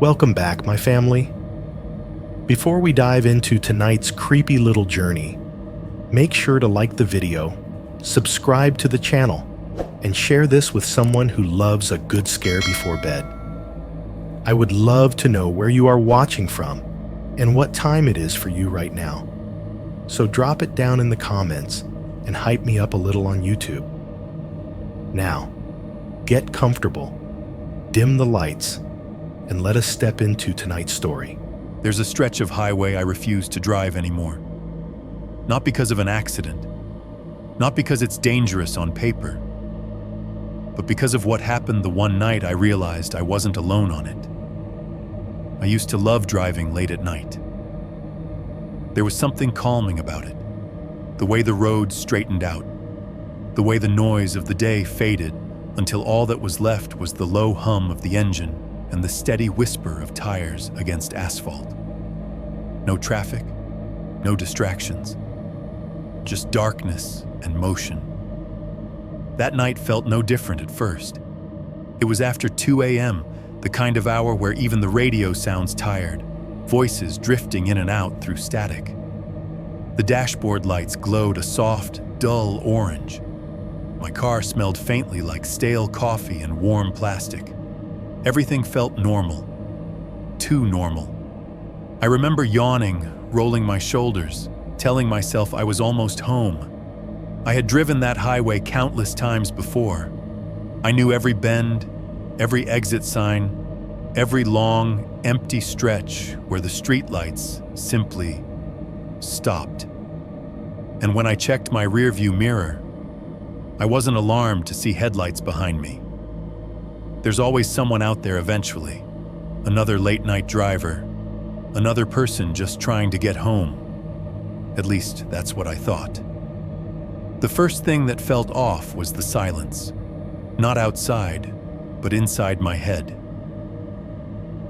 Welcome back, my family. Before we dive into tonight's creepy little journey, make sure to like the video, subscribe to the channel, and share this with someone who loves a good scare before bed. I would love to know where you are watching from and what time it is for you right now. So drop it down in the comments and hype me up a little on YouTube. Now, get comfortable, dim the lights, and let us step into tonight's story. There's a stretch of highway I refuse to drive anymore. Not because of an accident, not because it's dangerous on paper, but because of what happened the one night I realized I wasn't alone on it. I used to love driving late at night. There was something calming about it. The way the road straightened out, the way the noise of the day faded until all that was left was the low hum of the engine and the steady whisper of tires against asphalt. No traffic, no distractions, just darkness and motion. That night felt no different at first. It was after 2 a.m., the kind of hour where even the radio sounds tired, voices drifting in and out through static. The dashboard lights glowed a soft, dull orange. My car smelled faintly like stale coffee and warm plastic. Everything felt normal. Too normal. I remember yawning, rolling my shoulders, telling myself I was almost home. I had driven that highway countless times before. I knew every bend, every exit sign, every long, empty stretch where the streetlights simply stopped. And when I checked my rearview mirror, I wasn't alarmed to see headlights behind me. There's always someone out there eventually, another late-night driver, another person just trying to get home. At least that's what I thought. The first thing that felt off was the silence, not outside, but inside my head.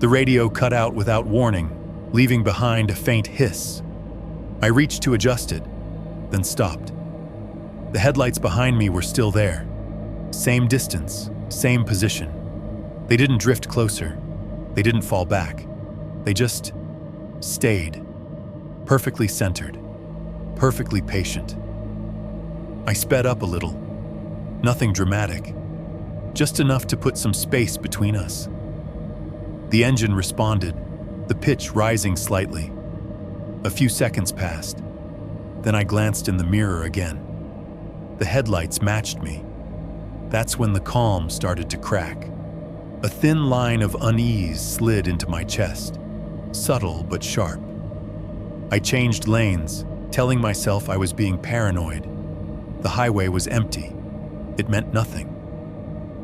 The radio cut out without warning, leaving behind a faint hiss. I reached to adjust it, then stopped. The headlights behind me were still there. Same distance, same position. They didn't drift closer. They didn't fall back. They just stayed, perfectly centered, perfectly patient. I sped up a little. Nothing dramatic, just enough to put some space between us. The engine responded, the pitch rising slightly. A few seconds passed. Then I glanced in the mirror again. The headlights matched me. That's when the calm started to crack. A thin line of unease slid into my chest, subtle but sharp. I changed lanes, telling myself I was being paranoid. The highway was empty. It meant nothing.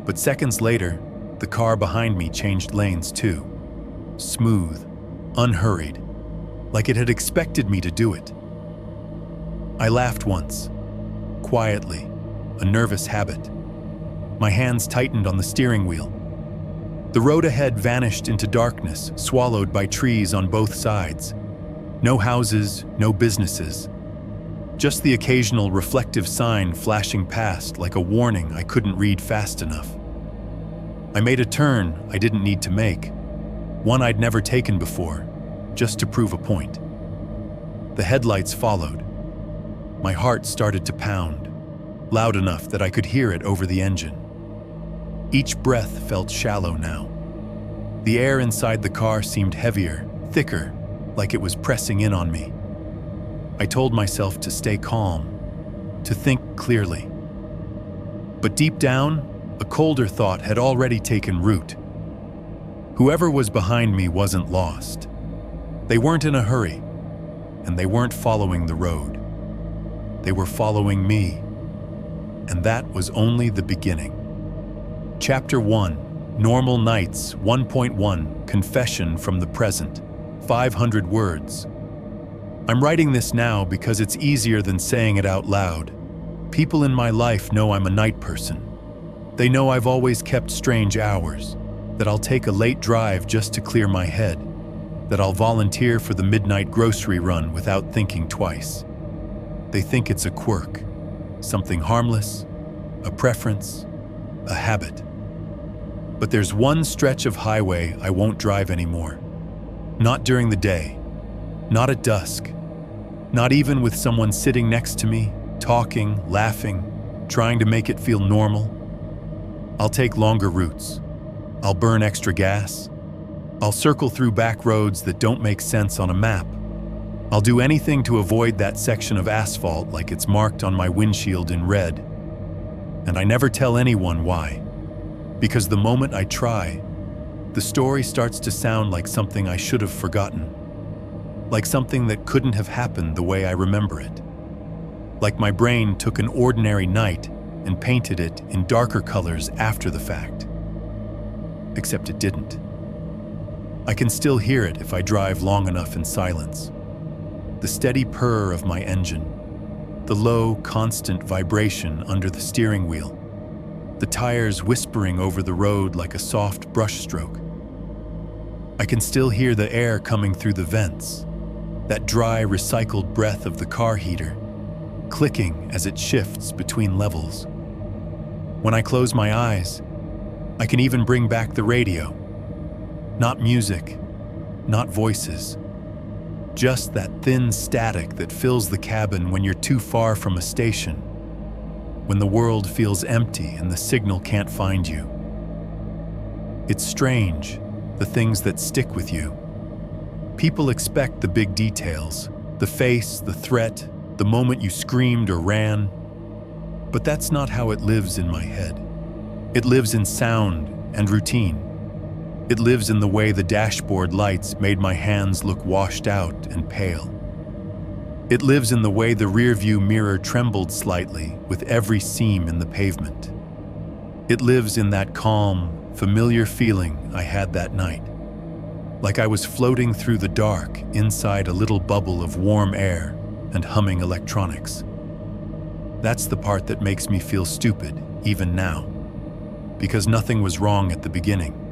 But seconds later, the car behind me changed lanes too. Smooth, unhurried, like it had expected me to do it. I laughed once, quietly, a nervous habit. My hands tightened on the steering wheel. The road ahead vanished into darkness, swallowed by trees on both sides. No houses, no businesses. Just the occasional reflective sign flashing past like a warning I couldn't read fast enough. I made a turn I didn't need to make, one I'd never taken before, just to prove a point. The headlights followed. My heart started to pound, loud enough that I could hear it over the engine. Each breath felt shallow now. The air inside the car seemed heavier, thicker, like it was pressing in on me. I told myself to stay calm, to think clearly. But deep down, a colder thought had already taken root. Whoever was behind me wasn't lost. They weren't in a hurry, and they weren't following the road. They were following me, and that was only the beginning. Chapter 1, Normal Nights 1.1, Confession from the Present, 500 words. I'm writing this now because it's easier than saying it out loud. People in my life know I'm a night person. They know I've always kept strange hours, that I'll take a late drive just to clear my head, that I'll volunteer for the midnight grocery run without thinking twice. They think it's a quirk, something harmless, a preference, a habit. But there's one stretch of highway I won't drive anymore. Not during the day, not at dusk, not even with someone sitting next to me, talking, laughing, trying to make it feel normal. I'll take longer routes. I'll burn extra gas. I'll circle through back roads that don't make sense on a map. I'll do anything to avoid that section of asphalt like it's marked on my windshield in red. And I never tell anyone why. Because the moment I try, the story starts to sound like something I should have forgotten. Like something that couldn't have happened the way I remember it. Like my brain took an ordinary night and painted it in darker colors after the fact. Except it didn't. I can still hear it if I drive long enough in silence. The steady purr of my engine, the low, constant vibration under the steering wheel, the tires whispering over the road like a soft brushstroke. I can still hear the air coming through the vents, that dry, recycled breath of the car heater, clicking as it shifts between levels. When I close my eyes, I can even bring back the radio. Not music, not voices. Just that thin static that fills the cabin when you're too far from a station, when the world feels empty and the signal can't find you. It's strange, the things that stick with you. People expect the big details, the face, the threat, the moment you screamed or ran. But that's not how it lives in my head. It lives in sound and routine. It lives in the way the dashboard lights made my hands look washed out and pale. It lives in the way the rearview mirror trembled slightly with every seam in the pavement. It lives in that calm, familiar feeling I had that night. Like I was floating through the dark inside a little bubble of warm air and humming electronics. That's the part that makes me feel stupid, even now. Because nothing was wrong at the beginning.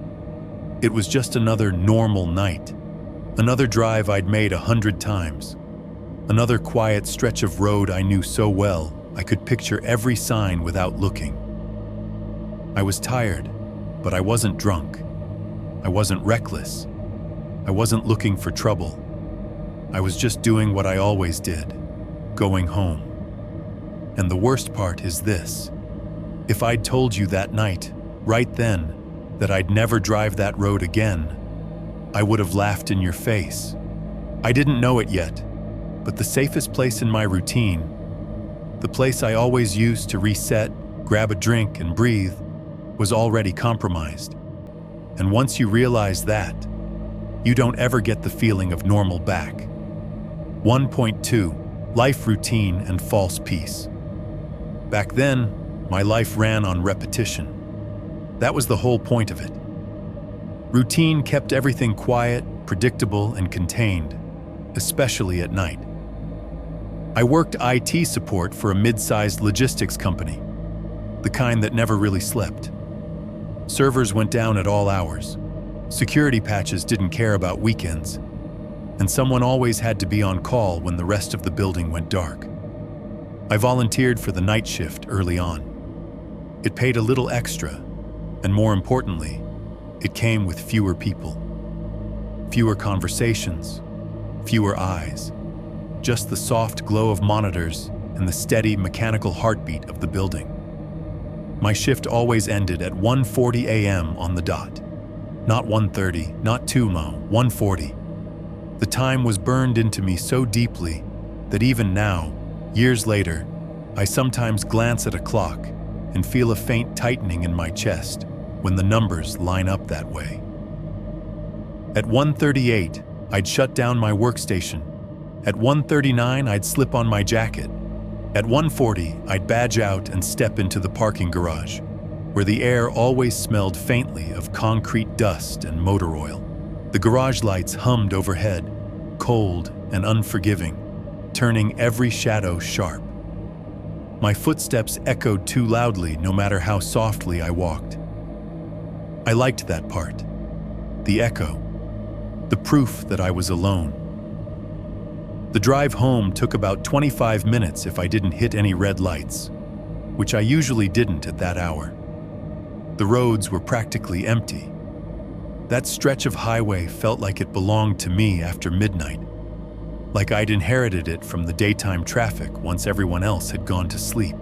It was just another normal night. Another drive I'd made 100 times. Another quiet stretch of road I knew so well I could picture every sign without looking. I was tired, but I wasn't drunk. I wasn't reckless. I wasn't looking for trouble. I was just doing what I always did, going home. And the worst part is this. If I'd told you that night, right then, that I'd never drive that road again, I would have laughed in your face. I didn't know it yet, but the safest place in my routine, the place I always used to reset, grab a drink and breathe, was already compromised. And once you realize that, you don't ever get the feeling of normal back. 1.2. Life routine and false peace. Back then, my life ran on repetition. That was the whole point of it. Routine kept everything quiet, predictable, and contained, especially at night. I worked IT support for a mid-sized logistics company, the kind that never really slept. Servers went down at all hours. Security patches didn't care about weekends, and someone always had to be on call when the rest of the building went dark. I volunteered for the night shift early on. It paid a little extra, and more importantly, it came with fewer people. Fewer conversations, fewer eyes, just the soft glow of monitors and the steady mechanical heartbeat of the building. My shift always ended at 1:40 a.m. on the dot. Not 1:30, not too low, 1:40. The time was burned into me so deeply that even now, years later, I sometimes glance at a clock and feel a faint tightening in my chest when the numbers line up that way. At 1:38, I'd shut down my workstation. At 1:39, I'd slip on my jacket. At 1:40, I'd badge out and step into the parking garage, where the air always smelled faintly of concrete dust and motor oil. The garage lights hummed overhead, cold and unforgiving, turning every shadow sharp. My footsteps echoed too loudly no matter how softly I walked. I liked that part. The echo. The proof that I was alone. The drive home took about 25 minutes if I didn't hit any red lights, which I usually didn't at that hour. The roads were practically empty. That stretch of highway felt like it belonged to me after midnight, like I'd inherited it from the daytime traffic once everyone else had gone to sleep.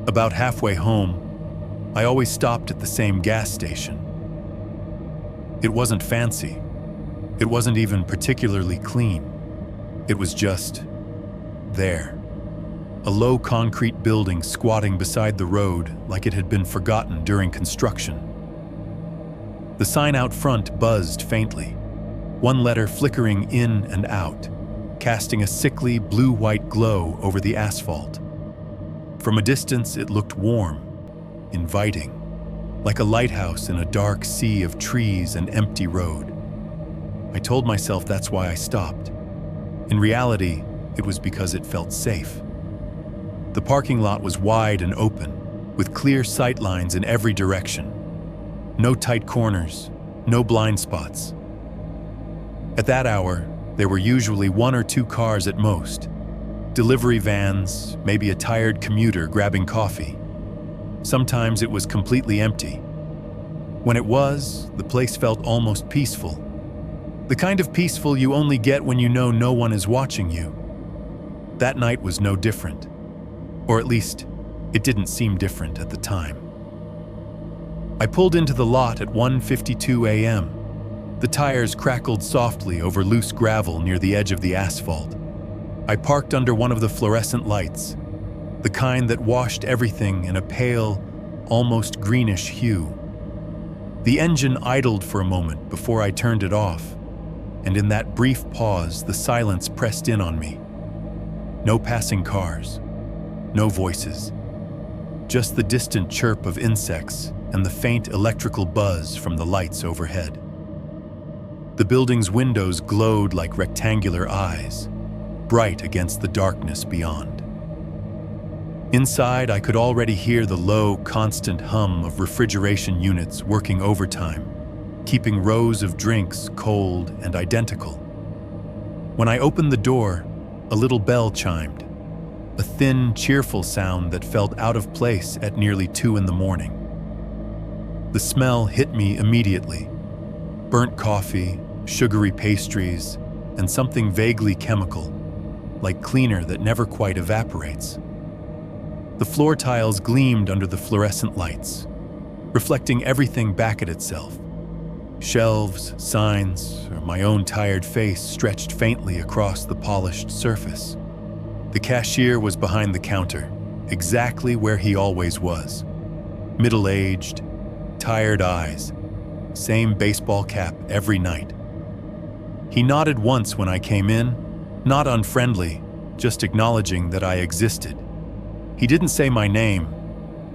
About halfway home, I always stopped at the same gas station. It wasn't fancy. It wasn't even particularly clean. It was just there. A low concrete building squatting beside the road like it had been forgotten during construction. The sign out front buzzed faintly, one letter flickering in and out, casting a sickly blue-white glow over the asphalt. From a distance, it looked warm, inviting, like a lighthouse in a dark sea of trees and empty road. I told myself that's why I stopped. In reality, it was because it felt safe. The parking lot was wide and open, with clear sight lines in every direction. No tight corners, no blind spots. At that hour, there were usually 1 or 2 cars at most. Delivery vans, maybe a tired commuter grabbing coffee. Sometimes it was completely empty. When it was, the place felt almost peaceful. The kind of peaceful you only get when you know no one is watching you. That night was no different. Or at least, it didn't seem different at the time. I pulled into the lot at 1:52 a.m. The tires crackled softly over loose gravel near the edge of the asphalt. I parked under one of the fluorescent lights, the kind that washed everything in a pale, almost greenish hue. The engine idled for a moment before I turned it off, and in that brief pause, the silence pressed in on me. No passing cars, no voices, just the distant chirp of insects and the faint electrical buzz from the lights overhead. The building's windows glowed like rectangular eyes, bright against the darkness beyond. Inside, I could already hear the low, constant hum of refrigeration units working overtime, keeping rows of drinks cold and identical. When I opened the door, a little bell chimed, a thin, cheerful sound that felt out of place at nearly 2 in the morning. The smell hit me immediately. Burnt coffee, sugary pastries, and something vaguely chemical, like cleaner that never quite evaporates. The floor tiles gleamed under the fluorescent lights, reflecting everything back at itself. Shelves, signs, or my own tired face stretched faintly across the polished surface. The cashier was behind the counter, exactly where he always was. Middle-aged, tired eyes, same baseball cap every night. He nodded once when I came in, not unfriendly, just acknowledging that I existed. He didn't say my name,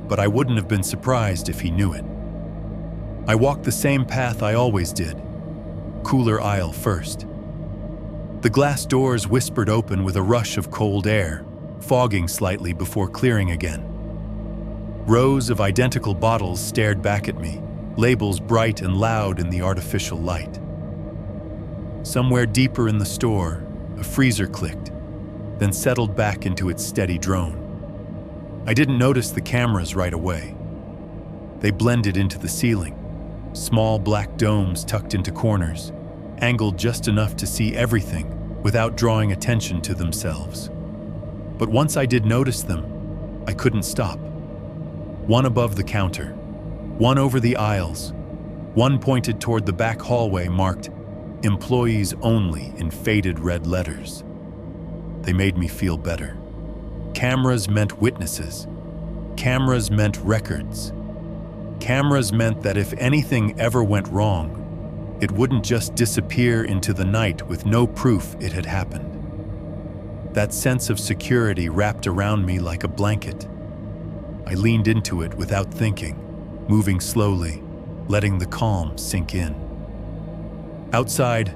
but I wouldn't have been surprised if he knew it. I walked the same path I always did, cooler aisle first. The glass doors whispered open with a rush of cold air, fogging slightly before clearing again. Rows of identical bottles stared back at me, labels bright and loud in the artificial light. Somewhere deeper in the store, a freezer clicked, then settled back into its steady drone. I didn't notice the cameras right away. They blended into the ceiling, small black domes tucked into corners, angled just enough to see everything without drawing attention to themselves. But once I did notice them, I couldn't stop. One above the counter, one over the aisles, one pointed toward the back hallway marked "Employees Only" in faded red letters. They made me feel better. Cameras meant witnesses. Cameras meant records. Cameras meant that if anything ever went wrong, it wouldn't just disappear into the night with no proof it had happened. That sense of security wrapped around me like a blanket. I leaned into it without thinking, moving slowly, letting the calm sink in. Outside,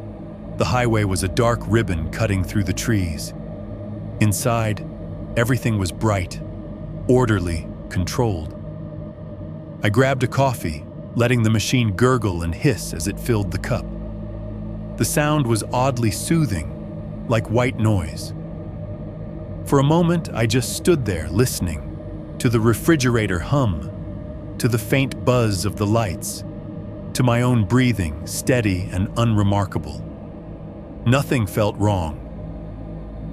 the highway was a dark ribbon cutting through the trees. Inside, everything was bright, orderly, controlled. I grabbed a coffee, letting the machine gurgle and hiss as it filled the cup. The sound was oddly soothing, like white noise. For a moment, I just stood there listening, to the refrigerator hum, to the faint buzz of the lights, to my own breathing, steady and unremarkable. Nothing felt wrong.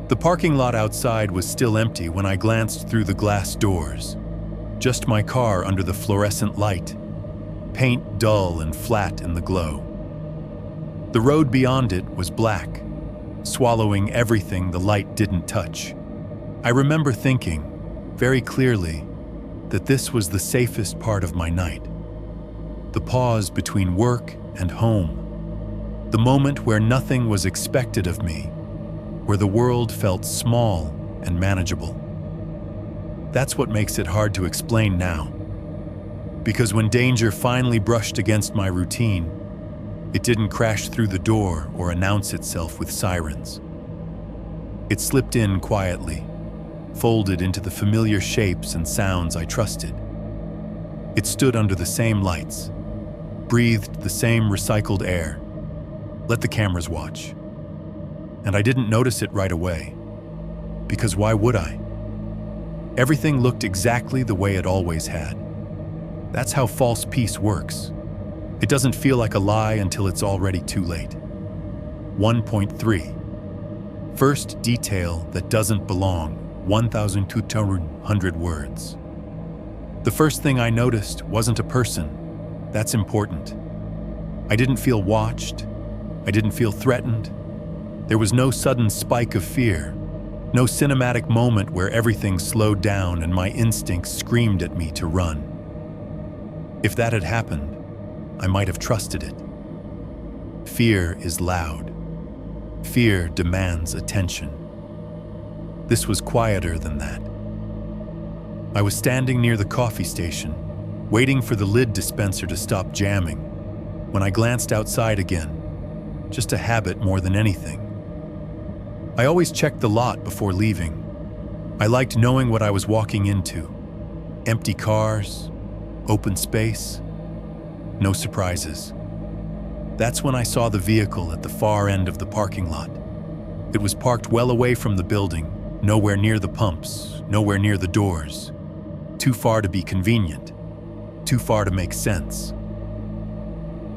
The parking lot outside was still empty when I glanced through the glass doors. Just my car under the fluorescent light, paint dull and flat in the glow. The road beyond it was black, swallowing everything the light didn't touch. I remember thinking, very clearly, that this was the safest part of my night. The pause between work and home. The moment where nothing was expected of me, where the world felt small and manageable. That's what makes it hard to explain now. Because when danger finally brushed against my routine, it didn't crash through the door or announce itself with sirens. It slipped in quietly, folded into the familiar shapes and sounds I trusted. It stood under the same lights, breathed the same recycled air, let the cameras watch. And I didn't notice it right away, because why would I? Everything looked exactly the way it always had. That's how false peace works. It doesn't feel like a lie until it's already too late. 1.3. First detail that doesn't belong, 1,200 words. The first thing I noticed wasn't a person. That's important. I didn't feel watched. I didn't feel threatened. There was no sudden spike of fear, no cinematic moment where everything slowed down and my instincts screamed at me to run. If that had happened, I might have trusted it. Fear is loud. Fear demands attention. This was quieter than that. I was standing near the coffee station, waiting for the lid dispenser to stop jamming, when I glanced outside again, just a habit more than anything. I always checked the lot before leaving. I liked knowing what I was walking into. Empty cars, open space, no surprises. That's when I saw the vehicle at the far end of the parking lot. It was parked well away from the building, nowhere near the pumps, nowhere near the doors. Too far to be convenient, too far to make sense.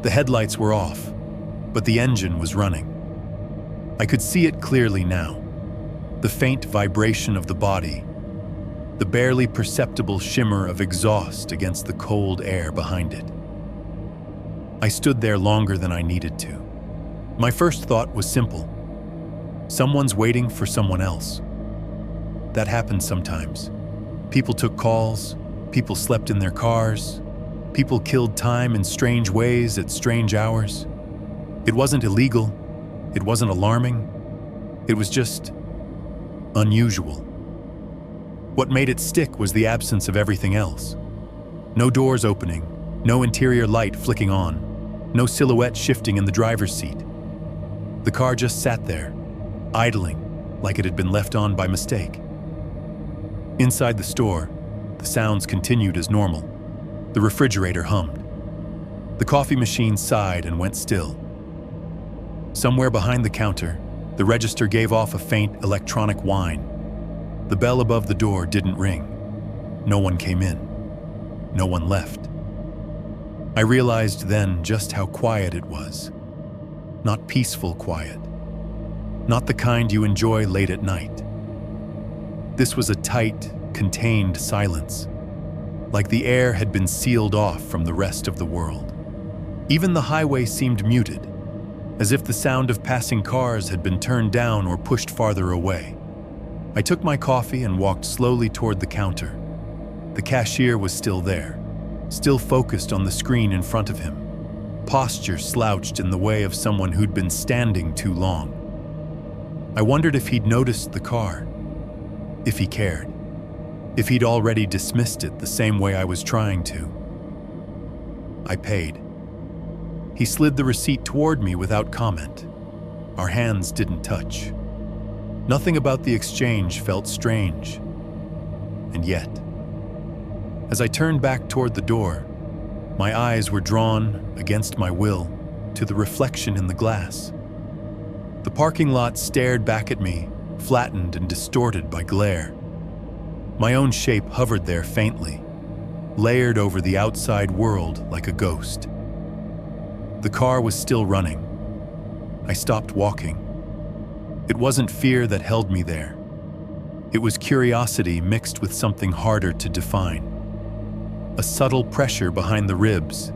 The headlights were off, but the engine was running. I could see it clearly now. The faint vibration of the body, the barely perceptible shimmer of exhaust against the cold air behind it. I stood there longer than I needed to. My first thought was simple. Someone's waiting for someone else. That happens sometimes. People took calls, people slept in their cars, people killed time in strange ways at strange hours. It wasn't illegal, it wasn't alarming, it was just unusual. What made it stick was the absence of everything else. No doors opening, no interior light flicking on, no silhouette shifting in the driver's seat. The car just sat there, idling like it had been left on by mistake. Inside the store, the sounds continued as normal. The refrigerator hummed. The coffee machine sighed and went still. Somewhere behind the counter, the register gave off a faint electronic whine. The bell above the door didn't ring. No one came in. No one left. I realized then just how quiet it was. Not peaceful quiet. Not the kind you enjoy late at night. This was a tight, contained silence, like the air had been sealed off from the rest of the world. Even the highway seemed muted, as if the sound of passing cars had been turned down or pushed farther away. I took my coffee and walked slowly toward the counter. The cashier was still there, still focused on the screen in front of him, posture slouched in the way of someone who'd been standing too long. I wondered if he'd noticed the car, if he cared, if he'd already dismissed it the same way I was trying to. I paid. He slid the receipt toward me without comment. Our hands didn't touch. Nothing about the exchange felt strange. And yet, as I turned back toward the door, my eyes were drawn, against my will, to the reflection in the glass. The parking lot stared back at me, flattened and distorted by glare. My own shape hovered there faintly, layered over the outside world like a ghost. The car was still running. I stopped walking. It wasn't fear that held me there. It was curiosity mixed with something harder to define. A subtle pressure behind the ribs.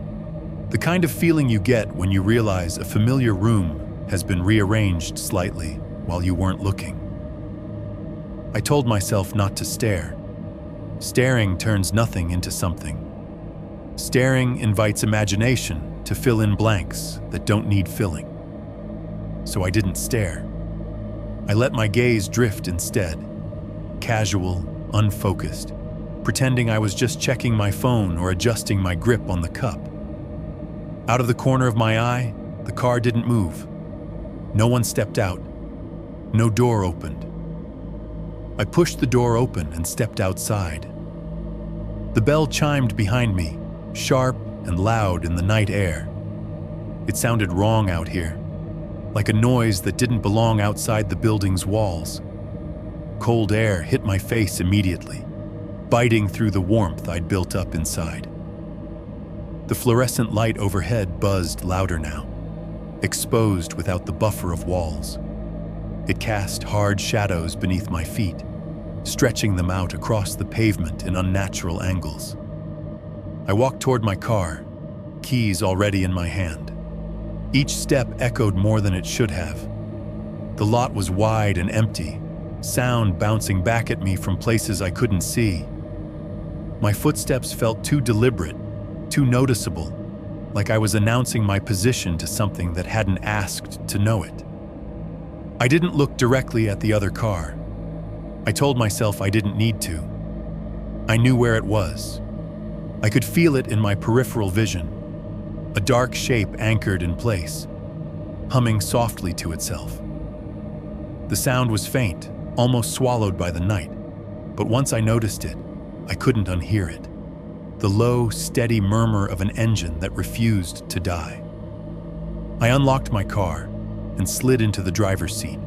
The kind of feeling you get when you realize a familiar room has been rearranged slightly while you weren't looking. I told myself not to stare. Staring turns nothing into something. Staring invites imagination to fill in blanks that don't need filling. So I didn't stare. I let my gaze drift instead. Casual, unfocused, pretending I was just checking my phone or adjusting my grip on the cup. Out of the corner of my eye, the car didn't move. No one stepped out. No door opened. I pushed the door open and stepped outside. The bell chimed behind me, sharp and loud in the night air. It sounded wrong out here, like a noise that didn't belong outside the building's walls. Cold air hit my face immediately, biting through the warmth I'd built up inside. The fluorescent light overhead buzzed louder now, exposed without the buffer of walls. It cast hard shadows beneath my feet, stretching them out across the pavement in unnatural angles. I walked toward my car, keys already in my hand. Each step echoed more than it should have. The lot was wide and empty, sound bouncing back at me from places I couldn't see. My footsteps felt too deliberate, too noticeable, like I was announcing my position to something that hadn't asked to know it. I didn't look directly at the other car. I told myself I didn't need to. I knew where it was. I could feel it in my peripheral vision, a dark shape anchored in place, humming softly to itself. The sound was faint, almost swallowed by the night, but once I noticed it, I couldn't unhear it. The low, steady murmur of an engine that refused to die. I unlocked my car and slid into the driver's seat.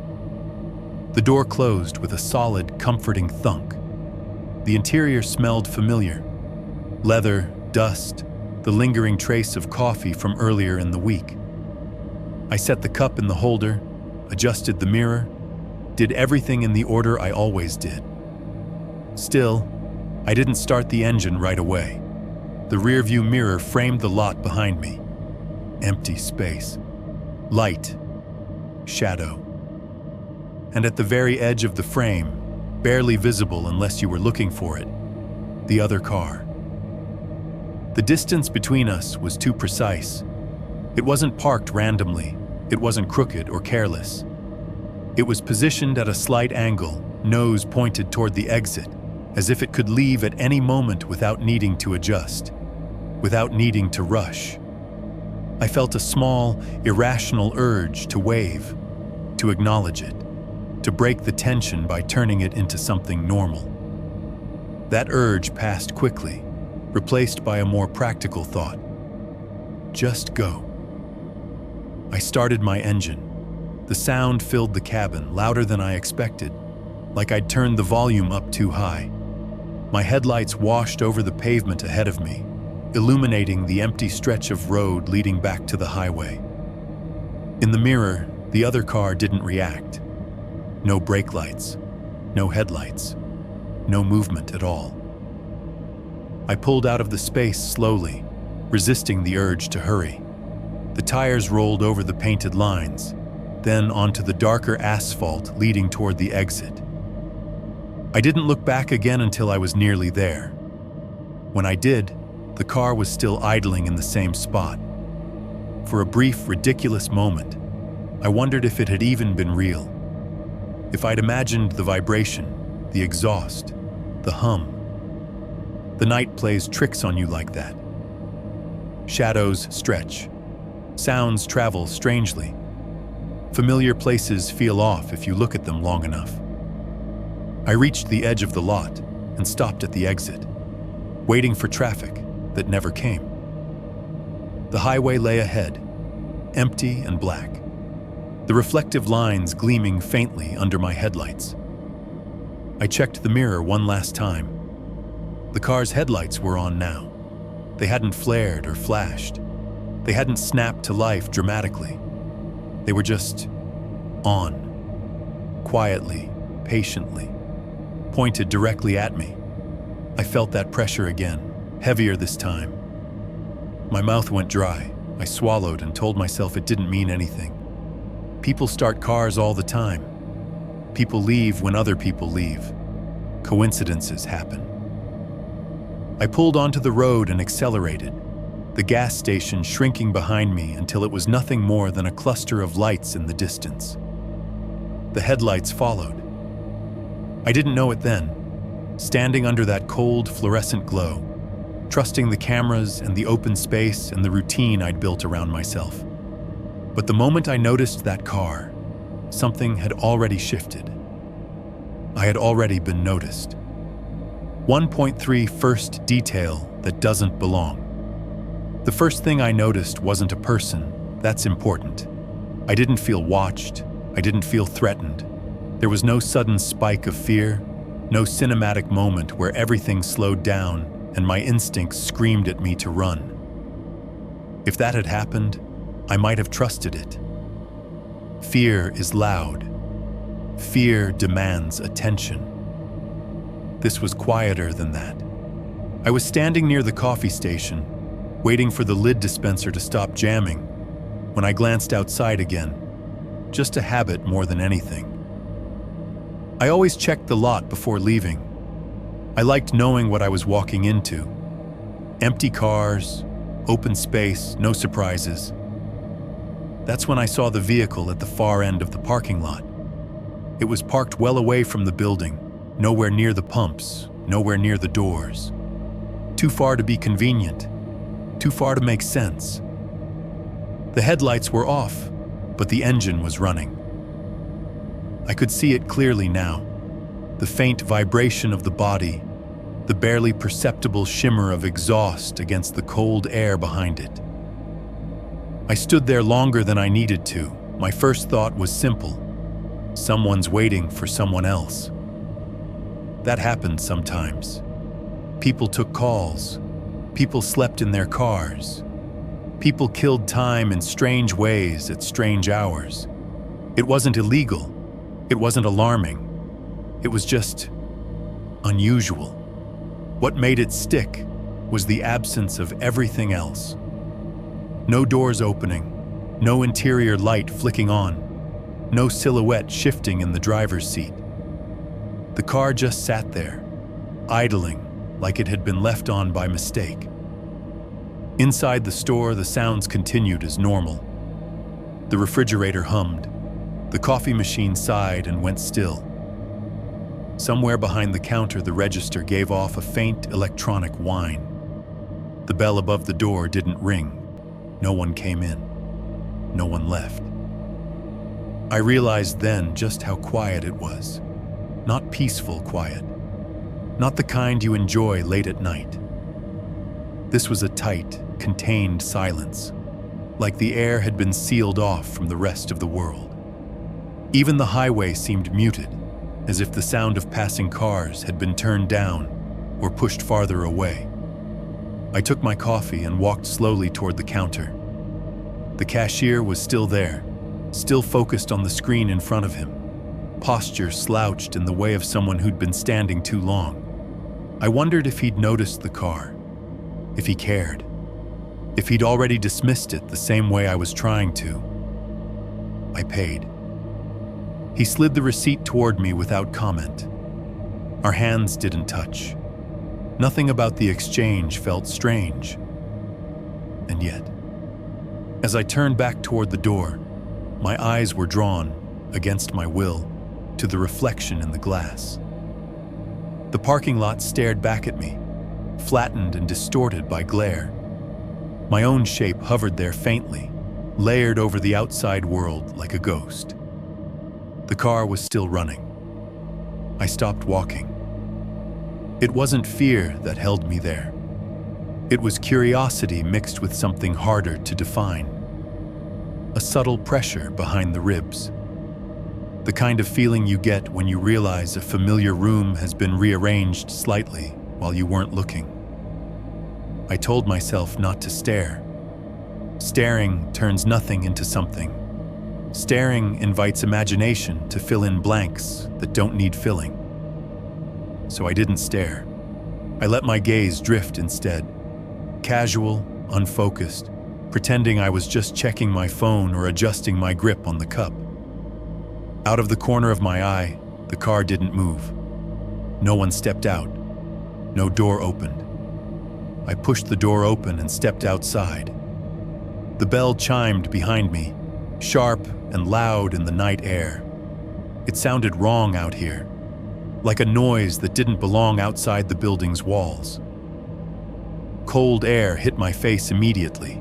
The door closed with a solid, comforting thunk. The interior smelled familiar. Leather, dust, the lingering trace of coffee from earlier in the week. I set the cup in the holder, adjusted the mirror, did everything in the order I always did. Still, I didn't start the engine right away. The rearview mirror framed the lot behind me. Empty space. Light. Shadow. And at the very edge of the frame, barely visible unless you were looking for it, the other car. The distance between us was too precise. It wasn't parked randomly. It wasn't crooked or careless. It was positioned at a slight angle, nose pointed toward the exit, as if it could leave at any moment without needing to adjust, without needing to rush. I felt a small, irrational urge to wave, to acknowledge it, to break the tension by turning it into something normal. That urge passed quickly, replaced by a more practical thought. Just go. I started my engine. The sound filled the cabin, louder than I expected, like I'd turned the volume up too high. My headlights washed over the pavement ahead of me, illuminating the empty stretch of road leading back to the highway. In the mirror, the other car didn't react. No brake lights, no headlights, no movement at all. I pulled out of the space slowly, resisting the urge to hurry. The tires rolled over the painted lines, then onto the darker asphalt leading toward the exit. I didn't look back again until I was nearly there. When I did, the car was still idling in the same spot. For a brief, ridiculous moment, I wondered if it had even been real. If I'd imagined the vibration, the exhaust, the hum. The night plays tricks on you like that. Shadows stretch. Sounds travel strangely. Familiar places feel off if you look at them long enough. I reached the edge of the lot and stopped at the exit, waiting for traffic that never came. The highway lay ahead, empty and black, the reflective lines gleaming faintly under my headlights. I checked the mirror one last time. The car's headlights were on now. They hadn't flared or flashed. They hadn't snapped to life dramatically. They were just on, quietly, patiently, pointed directly at me. I felt that pressure again, heavier this time. My mouth went dry. I swallowed and told myself it didn't mean anything. People start cars all the time. People leave when other people leave. Coincidences happen. I pulled onto the road and accelerated, the gas station shrinking behind me until it was nothing more than a cluster of lights in the distance. The headlights followed. I didn't know it then, standing under that cold, fluorescent glow, trusting the cameras and the open space and the routine I'd built around myself. But the moment I noticed that car, something had already shifted. I had already been noticed. 1.3 First detail that doesn't belong. The first thing I noticed wasn't a person. That's important. I didn't feel watched. I didn't feel threatened. There was no sudden spike of fear, no cinematic moment where everything slowed down and my instincts screamed at me to run. If that had happened, I might have trusted it. Fear is loud. Fear demands attention. This was quieter than that. I was standing near the coffee station, waiting for the lid dispenser to stop jamming, when I glanced outside again. Just a habit more than anything. I always checked the lot before leaving. I liked knowing what I was walking into. Empty cars, open space, no surprises. That's when I saw the vehicle at the far end of the parking lot. It was parked well away from the building, nowhere near the pumps, nowhere near the doors. Too far to be convenient, too far to make sense. The headlights were off, but the engine was running. I could see it clearly now, the faint vibration of the body, the barely perceptible shimmer of exhaust against the cold air behind it. I stood there longer than I needed to. My first thought was simple. Someone's waiting for someone else. That happened sometimes. People took calls. People slept in their cars. People killed time in strange ways at strange hours. It wasn't illegal. It wasn't alarming. It was just unusual. What made it stick was the absence of everything else. No doors opening, no interior light flicking on, no silhouette shifting in the driver's seat. The car just sat there, idling like it had been left on by mistake. Inside the store, the sounds continued as normal. The refrigerator hummed. The coffee machine sighed and went still. Somewhere behind the counter, the register gave off a faint electronic whine. The bell above the door didn't ring. No one came in. No one left. I realized then just how quiet it was. Not peaceful quiet. Not the kind you enjoy late at night. This was a tight, contained silence, like the air had been sealed off from the rest of the world. Even the highway seemed muted, as if the sound of passing cars had been turned down or pushed farther away. I took my coffee and walked slowly toward the counter. The cashier was still there, still focused on the screen in front of him, posture slouched in the way of someone who'd been standing too long. I wondered if he'd noticed the car, if he cared, if he'd already dismissed it the same way I was trying to. I paid. He slid the receipt toward me without comment. Our hands didn't touch. Nothing about the exchange felt strange. And yet, as I turned back toward the door, my eyes were drawn, against my will, to the reflection in the glass. The parking lot stared back at me, flattened and distorted by glare. My own shape hovered there faintly, layered over the outside world like a ghost. The car was still running. I stopped walking. It wasn't fear that held me there. It was curiosity mixed with something harder to define. A subtle pressure behind the ribs. The kind of feeling you get when you realize a familiar room has been rearranged slightly while you weren't looking. I told myself not to stare. Staring turns nothing into something. Staring invites imagination to fill in blanks that don't need filling. So I didn't stare. I let my gaze drift instead. Casual, unfocused, pretending I was just checking my phone or adjusting my grip on the cup. Out of the corner of my eye, the car didn't move. No one stepped out. No door opened. I pushed the door open and stepped outside. The bell chimed behind me, sharp and loud in the night air. It sounded wrong out here, like a noise that didn't belong outside the building's walls. Cold air hit my face immediately,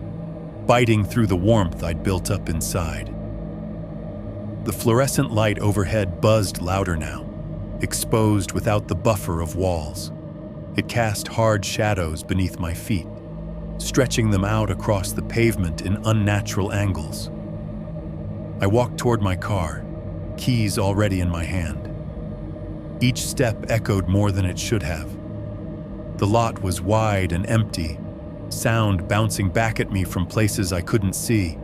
biting through the warmth I'd built up inside. The fluorescent light overhead buzzed louder now, exposed without the buffer of walls. It cast hard shadows beneath my feet, stretching them out across the pavement in unnatural angles. I walked toward my car, keys already in my hand. Each step echoed more than it should have. The lot was wide and empty, sound bouncing back at me from places I couldn't see.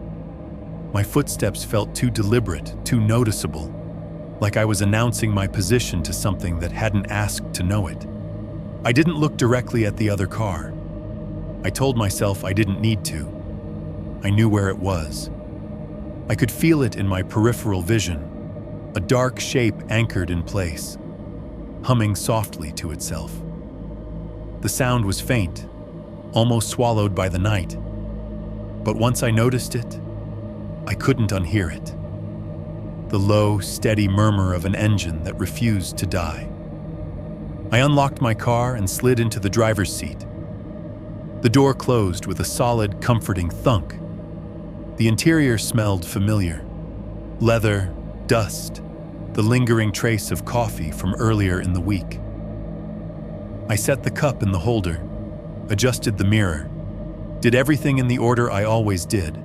My footsteps felt too deliberate, too noticeable, like I was announcing my position to something that hadn't asked to know it. I didn't look directly at the other car. I told myself I didn't need to. I knew where it was. I could feel it in my peripheral vision, a dark shape anchored in place, humming softly to itself. The sound was faint, almost swallowed by the night. But once I noticed it, I couldn't unhear it. The low, steady murmur of an engine that refused to die. I unlocked my car and slid into the driver's seat. The door closed with a solid, comforting thunk. The interior smelled familiar. Leather, dust, the lingering trace of coffee from earlier in the week. I set the cup in the holder, adjusted the mirror, did everything in the order I always did.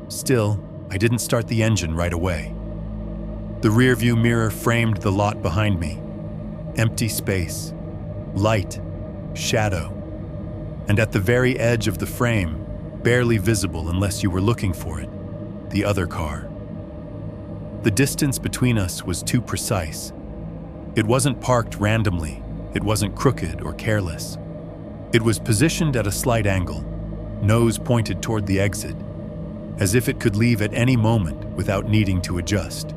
Still, I didn't start the engine right away. The rearview mirror framed the lot behind me. Empty space, light, shadow, and at the very edge of the frame, barely visible unless you were looking for it, the other car. The distance between us was too precise. It wasn't parked randomly, it wasn't crooked or careless. It was positioned at a slight angle, nose pointed toward the exit, as if it could leave at any moment without needing to adjust,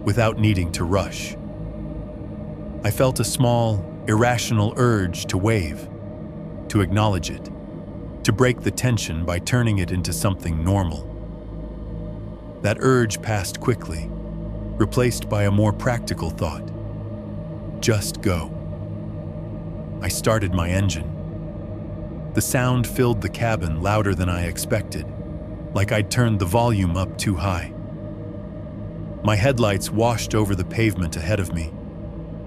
without needing to rush. I felt a small, irrational urge to wave, to acknowledge it, to break the tension by turning it into something normal. That urge passed quickly, replaced by a more practical thought. Just go. I started my engine. The sound filled the cabin louder than I expected, like I'd turned the volume up too high. My headlights washed over the pavement ahead of me,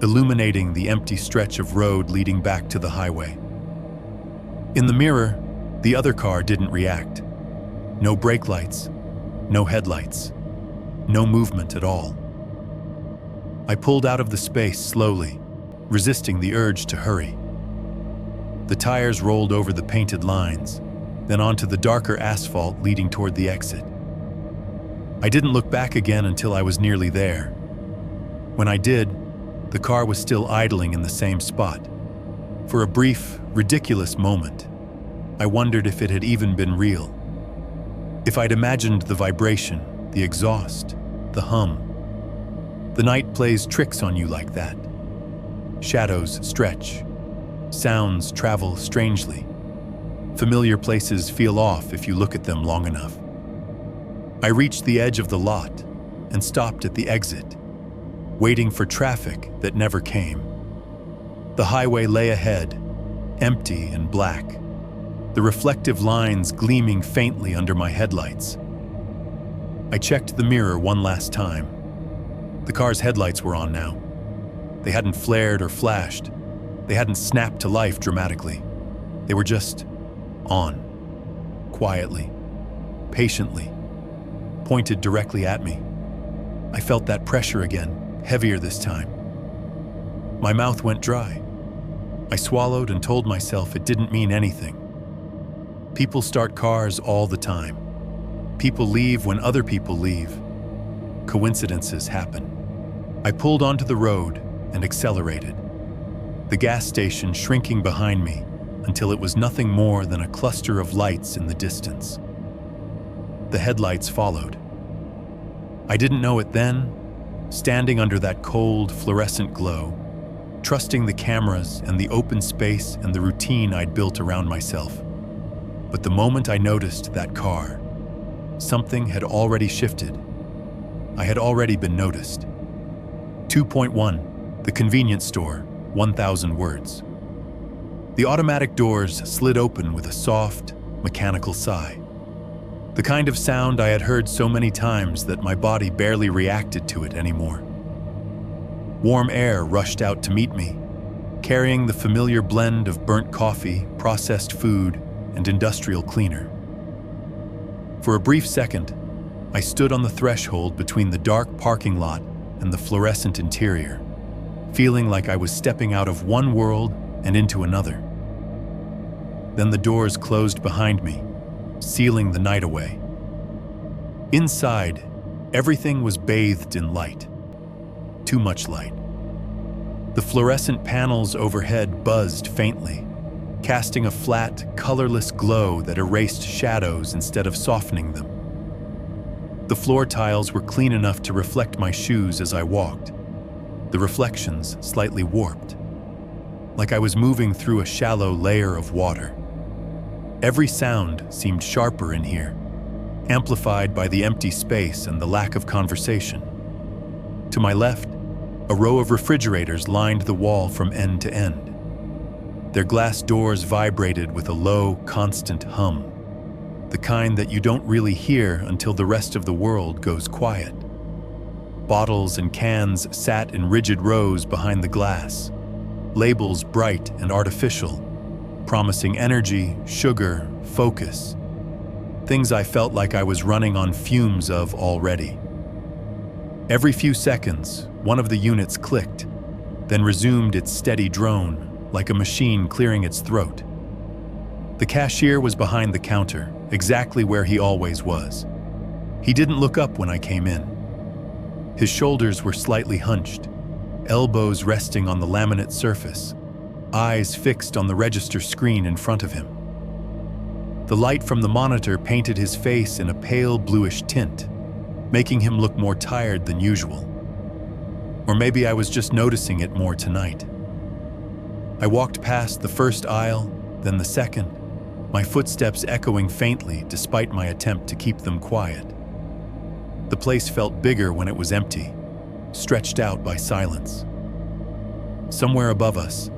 illuminating the empty stretch of road leading back to the highway. In the mirror, the other car didn't react. No brake lights, no headlights, no movement at all. I pulled out of the space slowly, resisting the urge to hurry. The tires rolled over the painted lines, then onto the darker asphalt leading toward the exit. I didn't look back again until I was nearly there. When I did, the car was still idling in the same spot. For a brief, ridiculous moment, I wondered if it had even been real. If I'd imagined the vibration, the exhaust, the hum. The night plays tricks on you like that. Shadows stretch. Sounds travel strangely. Familiar places feel off if you look at them long enough. I reached the edge of the lot and stopped at the exit, waiting for traffic that never came. The highway lay ahead, empty and black, the reflective lines gleaming faintly under my headlights. I checked the mirror one last time. The car's headlights were on now. They hadn't flared or flashed. They hadn't snapped to life dramatically. They were just on, quietly, patiently, pointed directly at me. I felt that pressure again, heavier this time. My mouth went dry. I swallowed and told myself it didn't mean anything. People start cars all the time. People leave when other people leave. Coincidences happen. I pulled onto the road and accelerated, the gas station shrinking behind me until it was nothing more than a cluster of lights in the distance. The headlights followed. I didn't know it then, standing under that cold, fluorescent glow, trusting the cameras and the open space and the routine I'd built around myself. But the moment I noticed that car, something had already shifted. I had already been noticed. 2.1, the convenience store, 1,000 words. The automatic doors slid open with a soft, mechanical sigh. The kind of sound I had heard so many times that my body barely reacted to it anymore. Warm air rushed out to meet me, carrying the familiar blend of burnt coffee, processed food, and industrial cleaner. For a brief second, I stood on the threshold between the dark parking lot and the fluorescent interior, feeling like I was stepping out of one world and into another. Then the doors closed behind me, sealing the night away. Inside, everything was bathed in light. Too much light. The fluorescent panels overhead buzzed faintly, casting a flat, colorless glow that erased shadows instead of softening them. The floor tiles were clean enough to reflect my shoes as I walked, the reflections slightly warped, like I was moving through a shallow layer of water. Every sound seemed sharper in here, amplified by the empty space and the lack of conversation. To my left, a row of refrigerators lined the wall from end to end. Their glass doors vibrated with a low, constant hum, the kind that you don't really hear until the rest of the world goes quiet. Bottles and cans sat in rigid rows behind the glass, labels bright and artificial, promising energy, sugar, focus, things I felt like I was running on fumes of already. Every few seconds, one of the units clicked, then resumed its steady drone, like a machine clearing its throat. The cashier was behind the counter, exactly where he always was. He didn't look up when I came in. His shoulders were slightly hunched, elbows resting on the laminate surface, eyes fixed on the register screen in front of him. The light from the monitor painted his face in a pale bluish tint, making him look more tired than usual. Or maybe I was just noticing it more tonight. I walked past the first aisle, then the second, my footsteps echoing faintly despite my attempt to keep them quiet. The place felt bigger when it was empty, stretched out by silence. Somewhere above us,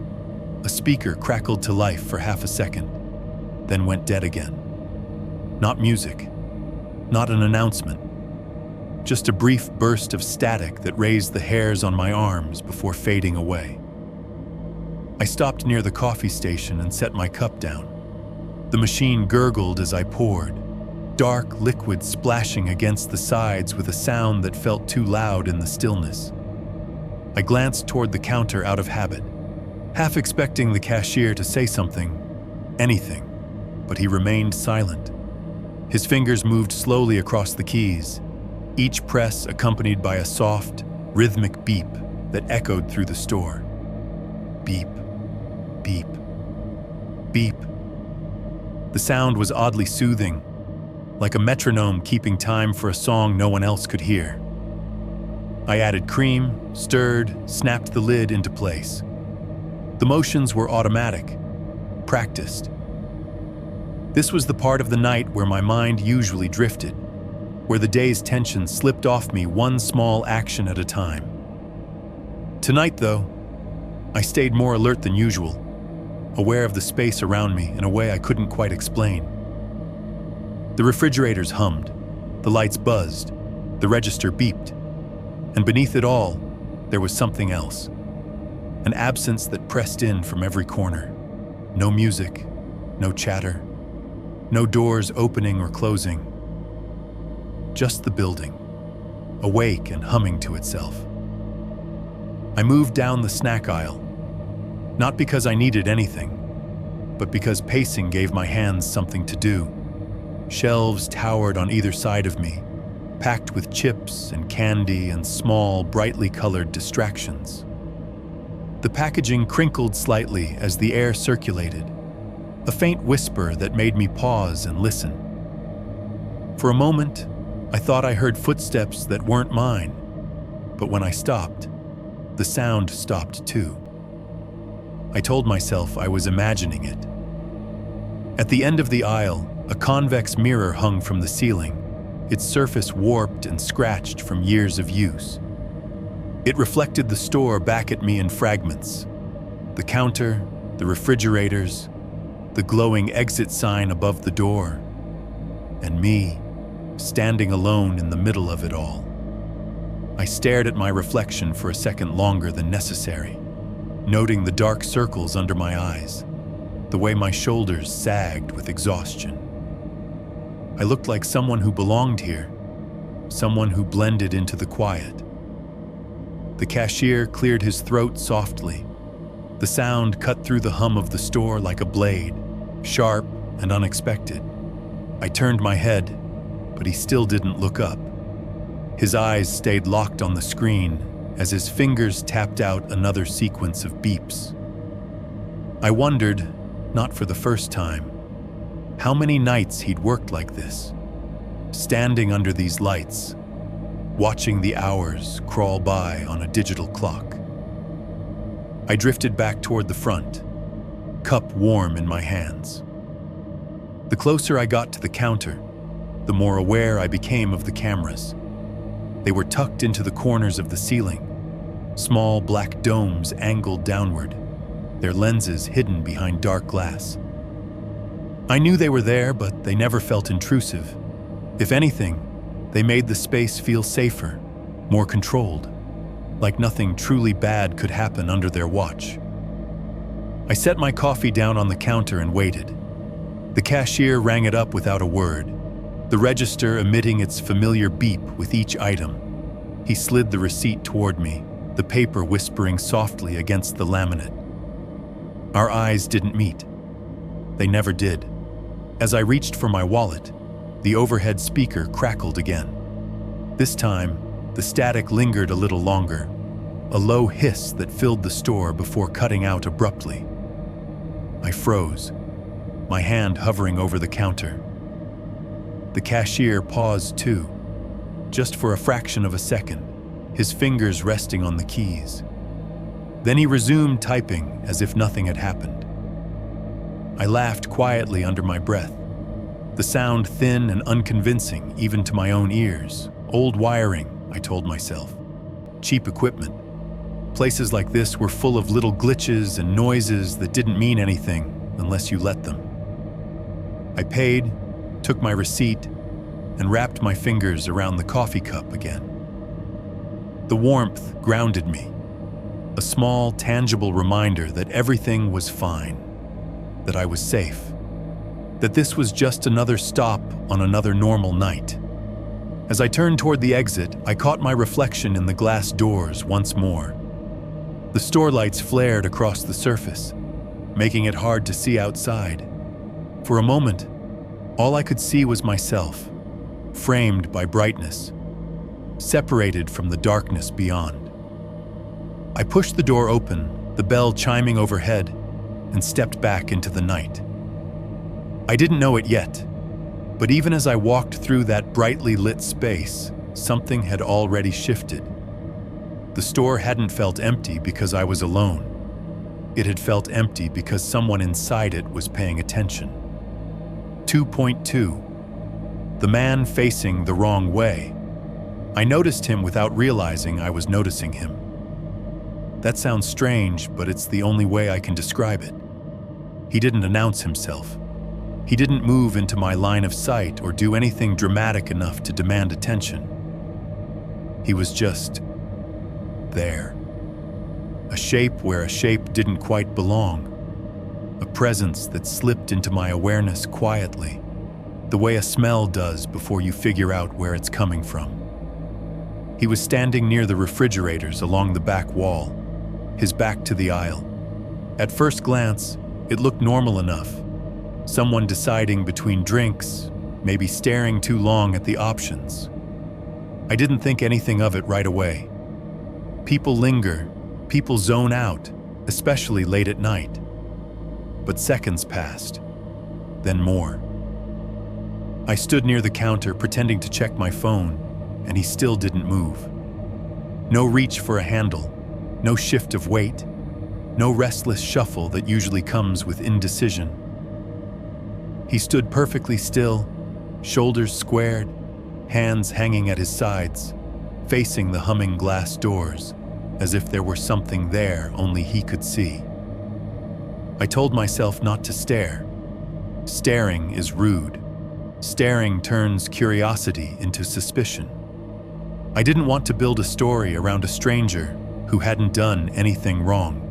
a speaker crackled to life for half a second, then went dead again. Not music, not an announcement, just a brief burst of static that raised the hairs on my arms before fading away. I stopped near the coffee station and set my cup down. The machine gurgled as I poured, dark liquid splashing against the sides with a sound that felt too loud in the stillness. I glanced toward the counter out of habit, half expecting the cashier to say something, anything, but he remained silent. His fingers moved slowly across the keys, each press accompanied by a soft, rhythmic beep that echoed through the store. Beep, beep, beep. The sound was oddly soothing, like a metronome keeping time for a song no one else could hear. I added cream, stirred, snapped the lid into place. The motions were automatic, practiced. This was the part of the night where my mind usually drifted, where the day's tension slipped off me one small action at a time. Tonight, though, I stayed more alert than usual, aware of the space around me in a way I couldn't quite explain. The refrigerators hummed, the lights buzzed, the register beeped, and beneath it all, there was something else. An absence that pressed in from every corner. No music, no chatter, no doors opening or closing. Just the building, awake and humming to itself. I moved down the snack aisle. Not because I needed anything, but because pacing gave my hands something to do. Shelves towered on either side of me, packed with chips and candy and small, brightly colored distractions. The packaging crinkled slightly as the air circulated, a faint whisper that made me pause and listen. For a moment, I thought I heard footsteps that weren't mine, but when I stopped, the sound stopped too. I told myself I was imagining it. At the end of the aisle, a convex mirror hung from the ceiling, its surface warped and scratched from years of use. It reflected the store back at me in fragments. The counter, the refrigerators, the glowing exit sign above the door, and me, standing alone in the middle of it all. I stared at my reflection for a second longer than necessary, noting the dark circles under my eyes, the way my shoulders sagged with exhaustion. I looked like someone who belonged here, someone who blended into the quiet. The cashier cleared his throat softly. The sound cut through the hum of the store like a blade, sharp and unexpected. I turned my head, but he still didn't look up. His eyes stayed locked on the screen as his fingers tapped out another sequence of beeps. I wondered, not for the first time, how many nights he'd worked like this, standing under these lights, watching the hours crawl by on a digital clock. I drifted back toward the front, cup warm in my hands. The closer I got to the counter, the more aware I became of the cameras. They were tucked into the corners of the ceiling, small black domes angled downward, their lenses hidden behind dark glass. I knew they were there, but they never felt intrusive. If anything, they made the space feel safer, more controlled, like nothing truly bad could happen under their watch. I set my coffee down on the counter and waited. The cashier rang it up without a word, the register emitting its familiar beep with each item. He slid the receipt toward me, the paper whispering softly against the laminate. Our eyes didn't meet. They never did. As I reached for my wallet, the overhead speaker crackled again. This time, the static lingered a little longer, a low hiss that filled the store before cutting out abruptly. I froze, my hand hovering over the counter. The cashier paused too, just for a fraction of a second, his fingers resting on the keys. Then he resumed typing as if nothing had happened. I laughed quietly under my breath, the sound thin and unconvincing even to my own ears. Old wiring, I told myself. Cheap equipment. Places like this were full of little glitches and noises that didn't mean anything unless you let them. I paid, took my receipt, and wrapped my fingers around the coffee cup again. The warmth grounded me, a small, tangible reminder that everything was fine, that I was safe, that this was just another stop on another normal night. As I turned toward the exit, I caught my reflection in the glass doors once more. The store lights flared across the surface, making it hard to see outside. For a moment, all I could see was myself, framed by brightness, separated from the darkness beyond. I pushed the door open, the bell chiming overhead, and stepped back into the night. I didn't know it yet, but even as I walked through that brightly lit space, something had already shifted. The store hadn't felt empty because I was alone. It had felt empty because someone inside it was paying attention. 2.2. The man facing the wrong way. I noticed him without realizing I was noticing him. That sounds strange, but it's the only way I can describe it. He didn't announce himself. He didn't move into my line of sight or do anything dramatic enough to demand attention. He was just there. A shape where a shape didn't quite belong. A presence that slipped into my awareness quietly, the way a smell does before you figure out where it's coming from. He was standing near the refrigerators along the back wall, his back to the aisle, At first glance, it looked normal enough. Someone deciding between drinks, maybe staring too long at the options. I didn't think anything of it right away. People linger, people zone out, especially late at night. But seconds passed, then more. I stood near the counter pretending to check my phone, and he still didn't move. No reach for a handle, no shift of weight, no restless shuffle that usually comes with indecision. He stood perfectly still, shoulders squared, hands hanging at his sides, facing the humming glass doors, as if there were something there only he could see. I told myself not to stare. Staring is rude. Staring turns curiosity into suspicion. I didn't want to build a story around a stranger who hadn't done anything wrong.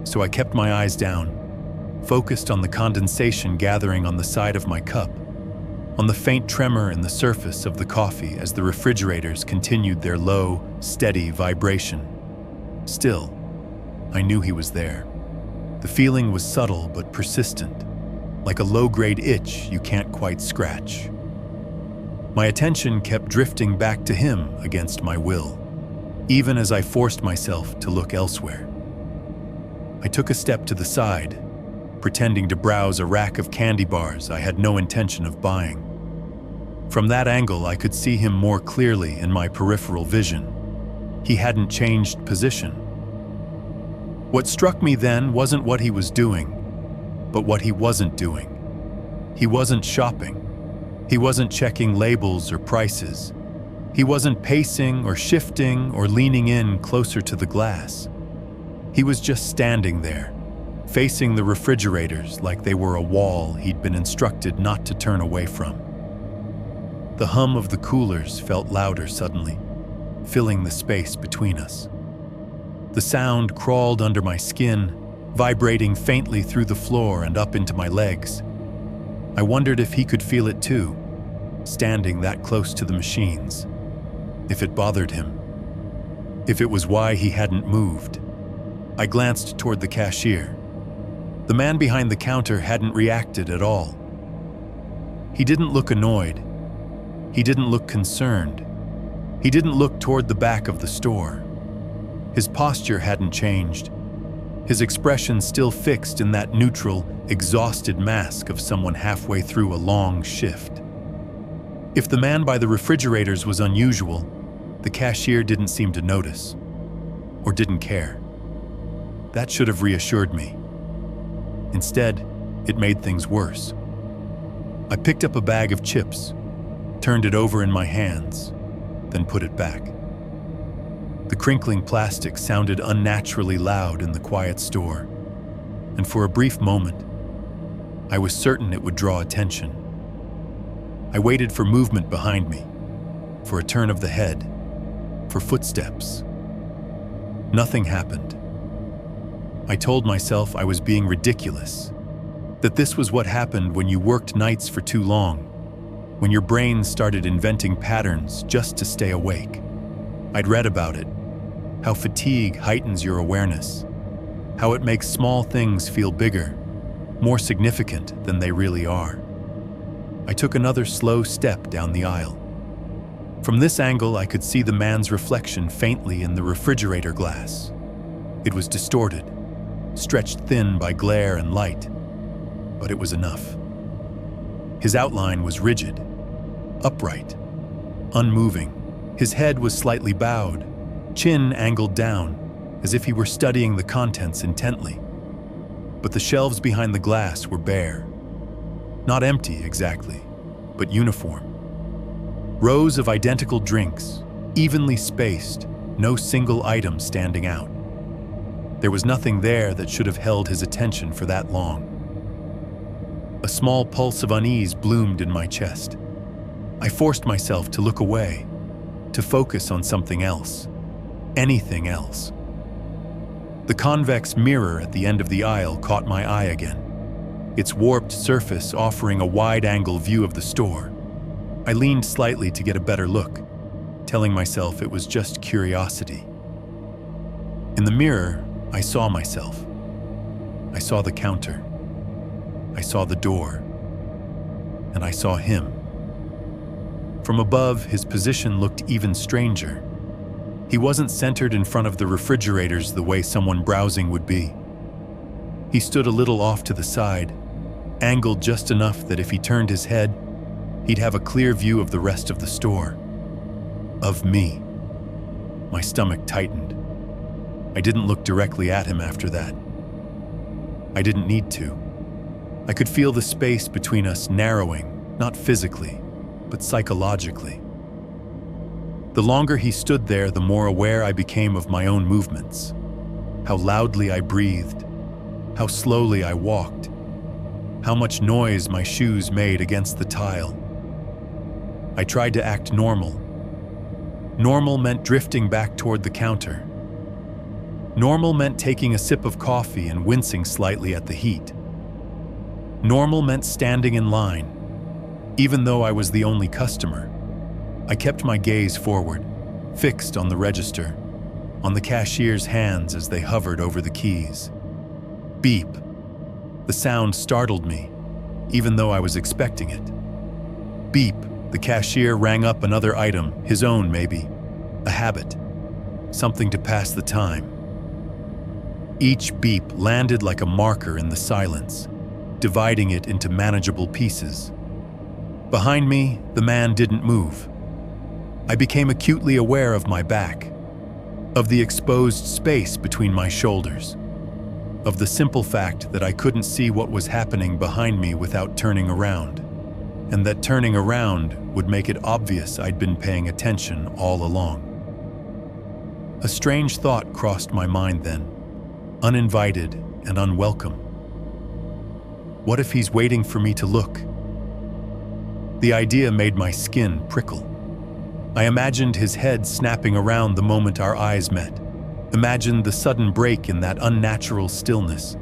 So I kept my eyes down, focused on the condensation gathering on the side of my cup, on the faint tremor in the surface of the coffee as the refrigerators continued their low, steady vibration. Still, I knew he was there. The feeling was subtle but persistent, like a low-grade itch you can't quite scratch. My attention kept drifting back to him against my will, even as I forced myself to look elsewhere. I took a step to the side, pretending to browse a rack of candy bars I had no intention of buying. From that angle, I could see him more clearly in my peripheral vision. He hadn't changed position. What struck me then wasn't what he was doing, but what he wasn't doing. He wasn't shopping. He wasn't checking labels or prices. He wasn't pacing or shifting or leaning in closer to the glass. He was just standing there, facing the refrigerators like they were a wall he'd been instructed not to turn away from. The hum of the coolers felt louder suddenly, filling the space between us. The sound crawled under my skin, vibrating faintly through the floor and up into my legs. I wondered if he could feel it too, standing that close to the machines. If it bothered him. If it was why he hadn't moved. I glanced toward the cashier. The man behind the counter hadn't reacted at all. He didn't look annoyed. He didn't look concerned. He didn't look toward the back of the store. His posture hadn't changed. His expression still fixed in that neutral, exhausted mask of someone halfway through a long shift. If the man by the refrigerators was unusual, the cashier didn't seem to notice, or didn't care. That should have reassured me. Instead, it made things worse. I picked up a bag of chips, turned it over in my hands, then put it back. The crinkling plastic sounded unnaturally loud in the quiet store, and for a brief moment, I was certain it would draw attention. I waited for movement behind me, for a turn of the head, for footsteps. Nothing happened. I told myself I was being ridiculous, that this was what happened when you worked nights for too long, when your brain started inventing patterns just to stay awake. I'd read about it, how fatigue heightens your awareness, how it makes small things feel bigger, more significant than they really are. I took another slow step down the aisle. From this angle, I could see the man's reflection faintly in the refrigerator glass. It was distorted, stretched thin by glare and light, but it was enough. His outline was rigid, upright, unmoving. His head was slightly bowed, chin angled down, as if he were studying the contents intently. But the shelves behind the glass were bare. Not empty exactly, but uniform. Rows of identical drinks, evenly spaced, no single item standing out. There was nothing there that should have held his attention for that long. A small pulse of unease bloomed in my chest. I forced myself to look away, to focus on something else, anything else. The convex mirror at the end of the aisle caught my eye again, its warped surface offering a wide-angle view of the store. I leaned slightly to get a better look, telling myself it was just curiosity. In the mirror, I saw myself. I saw the counter. I saw the door. And I saw him. From above, his position looked even stranger. He wasn't centered in front of the refrigerators the way someone browsing would be. He stood a little off to the side, angled just enough that if he turned his head, he'd have a clear view of the rest of the store. Of me. My stomach tightened. I didn't look directly at him after that. I didn't need to. I could feel the space between us narrowing, not physically, but psychologically. The longer he stood there, the more aware I became of my own movements. How loudly I breathed, how slowly I walked, how much noise my shoes made against the tile. I tried to act normal. Normal meant drifting back toward the counter. Normal meant taking a sip of coffee and wincing slightly at the heat. Normal meant standing in line, even though I was the only customer. I kept my gaze forward, fixed on the register, on the cashier's hands as they hovered over the keys. Beep. The sound startled me, even though I was expecting it. Beep. The cashier rang up another item, his own maybe. A habit. Something to pass the time. Each beep landed like a marker in the silence, dividing it into manageable pieces. Behind me, the man didn't move. I became acutely aware of my back, of the exposed space between my shoulders, of the simple fact that I couldn't see what was happening behind me without turning around, and that turning around would make it obvious I'd been paying attention all along. A strange thought crossed my mind then, uninvited and unwelcome. What if he's waiting for me to look? The idea made my skin prickle. I imagined his head snapping around the moment our eyes met, imagined the sudden break in that unnatural stillness.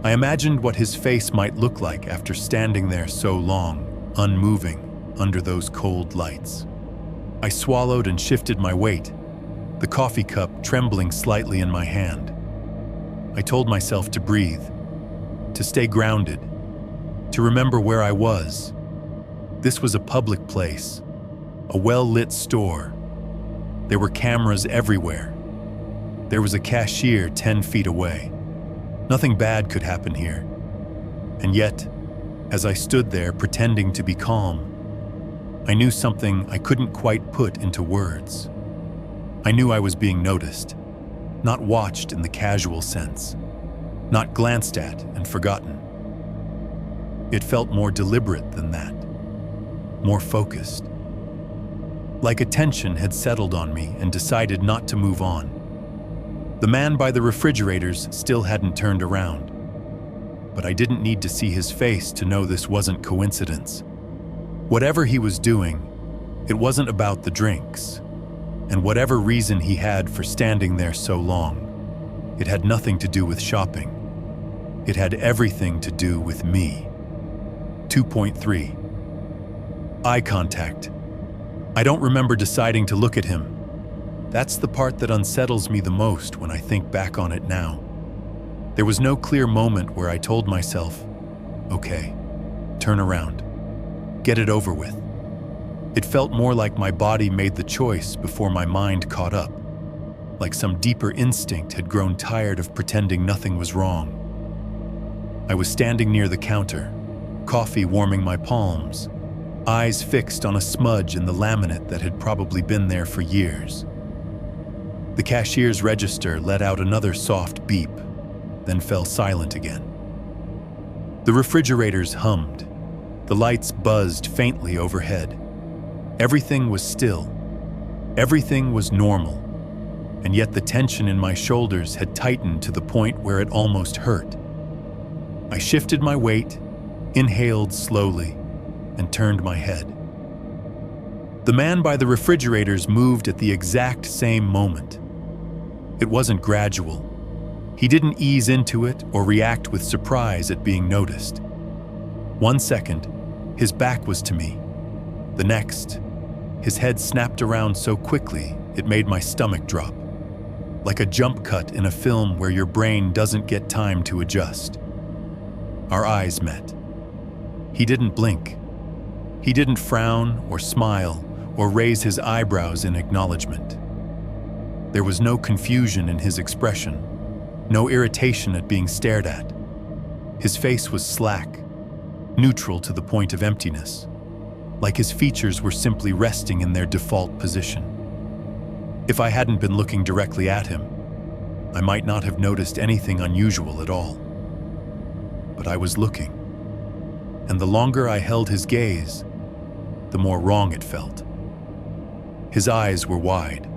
I imagined what his face might look like after standing there so long, unmoving, under those cold lights. I swallowed and shifted my weight, the coffee cup trembling slightly in my hand. I told myself to breathe, to stay grounded, to remember where I was. This was a public place, a well-lit store. There were cameras everywhere. There was a cashier 10 feet away. Nothing bad could happen here. And yet, as I stood there pretending to be calm, I knew something I couldn't quite put into words. I knew I was being noticed, not watched in the casual sense, not glanced at and forgotten. It felt more deliberate than that, more focused. Like attention had settled on me and decided not to move on. The man by the refrigerators still hadn't turned around, but I didn't need to see his face to know this wasn't coincidence. Whatever he was doing, it wasn't about the drinks, and whatever reason he had for standing there so long, it had nothing to do with shopping. It had everything to do with me. 2.3. Eye contact. I don't remember deciding to look at him. That's the part that unsettles me the most when I think back on it now. There was no clear moment where I told myself, okay, turn around, get it over with. It felt more like my body made the choice before my mind caught up, like some deeper instinct had grown tired of pretending nothing was wrong. I was standing near the counter, coffee warming my palms, eyes fixed on a smudge in the laminate that had probably been there for years. The cashier's register let out another soft beep, then fell silent again. The refrigerators hummed. The lights buzzed faintly overhead. Everything was still. Everything was normal. And yet the tension in my shoulders had tightened to the point where it almost hurt. I shifted my weight, inhaled slowly, and turned my head. The man by the refrigerators moved at the exact same moment. It wasn't gradual. He didn't ease into it or react with surprise at being noticed. 1 second, his back was to me. The next, his head snapped around so quickly it made my stomach drop. like a jump cut in a film where your brain doesn't get time to adjust. Our eyes met. He didn't blink. He didn't frown or smile or raise his eyebrows in acknowledgement. There was no confusion in his expression, no irritation at being stared at. His face was slack, neutral to the point of emptiness, like his features were simply resting in their default position. If I hadn't been looking directly at him, I might not have noticed anything unusual at all. But I was looking, and the longer I held his gaze, the more wrong it felt. His eyes were wide,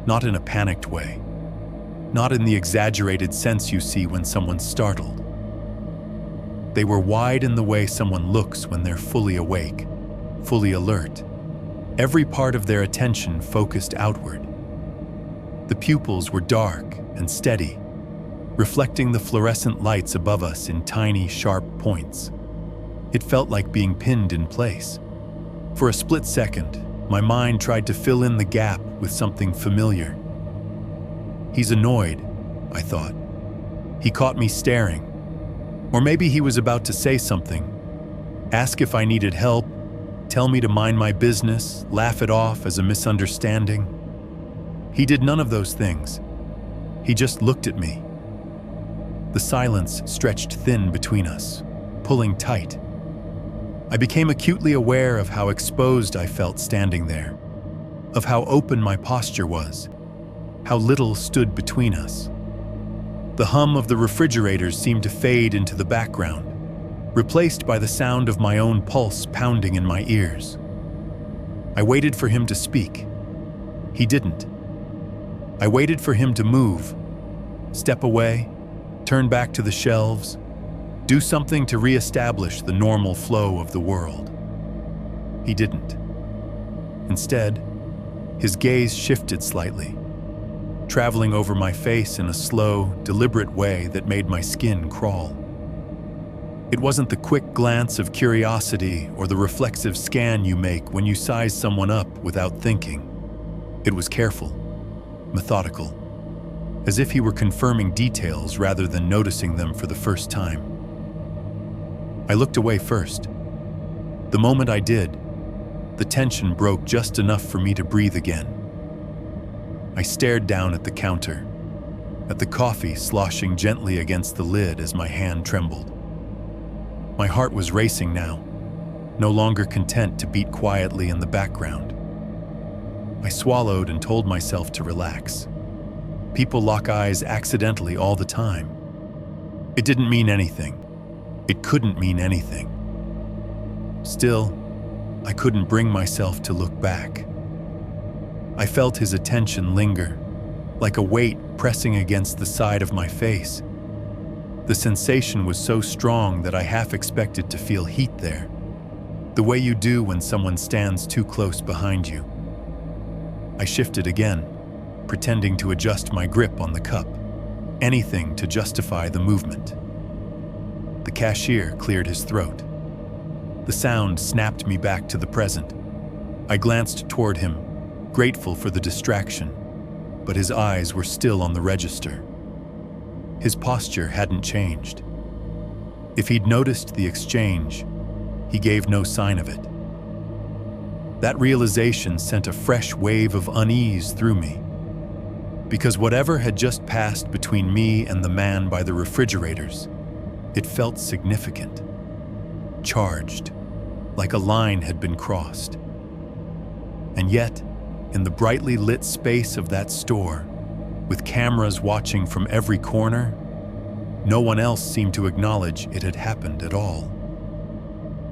not in a panicked way, not in the exaggerated sense you see when someone's startled. They were wide in the way someone looks when they're fully awake, fully alert, every part of their attention focused outward. The pupils were dark and steady, reflecting the fluorescent lights above us in tiny, sharp points. It felt like being pinned in place. For a split second, my mind tried to fill in the gap with something familiar. He's annoyed, I thought. He caught me staring. Or maybe he was about to say something, ask if I needed help, tell me to mind my business, laugh it off as a misunderstanding. He did none of those things. He just looked at me. The silence stretched thin between us, pulling tight. I became acutely aware of how exposed I felt standing there, of how open my posture was, how little stood between us. The hum of the refrigerators seemed to fade into the background, replaced by the sound of my own pulse pounding in my ears. I waited for him to speak. He didn't. I waited for him to move, step away, turn back to the shelves, do something to reestablish the normal flow of the world. He didn't. Instead, his gaze shifted slightly, traveling over my face in a slow, deliberate way that made my skin crawl. It wasn't the quick glance of curiosity or the reflexive scan you make when you size someone up without thinking. It was careful, methodical, as if he were confirming details rather than noticing them for the first time. I looked away first. The moment I did, the tension broke just enough for me to breathe again. I stared down at the counter, at the coffee sloshing gently against the lid as my hand trembled. My heart was racing now, no longer content to beat quietly in the background. I swallowed and told myself to relax. People lock eyes accidentally all the time. It didn't mean anything. It couldn't mean anything. Still, I couldn't bring myself to look back. I felt his attention linger, like a weight pressing against the side of my face. The sensation was so strong that I half expected to feel heat there, the way you do when someone stands too close behind you. I shifted again, pretending to adjust my grip on the cup, anything to justify the movement. The cashier cleared his throat. The sound snapped me back to the present. I glanced toward him, grateful for the distraction, but his eyes were still on the register. His posture hadn't changed. If he'd noticed the exchange, he gave no sign of it. That realization sent a fresh wave of unease through me, because whatever had just passed between me and the man by the refrigerators, it felt significant, charged, like a line had been crossed. And yet, in the brightly lit space of that store, with cameras watching from every corner, no one else seemed to acknowledge it had happened at all.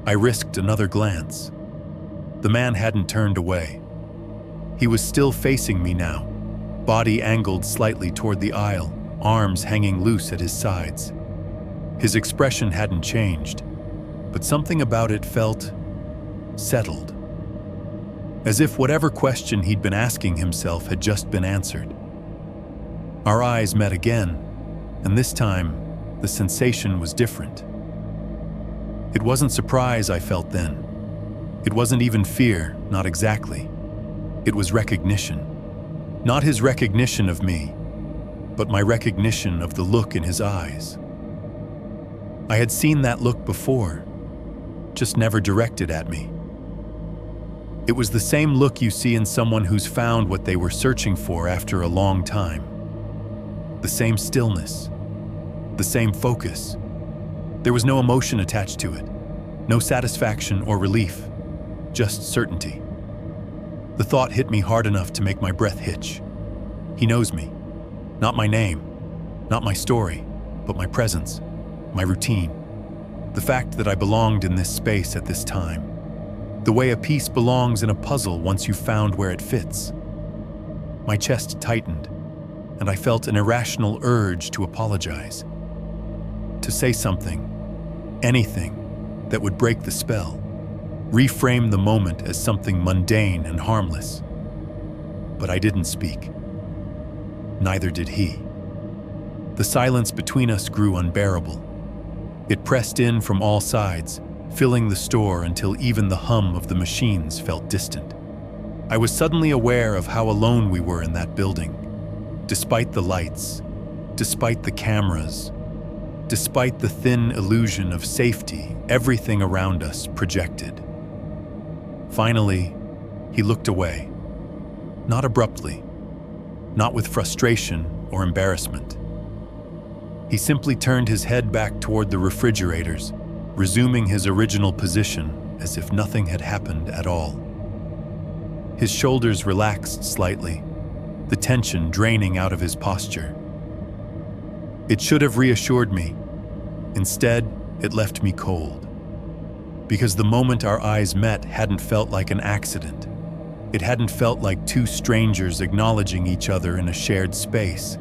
I risked another glance. The man hadn't turned away. He was still facing me now, body angled slightly toward the aisle, arms hanging loose at his sides. His expression hadn't changed, but something about it felt settled, as if whatever question he'd been asking himself had just been answered. Our eyes met again, and this time, the sensation was different. It wasn't surprise I felt then. It wasn't even fear, not exactly. It was recognition. Not his recognition of me, but my recognition of the look in his eyes. I had seen that look before, just never directed at me. It was the same look you see in someone who's found what they were searching for after a long time. The same stillness, the same focus. There was no emotion attached to it, no satisfaction or relief, just certainty. The thought hit me hard enough to make my breath hitch. He knows me. Not my name, not my story, but my presence, my routine. The fact that I belonged in this space at this time. The way a piece belongs in a puzzle once you've found where it fits. My chest tightened, and I felt an irrational urge to apologize. To say something, anything, that would break the spell. Reframe the moment as something mundane and harmless. But I didn't speak. Neither did he. The silence between us grew unbearable. It pressed in from all sides, filling the store until even the hum of the machines felt distant. I was suddenly aware of how alone we were in that building. Despite the lights, despite the cameras, despite the thin illusion of safety everything around us projected. Finally, he looked away. Not abruptly, not with frustration or embarrassment. He simply turned his head back toward the refrigerators, resuming his original position as if nothing had happened at all. His shoulders relaxed slightly, the tension draining out of his posture. It should have reassured me. Instead, it left me cold. Because the moment our eyes met hadn't felt like an accident. It hadn't felt like two strangers acknowledging each other in a shared space.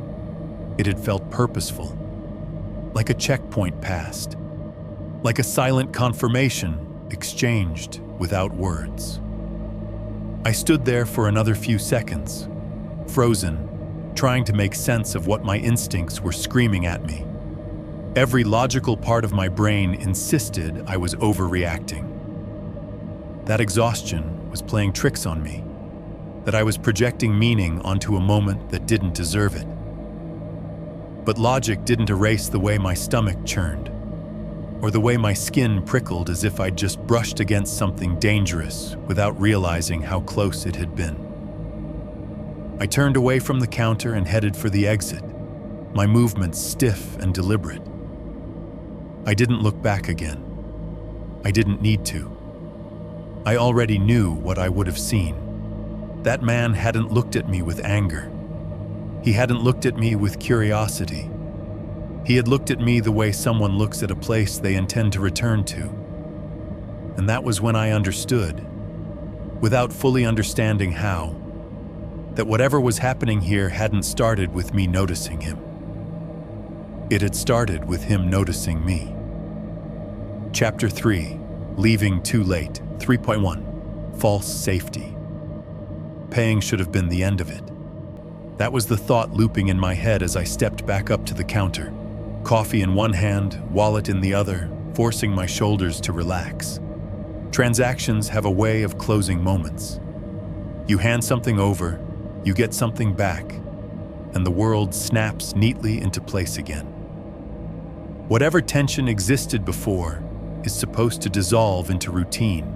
It had felt purposeful, like a checkpoint passed, like a silent confirmation exchanged without words. I stood there for another few seconds, frozen, trying to make sense of what my instincts were screaming at me. Every logical part of my brain insisted I was overreacting. That exhaustion was playing tricks on me, that I was projecting meaning onto a moment that didn't deserve it. But logic didn't erase the way my stomach churned, or the way my skin prickled as if I'd just brushed against something dangerous without realizing how close it had been. I turned away from the counter and headed for the exit, my movements stiff and deliberate. I didn't look back again. I didn't need to. I already knew what I would have seen. That man hadn't looked at me with anger. He hadn't looked at me with curiosity. He had looked at me the way someone looks at a place they intend to return to. And that was when I understood, without fully understanding how, that whatever was happening here hadn't started with me noticing him. It had started with him noticing me. Chapter 3, Leaving Too Late, 3.1, False Safety. Paying should have been the end of it. That was the thought looping in my head as I stepped back up to the counter, coffee in one hand, wallet in the other, forcing my shoulders to relax. Transactions have a way of closing moments. You hand something over, you get something back, and the world snaps neatly into place again. Whatever tension existed before is supposed to dissolve into routine.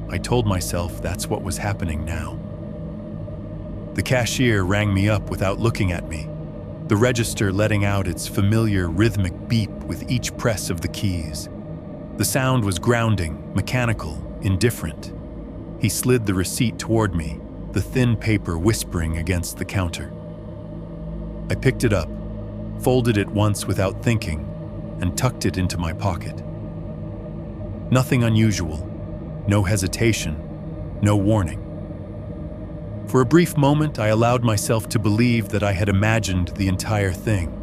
I told myself that's what was happening now. The cashier rang me up without looking at me, the register letting out its familiar rhythmic beep with each press of the keys. The sound was grounding, mechanical, indifferent. He slid the receipt toward me, the thin paper whispering against the counter. I picked it up, folded it once without thinking, and tucked it into my pocket. Nothing unusual, no hesitation, no warning. For a brief moment, I allowed myself to believe that I had imagined the entire thing,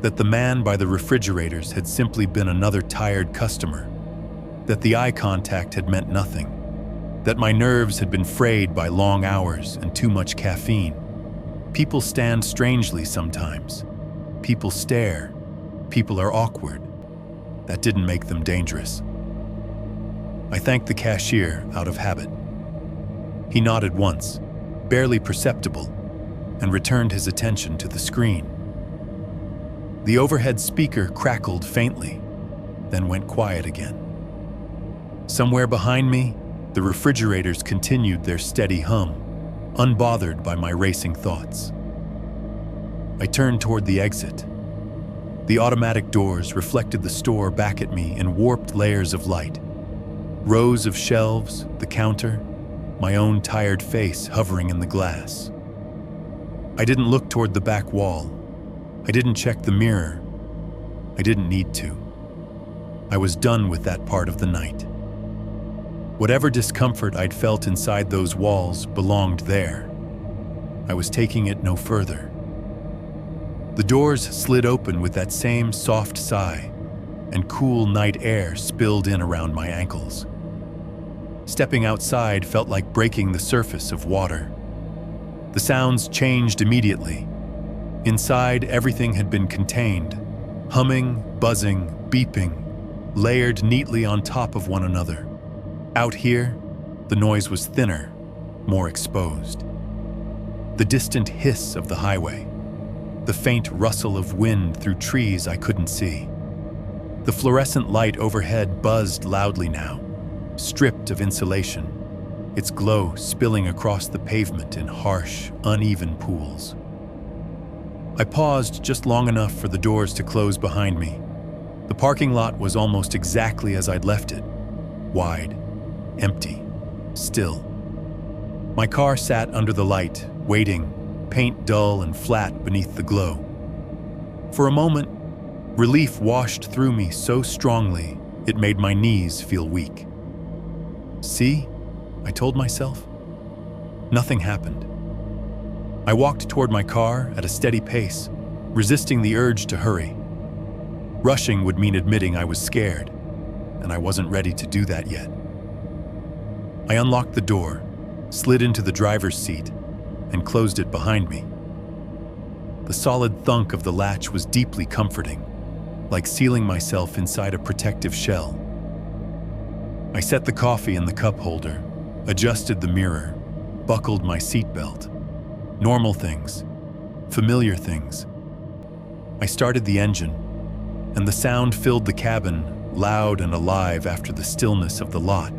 that the man by the refrigerators had simply been another tired customer, that the eye contact had meant nothing, that my nerves had been frayed by long hours and too much caffeine. People stand strangely sometimes. People stare. People are awkward. That didn't make them dangerous. I thanked the cashier out of habit. He nodded once, barely perceptible, and returned his attention to the screen. The overhead speaker crackled faintly, then went quiet again. Somewhere behind me, the refrigerators continued their steady hum, unbothered by my racing thoughts. I turned toward the exit. The automatic doors reflected the store back at me in warped layers of light. Rows of shelves, the counter, my own tired face hovering in the glass. I didn't look toward the back wall. I didn't check the mirror. I didn't need to. I was done with that part of the night. Whatever discomfort I'd felt inside those walls belonged there. I was taking it no further. The doors slid open with that same soft sigh, and cool night air spilled in around my ankles. Stepping outside felt like breaking the surface of water. The sounds changed immediately. Inside, everything had been contained, humming, buzzing, beeping, layered neatly on top of one another. Out here, the noise was thinner, more exposed. The distant hiss of the highway, the faint rustle of wind through trees I couldn't see. The fluorescent light overhead buzzed loudly now, stripped of insulation, its glow spilling across the pavement in harsh, uneven pools. I paused just long enough for the doors to close behind me. The parking lot was almost exactly as I'd left it, wide, empty, still. My car sat under the light, waiting, paint dull and flat beneath the glow. For a moment, relief washed through me so strongly it made my knees feel weak. See, I told myself. Nothing happened. I walked toward my car at a steady pace, resisting the urge to hurry. Rushing would mean admitting I was scared, and I wasn't ready to do that yet. I unlocked the door, slid into the driver's seat, and closed it behind me. The solid thunk of the latch was deeply comforting, like sealing myself inside a protective shell. I set the coffee in the cup holder, adjusted the mirror, buckled my seatbelt. Normal things, familiar things. I started the engine, and the sound filled the cabin, loud and alive after the stillness of the lot.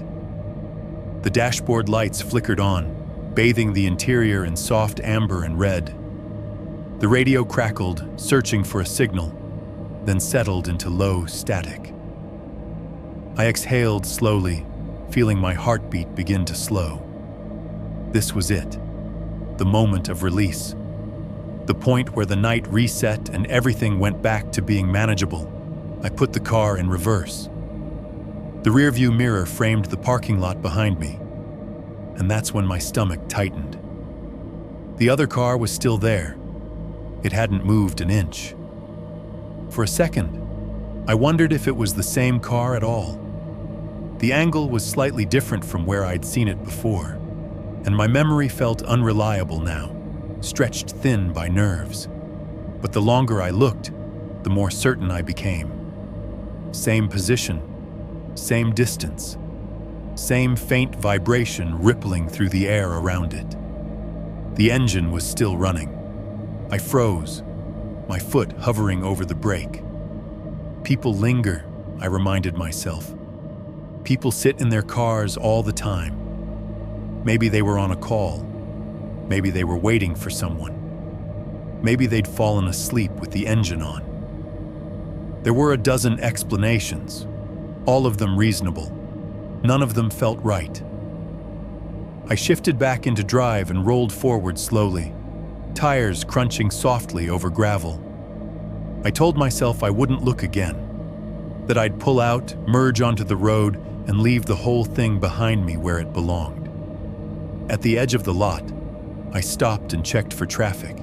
The dashboard lights flickered on, bathing the interior in soft amber and red. The radio crackled, searching for a signal, then settled into low static. I exhaled slowly, feeling my heartbeat begin to slow. This was it, the moment of release, the point where the night reset and everything went back to being manageable. I put the car in reverse. The rearview mirror framed the parking lot behind me, and that's when my stomach tightened. The other car was still there. It hadn't moved an inch. For a second, I wondered if it was the same car at all. The angle was slightly different from where I'd seen it before, and my memory felt unreliable now, stretched thin by nerves. But the longer I looked, the more certain I became. Same position, same distance, same faint vibration rippling through the air around it. The engine was still running. I froze, my foot hovering over the brake. People linger, I reminded myself. People sit in their cars all the time. Maybe they were on a call. Maybe they were waiting for someone. Maybe they'd fallen asleep with the engine on. There were a dozen explanations, all of them reasonable. None of them felt right. I shifted back into drive and rolled forward slowly, tires crunching softly over gravel. I told myself I wouldn't look again, that I'd pull out, merge onto the road, and leave the whole thing behind me where it belonged. At the edge of the lot, I stopped and checked for traffic.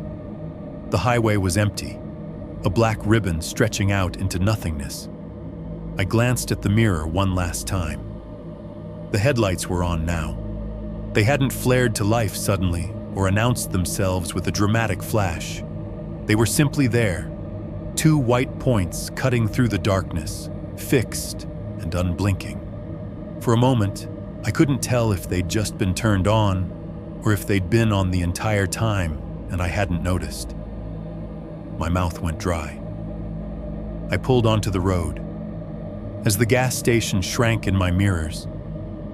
The highway was empty, a black ribbon stretching out into nothingness. I glanced at the mirror one last time. The headlights were on now. They hadn't flared to life suddenly or announced themselves with a dramatic flash. They were simply there, two white points cutting through the darkness, fixed and unblinking. For a moment, I couldn't tell if they'd just been turned on or if they'd been on the entire time and I hadn't noticed. My mouth went dry. I pulled onto the road. As the gas station shrank in my mirrors,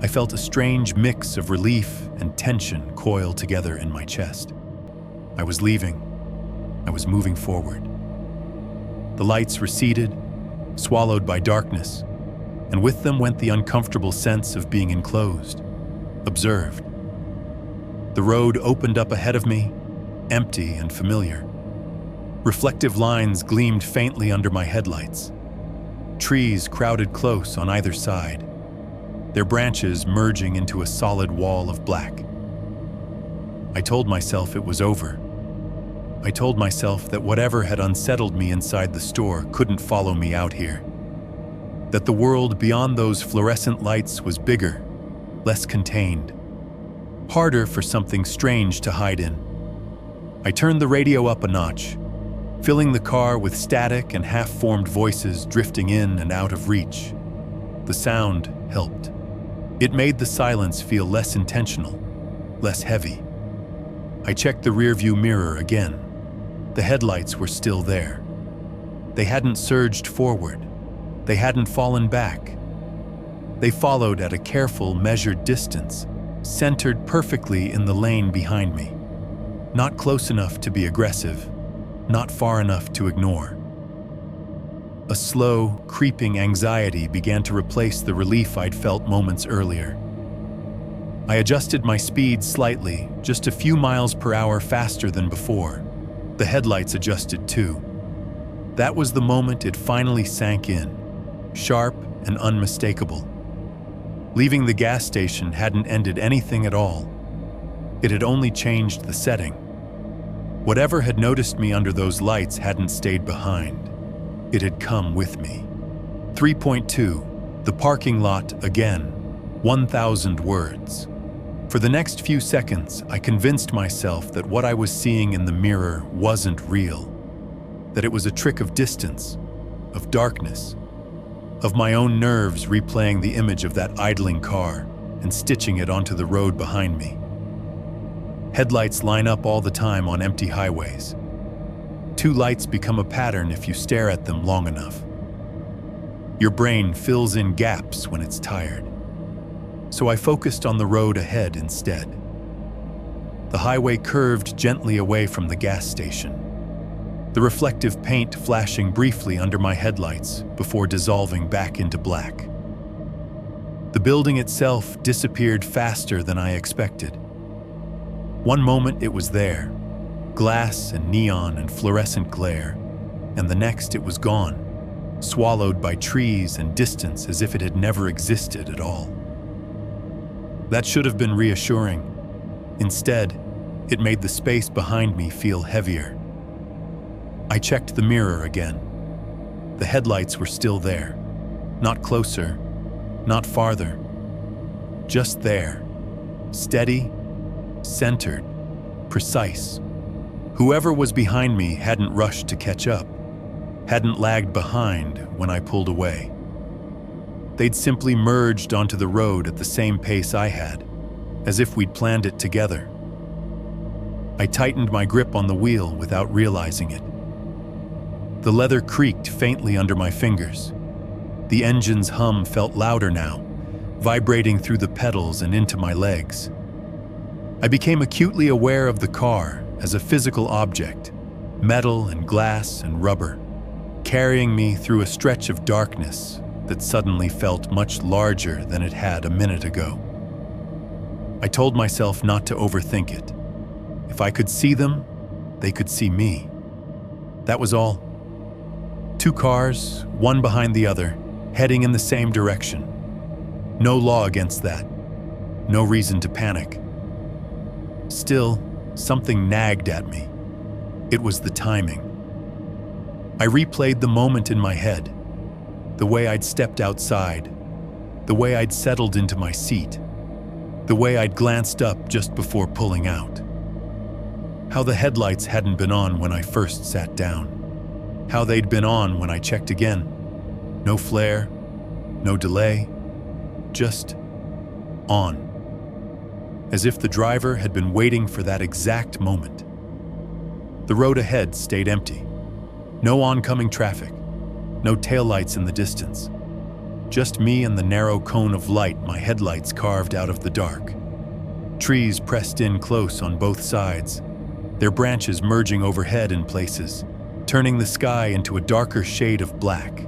I felt a strange mix of relief and tension coil together in my chest. I was leaving. I was moving forward. The lights receded, swallowed by darkness, and with them went the uncomfortable sense of being enclosed, observed. The road opened up ahead of me, empty and familiar. Reflective lines gleamed faintly under my headlights. Trees crowded close on either side, their branches merging into a solid wall of black. I told myself it was over. I told myself that whatever had unsettled me inside the store couldn't follow me out here. That the world beyond those fluorescent lights was bigger, less contained, harder for something strange to hide in. I turned the radio up a notch, filling the car with static and half-formed voices drifting in and out of reach. The sound helped. It made the silence feel less intentional, less heavy. I checked the rearview mirror again. The headlights were still there. They hadn't surged forward. They hadn't fallen back. They followed at a careful, measured distance, centered perfectly in the lane behind me. Not close enough to be aggressive, not far enough to ignore. A slow, creeping anxiety began to replace the relief I'd felt moments earlier. I adjusted my speed slightly, just a few miles per hour faster than before. The headlights adjusted too. That was the moment it finally sank in, sharp and unmistakable. Leaving the gas station hadn't ended anything at all. It had only changed the setting. Whatever had noticed me under those lights hadn't stayed behind. It had come with me. 3.2, the parking lot again, 1,000 words. For the next few seconds, I convinced myself that what I was seeing in the mirror wasn't real, that it was a trick of distance, of darkness, of my own nerves replaying the image of that idling car and stitching it onto the road behind me. Headlights line up all the time on empty highways. Two lights become a pattern if you stare at them long enough. Your brain fills in gaps when it's tired. So I focused on the road ahead instead. The highway curved gently away from the gas station, the reflective paint flashing briefly under my headlights before dissolving back into black. The building itself disappeared faster than I expected. One moment it was there, glass and neon and fluorescent glare, and the next it was gone, swallowed by trees and distance as if it had never existed at all. That should have been reassuring. Instead, it made the space behind me feel heavier. I checked the mirror again. The headlights were still there. Not closer, not farther. Just there. Steady, centered, precise. Whoever was behind me hadn't rushed to catch up, hadn't lagged behind when I pulled away. They'd simply merged onto the road at the same pace I had, as if we'd planned it together. I tightened my grip on the wheel without realizing it. The leather creaked faintly under my fingers. The engine's hum felt louder now, vibrating through the pedals and into my legs. I became acutely aware of the car as a physical object, metal and glass and rubber, carrying me through a stretch of darkness that suddenly felt much larger than it had a minute ago. I told myself not to overthink it. If I could see them, they could see me. That was all. Two cars, one behind the other, heading in the same direction. No law against that. No reason to panic. Still, something nagged at me. It was the timing. I replayed the moment in my head. The way I'd stepped outside, the way I'd settled into my seat, the way I'd glanced up just before pulling out. How the headlights hadn't been on when I first sat down. How they'd been on when I checked again. No flare, no delay, just on. As if the driver had been waiting for that exact moment. The road ahead stayed empty. No oncoming traffic, no taillights in the distance. Just me and the narrow cone of light my headlights carved out of the dark. Trees pressed in close on both sides, their branches merging overhead in places, turning the sky into a darker shade of black.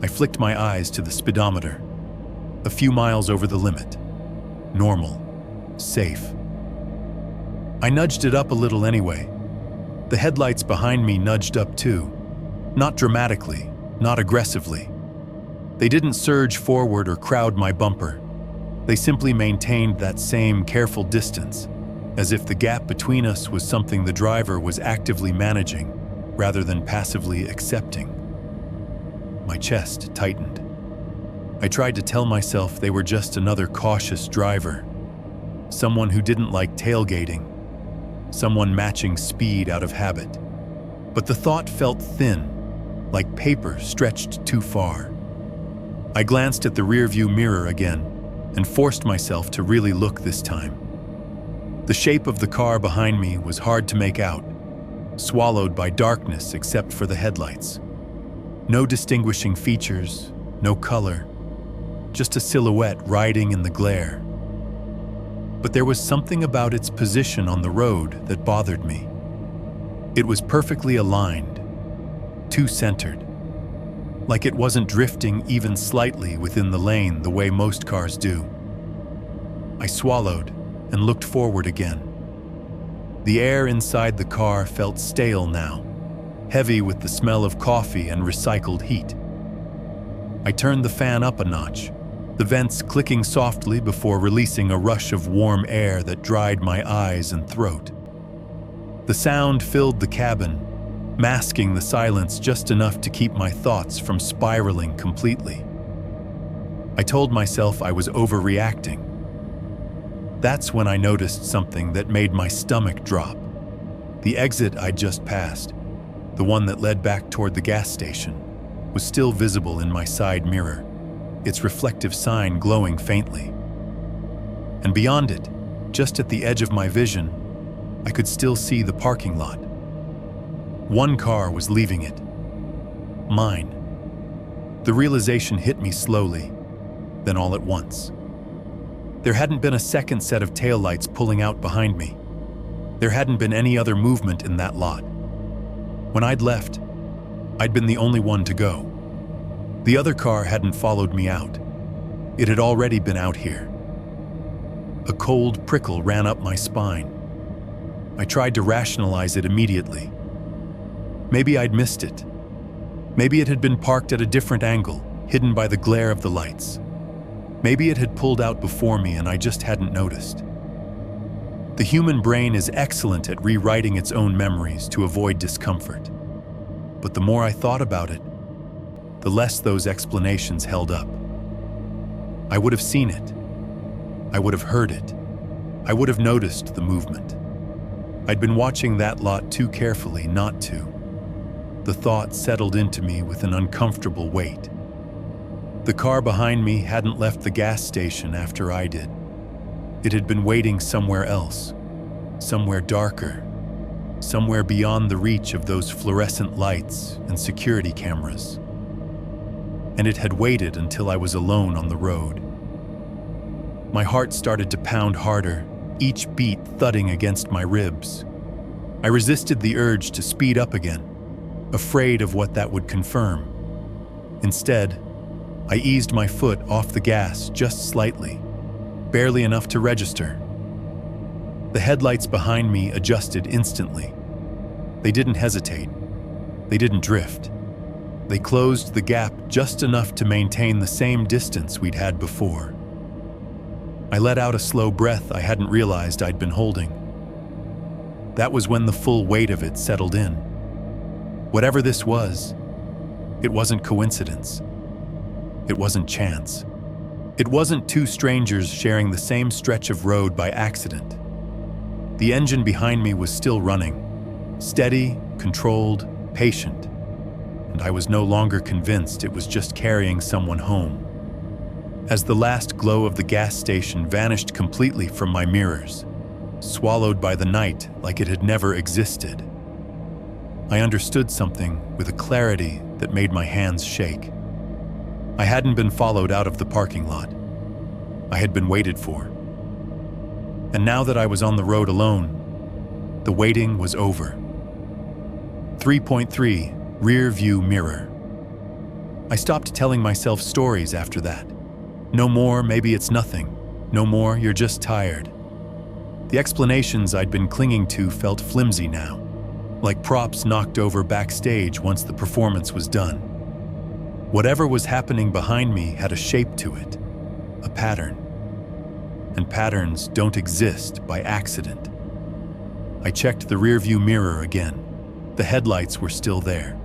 I flicked my eyes to the speedometer. A few miles over the limit. Normal. Safe. I nudged it up a little anyway. The headlights behind me nudged up too. Not dramatically, not aggressively. They didn't surge forward or crowd my bumper. They simply maintained that same careful distance, as if the gap between us was something the driver was actively managing, rather than passively accepting. My chest tightened. I tried to tell myself they were just another cautious driver, someone who didn't like tailgating, someone matching speed out of habit. But the thought felt thin, like paper stretched too far. I glanced at the rearview mirror again and forced myself to really look this time. The shape of the car behind me was hard to make out, swallowed by darkness except for the headlights. No distinguishing features, no color, just a silhouette riding in the glare. But there was something about its position on the road that bothered me. It was perfectly aligned, too centered, like it wasn't drifting even slightly within the lane the way most cars do. I swallowed and looked forward again. The air inside the car felt stale now, heavy with the smell of coffee and recycled heat. I turned the fan up a notch, the vents clicking softly before releasing a rush of warm air that dried my eyes and throat. The sound filled the cabin, masking the silence just enough to keep my thoughts from spiraling completely. I told myself I was overreacting. That's when I noticed something that made my stomach drop. The exit I'd just passed, the one that led back toward the gas station, was still visible in my side mirror, its reflective sign glowing faintly. And beyond it, just at the edge of my vision, I could still see the parking lot. One car was leaving it. Mine. The realization hit me slowly, then all at once. There hadn't been a second set of taillights pulling out behind me. There hadn't been any other movement in that lot. When I'd left, I'd been the only one to go. The other car hadn't followed me out. It had already been out here. A cold prickle ran up my spine. I tried to rationalize it immediately. Maybe I'd missed it. Maybe it had been parked at a different angle, hidden by the glare of the lights. Maybe it had pulled out before me and I just hadn't noticed. The human brain is excellent at rewriting its own memories to avoid discomfort. But the more I thought about it, the less those explanations held up. I would have seen it. I would have heard it. I would have noticed the movement. I'd been watching that lot too carefully not to. The thought settled into me with an uncomfortable weight. The car behind me hadn't left the gas station after I did. It had been waiting somewhere else, somewhere darker, somewhere beyond the reach of those fluorescent lights and security cameras. And it had waited until I was alone on the road. My heart started to pound harder, each beat thudding against my ribs. I resisted the urge to speed up again, afraid of what that would confirm. Instead, I eased my foot off the gas just slightly, barely enough to register. The headlights behind me adjusted instantly. They didn't hesitate. They didn't drift. They closed the gap just enough to maintain the same distance we'd had before. I let out a slow breath I hadn't realized I'd been holding. That was when the full weight of it settled in. Whatever this was, it wasn't coincidence. It wasn't chance. It wasn't two strangers sharing the same stretch of road by accident. The engine behind me was still running, steady, controlled, patient, and I was no longer convinced it was just carrying someone home. As the last glow of the gas station vanished completely from my mirrors, swallowed by the night like it had never existed. I understood something with a clarity that made my hands shake. I hadn't been followed out of the parking lot. I had been waited for. And now that I was on the road alone, the waiting was over. 3.3 Rear View Mirror. I stopped telling myself stories after that. No more, maybe it's nothing. No more, you're just tired. The explanations I'd been clinging to felt flimsy now, like props knocked over backstage once the performance was done. Whatever was happening behind me had a shape to it, a pattern. And patterns don't exist by accident. I checked the rearview mirror again. The headlights were still there.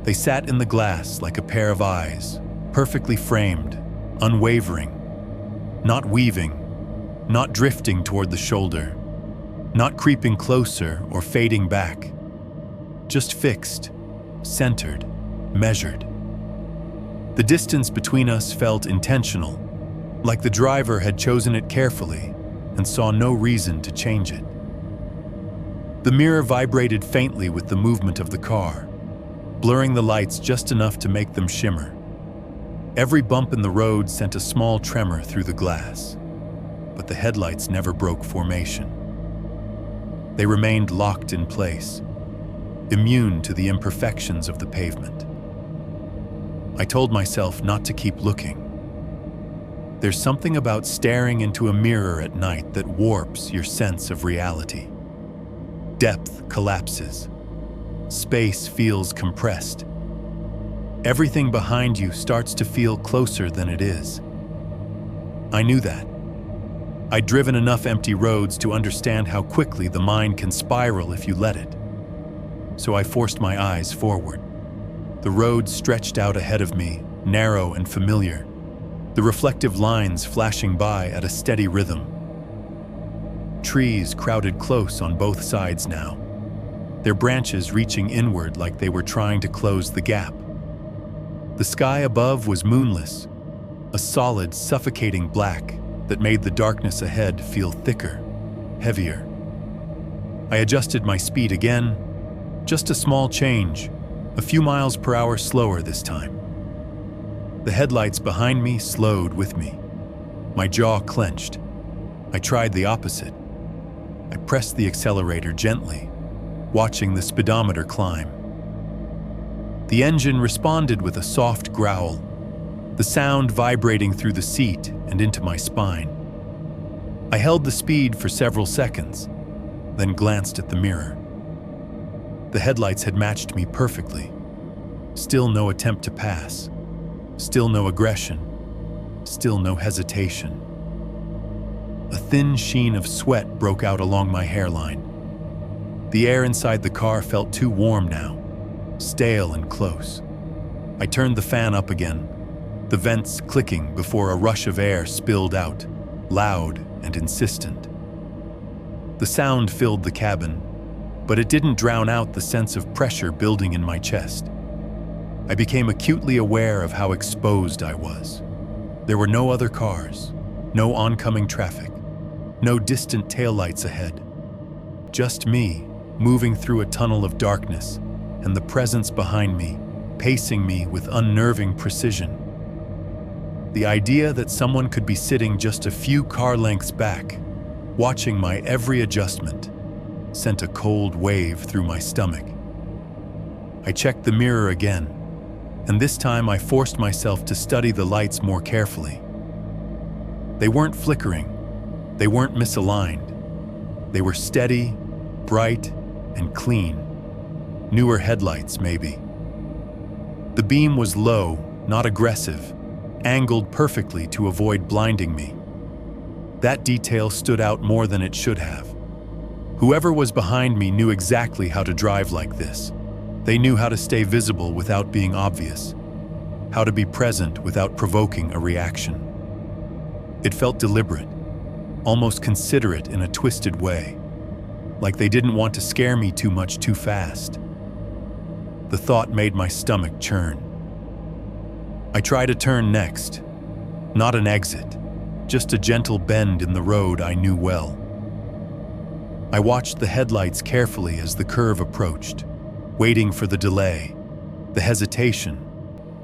They sat in the glass like a pair of eyes, perfectly framed, unwavering, not weaving, not drifting toward the shoulder, not creeping closer or fading back, just fixed, centered, measured. The distance between us felt intentional, like the driver had chosen it carefully and saw no reason to change it. The mirror vibrated faintly with the movement of the car, blurring the lights just enough to make them shimmer. Every bump in the road sent a small tremor through the glass, but the headlights never broke formation. They remained locked in place, immune to the imperfections of the pavement. I told myself not to keep looking. There's something about staring into a mirror at night that warps your sense of reality. Depth collapses. Space feels compressed. Everything behind you starts to feel closer than it is. I knew that. I'd driven enough empty roads to understand how quickly the mind can spiral if you let it. So I forced my eyes forward. The road stretched out ahead of me, narrow and familiar, the reflective lines flashing by at a steady rhythm. Trees crowded close on both sides now, their branches reaching inward like they were trying to close the gap. The sky above was moonless, a solid, suffocating black that made the darkness ahead feel thicker, heavier. I adjusted my speed again, just a small change, a few miles per hour slower this time. The headlights behind me slowed with me. My jaw clenched. I tried the opposite. I pressed the accelerator gently, watching the speedometer climb. The engine responded with a soft growl, the sound vibrating through the seat and into my spine. I held the speed for several seconds, then glanced at the mirror. The headlights had matched me perfectly. Still no attempt to pass. Still no aggression. Still no hesitation. A thin sheen of sweat broke out along my hairline. The air inside the car felt too warm now, stale and close. I turned the fan up again, the vents clicking before a rush of air spilled out, loud and insistent. The sound filled the cabin, but it didn't drown out the sense of pressure building in my chest. I became acutely aware of how exposed I was. There were no other cars, no oncoming traffic, no distant taillights ahead. Just me, moving through a tunnel of darkness, and the presence behind me, pacing me with unnerving precision. The idea that someone could be sitting just a few car lengths back, watching my every adjustment, sent a cold wave through my stomach. I checked the mirror again, and this time I forced myself to study the lights more carefully. They weren't flickering, they weren't misaligned. They were steady, bright, and clean. Newer headlights, maybe. The beam was low, not aggressive, angled perfectly to avoid blinding me. That detail stood out more than it should have. Whoever was behind me knew exactly how to drive like this. They knew how to stay visible without being obvious, how to be present without provoking a reaction. It felt deliberate, almost considerate in a twisted way, like they didn't want to scare me too much too fast. The thought made my stomach churn. I tried a turn next, not an exit, just a gentle bend in the road I knew well. I watched the headlights carefully as the curve approached, waiting for the delay, the hesitation,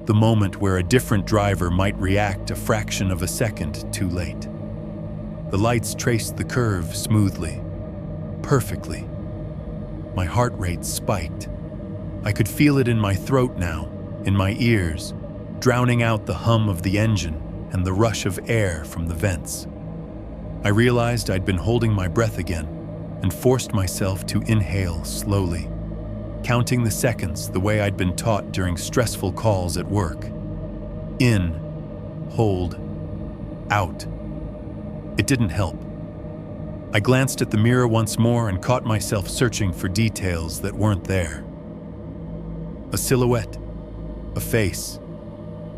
the moment where a different driver might react a fraction of a second too late. The lights traced the curve smoothly, perfectly. My heart rate spiked. I could feel it in my throat now, in my ears, drowning out the hum of the engine and the rush of air from the vents. I realized I'd been holding my breath again and forced myself to inhale slowly, counting the seconds the way I'd been taught during stressful calls at work. In, hold, out. It didn't help. I glanced at the mirror once more and caught myself searching for details that weren't there. A silhouette, a face,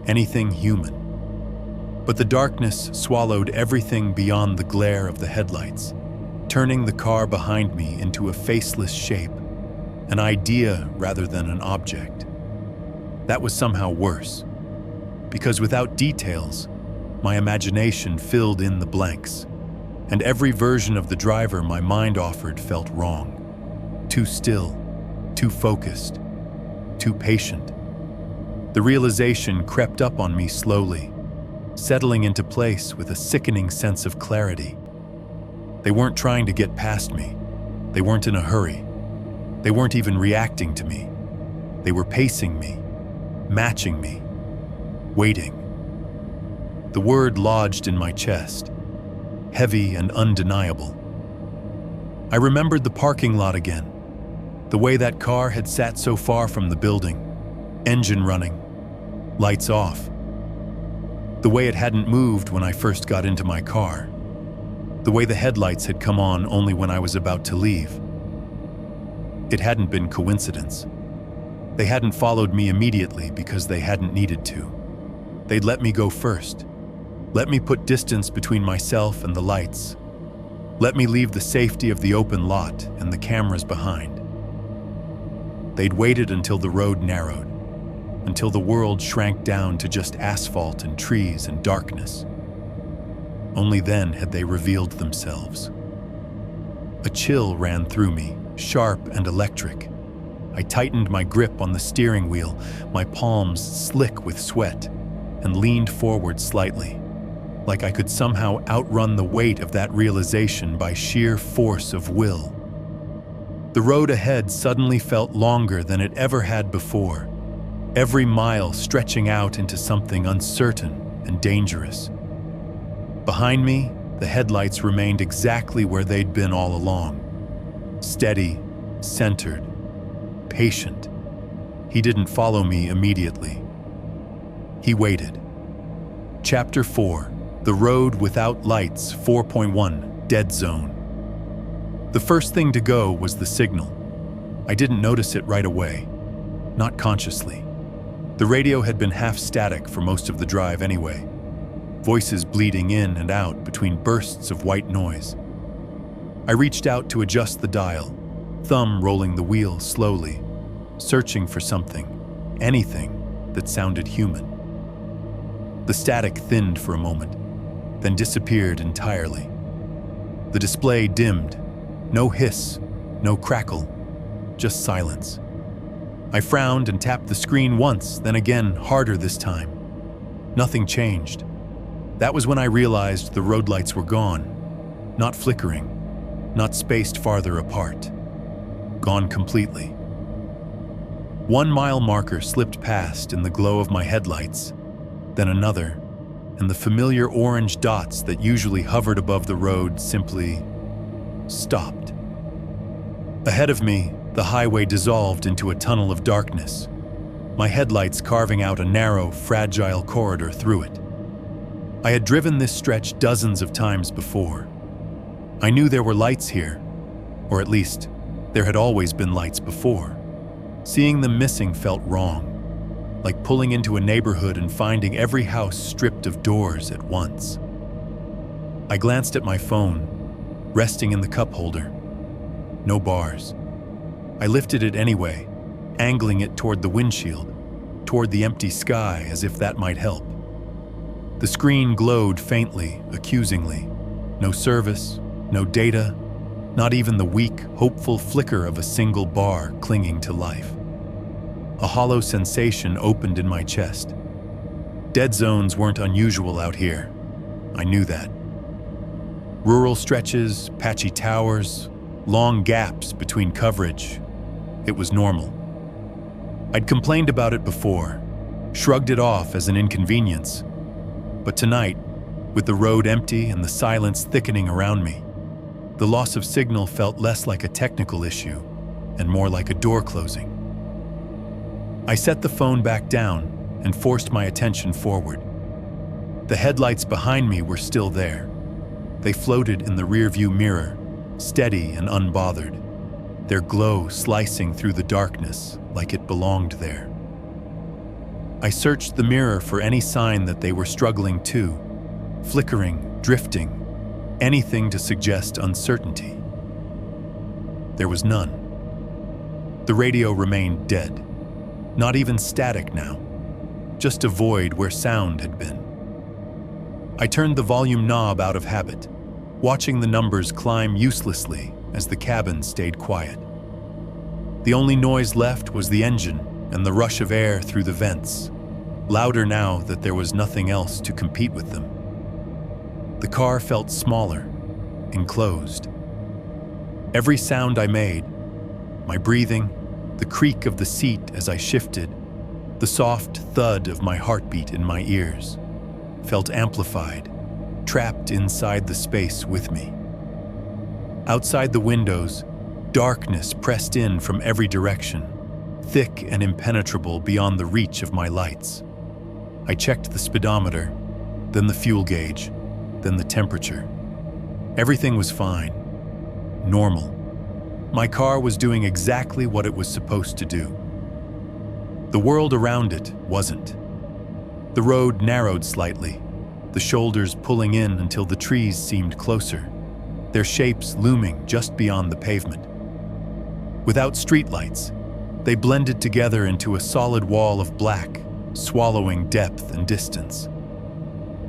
anything human. But the darkness swallowed everything beyond the glare of the headlights, turning the car behind me into a faceless shape, an idea rather than an object. That was somehow worse, because without details, my imagination filled in the blanks, and every version of the driver my mind offered felt wrong. Too still, too focused, too patient. The realization crept up on me slowly, settling into place with a sickening sense of clarity. They weren't trying to get past me. They weren't in a hurry. They weren't even reacting to me. They were pacing me, matching me, waiting. The word lodged in my chest, heavy and undeniable. I remembered the parking lot again, the way that car had sat so far from the building, engine running, lights off. The way it hadn't moved when I first got into my car. The way the headlights had come on only when I was about to leave. It hadn't been coincidence. They hadn't followed me immediately because they hadn't needed to. They'd let me go first. Let me put distance between myself and the lights. Let me leave the safety of the open lot and the cameras behind. They'd waited until the road narrowed, until the world shrank down to just asphalt and trees and darkness. Only then had they revealed themselves. A chill ran through me, sharp and electric. I tightened my grip on the steering wheel, my palms slick with sweat, and leaned forward slightly, like I could somehow outrun the weight of that realization by sheer force of will. The road ahead suddenly felt longer than it ever had before, every mile stretching out into something uncertain and dangerous. Behind me, the headlights remained exactly where they'd been all along. Steady, centered, patient. He didn't follow me immediately. He waited. Chapter 4, The Road Without Lights 4.1, Dead Zone. The first thing to go was the signal. I didn't notice it right away, not consciously. The radio had been half static for most of the drive anyway, voices bleeding in and out between bursts of white noise. I reached out to adjust the dial, thumb rolling the wheel slowly, searching for something, anything that sounded human. The static thinned for a moment, then disappeared entirely. The display dimmed, no hiss, no crackle, just silence. I frowned and tapped the screen once, then again, harder this time. Nothing changed. That was when I realized the road lights were gone, not flickering, not spaced farther apart. Gone completely. 1 mile marker slipped past in the glow of my headlights, then another, and the familiar orange dots that usually hovered above the road simply stopped. Ahead of me, the highway dissolved into a tunnel of darkness, my headlights carving out a narrow, fragile corridor through it. I had driven this stretch dozens of times before. I knew there were lights here, or at least, there had always been lights before. Seeing them missing felt wrong, like pulling into a neighborhood and finding every house stripped of doors at once. I glanced at my phone, resting in the cup holder. No bars. I lifted it anyway, angling it toward the windshield, toward the empty sky as if that might help. The screen glowed faintly, accusingly. No service, no data, Not even the weak, hopeful flicker of a single bar clinging to life. A hollow sensation opened in my chest. Dead zones weren't unusual out here. I knew that. Rural stretches, patchy towers, long gaps between coverage. It was normal. I'd complained about it before, shrugged it off as an inconvenience. But tonight, with the road empty and the silence thickening around me, the loss of signal felt less like a technical issue and more like a door closing. I set the phone back down and forced my attention forward. The headlights behind me were still there. They floated in the rearview mirror, steady and unbothered, their glow slicing through the darkness like it belonged there. I searched the mirror for any sign that they were struggling too, flickering, drifting, anything to suggest uncertainty. There was none. The radio remained dead, not even static now, just a void where sound had been. I turned the volume knob out of habit, watching the numbers climb uselessly as the cabin stayed quiet. The only noise left was the engine and the rush of air through the vents, louder now that there was nothing else to compete with them. The car felt smaller, enclosed. Every sound I made, my breathing, the creak of the seat as I shifted, the soft thud of my heartbeat in my ears, felt amplified, trapped inside the space with me. Outside the windows, darkness pressed in from every direction, thick and impenetrable beyond the reach of my lights. I checked the speedometer, then the fuel gauge, then the temperature. Everything was fine, normal. My car was doing exactly what it was supposed to do. The world around it wasn't. The road narrowed slightly, the shoulders pulling in until the trees seemed closer, their shapes looming just beyond the pavement. Without streetlights, they blended together into a solid wall of black, swallowing depth and distance.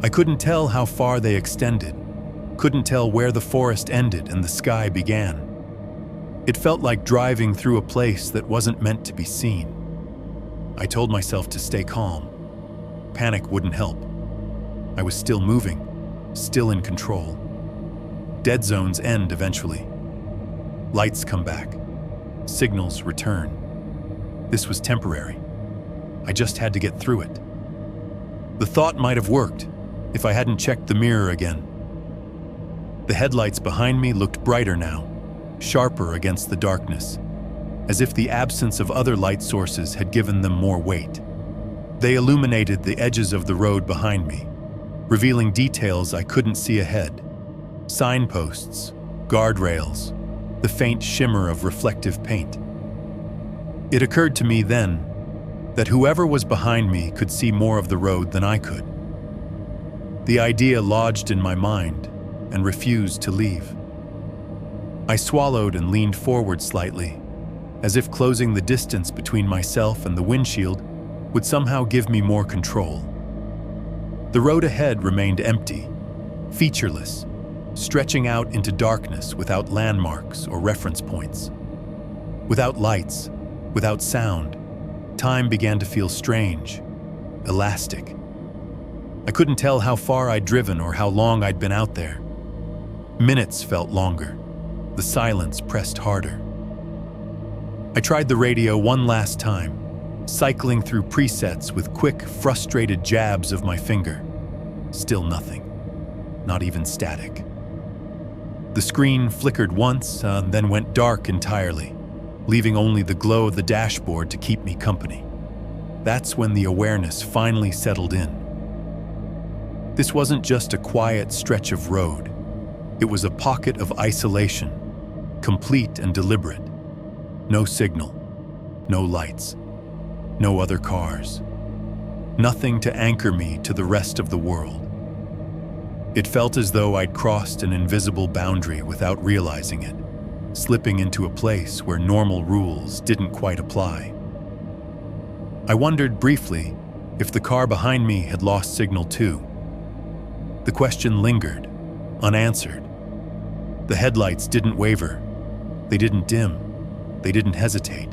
I couldn't tell how far they extended, couldn't tell where the forest ended and the sky began. It felt like driving through a place that wasn't meant to be seen. I told myself to stay calm. Panic wouldn't help. I was still moving, still in control. Dead zones end eventually. Lights come back. Signals return. This was temporary. I just had to get through it. The thought might have worked if I hadn't checked the mirror again. The headlights behind me looked brighter now, sharper against the darkness, as if the absence of other light sources had given them more weight. They illuminated the edges of the road behind me, revealing details I couldn't see ahead. Signposts, guardrails, the faint shimmer of reflective paint. It occurred to me then that whoever was behind me could see more of the road than I could. The idea lodged in my mind and refused to leave. I swallowed and leaned forward slightly, as if closing the distance between myself and the windshield would somehow give me more control. The road ahead remained empty, featureless, stretching out into darkness without landmarks or reference points. Without lights, without sound, time began to feel strange, elastic. I couldn't tell how far I'd driven or how long I'd been out there. Minutes felt longer. The silence pressed harder. I tried the radio one last time, cycling through presets with quick, frustrated jabs of my finger. Still nothing. Not even static. The screen flickered once, then went dark entirely, leaving only the glow of the dashboard to keep me company. That's when the awareness finally settled in. This wasn't just a quiet stretch of road. It was a pocket of isolation, complete and deliberate. No signal, no lights, no other cars. Nothing to anchor me to the rest of the world. It felt as though I'd crossed an invisible boundary without realizing it, slipping into a place where normal rules didn't quite apply. I wondered briefly if the car behind me had lost signal too. The question lingered, unanswered. The headlights didn't waver. They didn't dim. They didn't hesitate.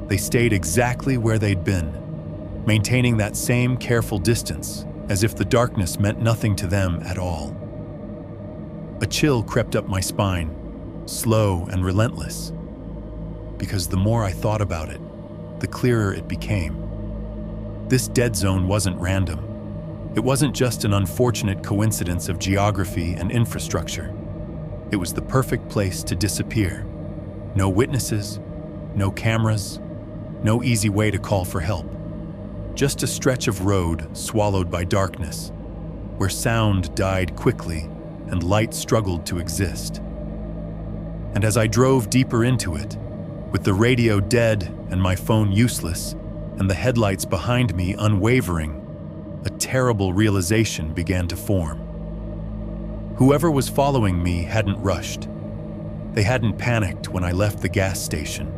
They stayed exactly where they'd been, maintaining that same careful distance, as if the darkness meant nothing to them at all. A chill crept up my spine, slow and relentless, because the more I thought about it, the clearer it became. This dead zone wasn't random. It wasn't just an unfortunate coincidence of geography and infrastructure. It was the perfect place to disappear. No witnesses, no cameras, no easy way to call for help. Just a stretch of road swallowed by darkness, where sound died quickly and light struggled to exist. And as I drove deeper into it, with the radio dead and my phone useless, and the headlights behind me unwavering, a terrible realization began to form. Whoever was following me hadn't rushed. They hadn't panicked when I left the gas station.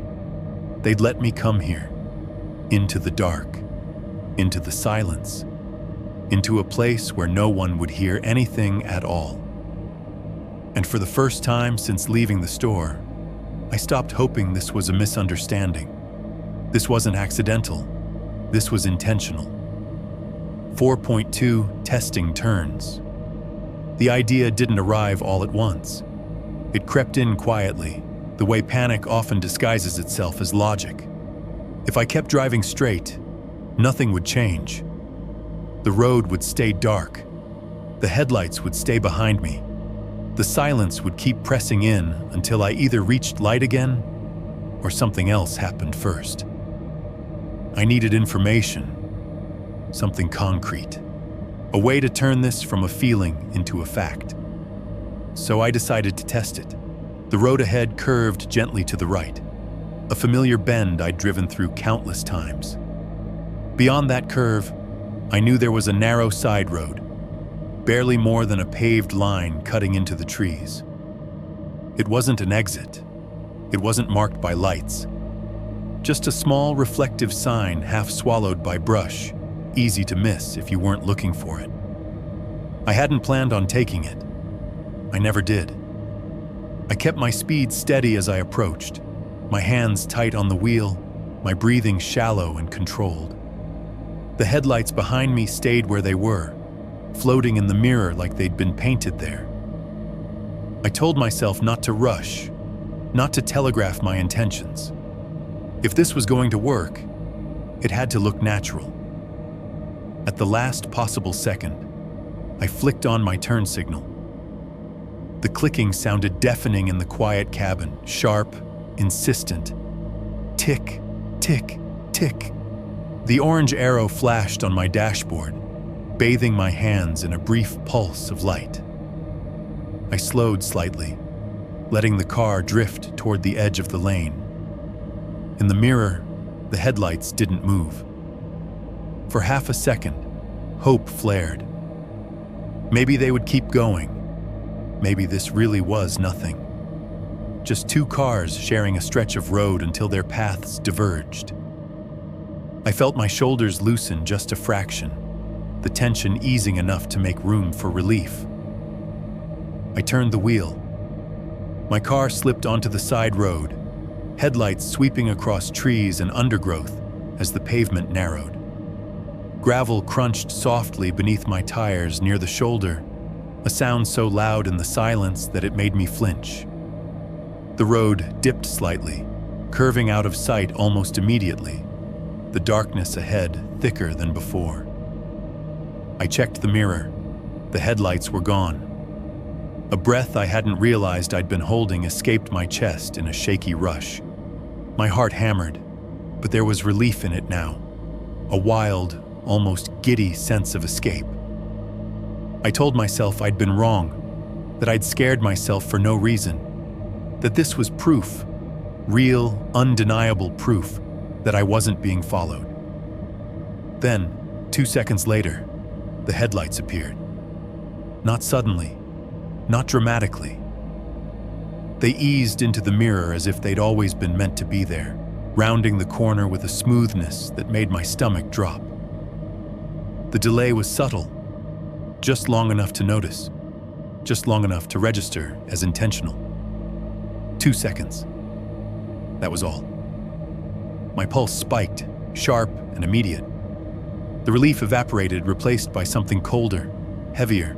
They'd let me come here, into the dark, into the silence, into a place where no one would hear anything at all. And for the first time since leaving the store, I stopped hoping this was a misunderstanding. This wasn't accidental. This was intentional. 4.2 testing turns. The idea didn't arrive all at once. It crept in quietly, the way panic often disguises itself as logic. If I kept driving straight, nothing would change. The road would stay dark. The headlights would stay behind me. The silence would keep pressing in until I either reached light again or something else happened first. I needed information, something concrete, a way to turn this from a feeling into a fact. So I decided to test it. The road ahead curved gently to the right, a familiar bend I'd driven through countless times. Beyond that curve, I knew there was a narrow side road, barely more than a paved line cutting into the trees. It wasn't an exit. It wasn't marked by lights. Just a small reflective sign half swallowed by brush, easy to miss if you weren't looking for it. I hadn't planned on taking it. I never did. I kept my speed steady as I approached, my hands tight on the wheel, my breathing shallow and controlled. The headlights behind me stayed where they were, floating in the mirror like they'd been painted there. I told myself not to rush, not to telegraph my intentions. If this was going to work, it had to look natural. At the last possible second, I flicked on my turn signal. The clicking sounded deafening in the quiet cabin, sharp, insistent. Tick, tick, tick. The orange arrow flashed on my dashboard, bathing my hands in a brief pulse of light. I slowed slightly, letting the car drift toward the edge of the lane. In the mirror, the headlights didn't move. For half a second, hope flared. Maybe they would keep going. Maybe this really was nothing. Just two cars sharing a stretch of road until their paths diverged. I felt my shoulders loosen just a fraction, the tension easing enough to make room for relief. I turned the wheel. My car slipped onto the side road, headlights sweeping across trees and undergrowth as the pavement narrowed. Gravel crunched softly beneath my tires near the shoulder, a sound so loud in the silence that it made me flinch. The road dipped slightly, curving out of sight almost immediately, the darkness ahead thicker than before. I checked the mirror. The headlights were gone. A breath I hadn't realized I'd been holding escaped my chest in a shaky rush. My heart hammered, but there was relief in it now, a wild, almost giddy sense of escape. I told myself I'd been wrong, that I'd scared myself for no reason, that this was proof, real, undeniable proof, that I wasn't being followed. Then, 2 seconds later, the headlights appeared. Not suddenly, not dramatically. They eased into the mirror as if they'd always been meant to be there, rounding the corner with a smoothness that made my stomach drop. The delay was subtle, just long enough to notice. just long enough to register as intentional. 2 seconds. That was all. My pulse spiked, sharp and immediate. The relief evaporated, replaced by something colder, heavier.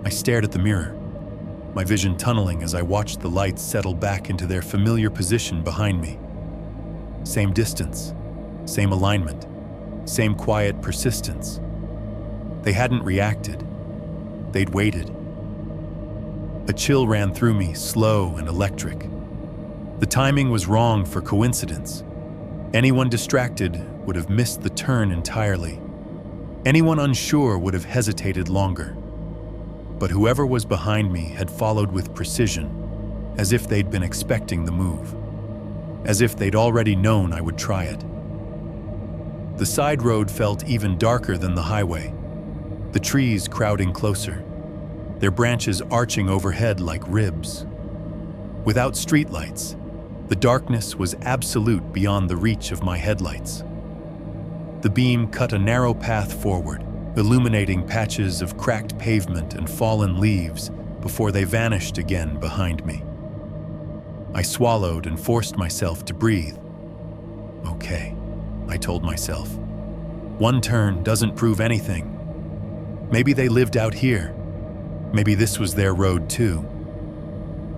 I stared at the mirror, my vision tunneling as I watched the lights settle back into their familiar position behind me. Same distance, same alignment, same quiet persistence. They hadn't reacted. They'd waited. A chill ran through me, slow and electric. The timing was wrong for coincidence. Anyone distracted would have missed the turn entirely. Anyone unsure would have hesitated longer. But whoever was behind me had followed with precision, as if they'd been expecting the move, as if they'd already known I would try it. The side road felt even darker than the highway, the trees crowding closer, their branches arching overhead like ribs. Without streetlights, the darkness was absolute beyond the reach of my headlights. The beam cut a narrow path forward, illuminating patches of cracked pavement and fallen leaves before they vanished again behind me. I swallowed and forced myself to breathe. Okay, I told myself. One turn doesn't prove anything. Maybe they lived out here. Maybe this was their road too.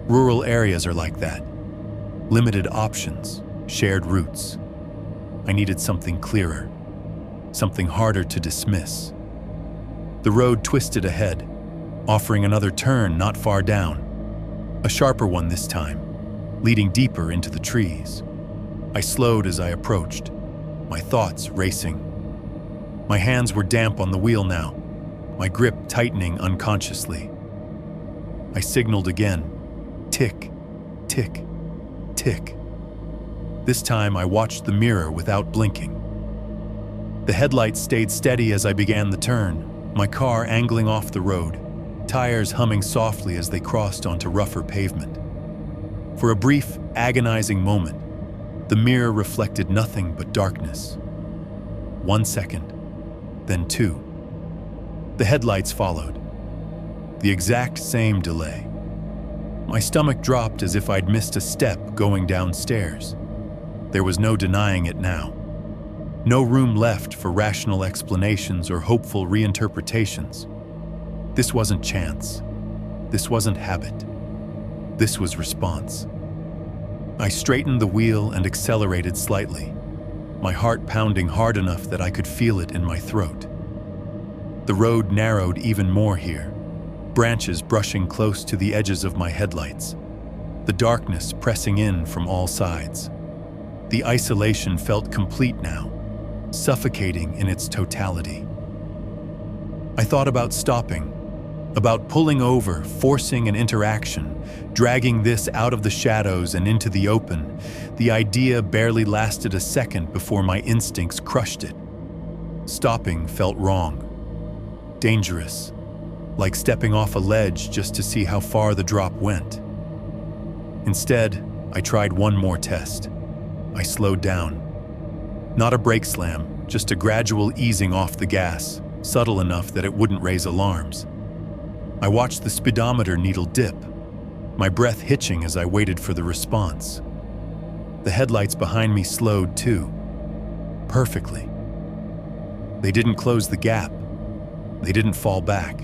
Rural areas are like that. Limited options, shared routes. I needed something clearer, something harder to dismiss. The road twisted ahead, offering another turn not far down, a sharper one this time, leading deeper into the trees. I slowed as I approached, my thoughts racing. My hands were damp on the wheel now, my grip tightening unconsciously. I signaled again, tick, tick, tick. This time I watched the mirror without blinking. The headlights stayed steady as I began the turn, my car angling off the road, tires humming softly as they crossed onto rougher pavement. For a brief, agonizing moment, the mirror reflected nothing but darkness. 1 second, then 2. The headlights followed. The exact same delay. My stomach dropped as if I'd missed a step going downstairs. There was no denying it now. No room left for rational explanations or hopeful reinterpretations. This wasn't chance. This wasn't habit. This was response. I straightened the wheel and accelerated slightly, my heart pounding hard enough that I could feel it in my throat. The road narrowed even more here, branches brushing close to the edges of my headlights, the darkness pressing in from all sides. The isolation felt complete now, suffocating in its totality. I thought about stopping, about pulling over, forcing an interaction, dragging this out of the shadows and into the open. The idea barely lasted a second before my instincts crushed it. Stopping felt wrong, dangerous, like stepping off a ledge just to see how far the drop went. Instead, I tried one more test. I slowed down. Not a brake slam, just a gradual easing off the gas, subtle enough that it wouldn't raise alarms. I watched the speedometer needle dip, my breath hitching as I waited for the response. The headlights behind me slowed too, perfectly. They didn't close the gap. They didn't fall back.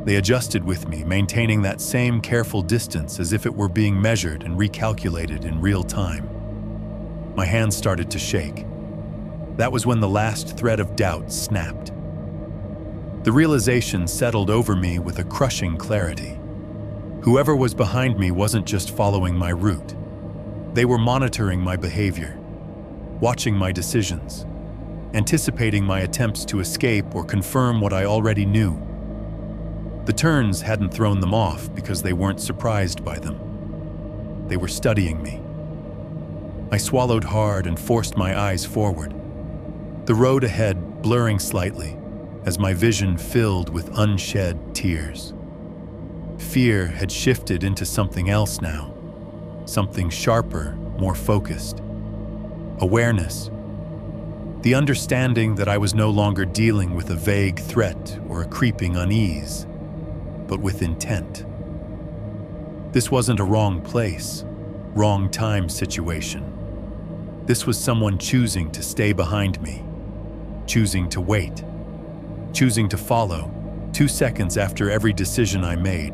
They adjusted with me, maintaining that same careful distance as if it were being measured and recalculated in real time. My hands started to shake. That was when the last thread of doubt snapped. The realization settled over me with a crushing clarity. Whoever was behind me wasn't just following my route. They were monitoring my behavior, watching my decisions, anticipating my attempts to escape or confirm what I already knew. The turns hadn't thrown them off because they weren't surprised by them. They were studying me. I swallowed hard and forced my eyes forward, the road ahead blurring slightly as my vision filled with unshed tears. Fear had shifted into something else now, something sharper, more focused. Awareness. The understanding that I was no longer dealing with a vague threat or a creeping unease. but with intent. This wasn't a wrong place, wrong time situation. This was someone choosing to stay behind me, choosing to wait, choosing to follow 2 seconds after every decision I made,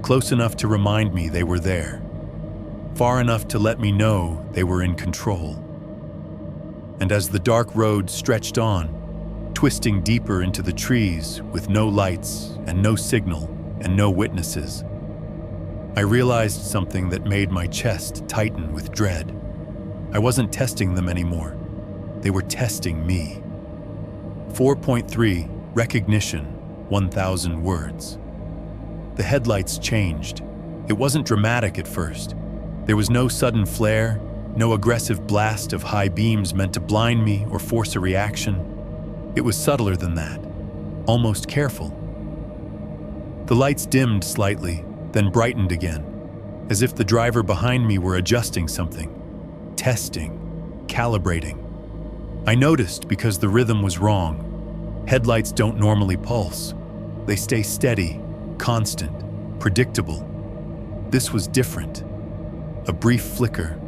close enough to remind me they were there, far enough to let me know they were in control. And as the dark road stretched on, twisting deeper into the trees with no lights and no signal and no witnesses, I realized something that made my chest tighten with dread. I wasn't testing them anymore. They were testing me. 4.3 Recognition, 1,000 words. The headlights changed. It wasn't dramatic at first. There was no sudden flare, no aggressive blast of high beams meant to blind me or force a reaction. It was subtler than that, almost careful. The lights dimmed slightly, then brightened again, as if the driver behind me were adjusting something, testing, calibrating. I noticed because the rhythm was wrong. Headlights don't normally pulse. They stay steady, constant, predictable. This was different. A brief flicker,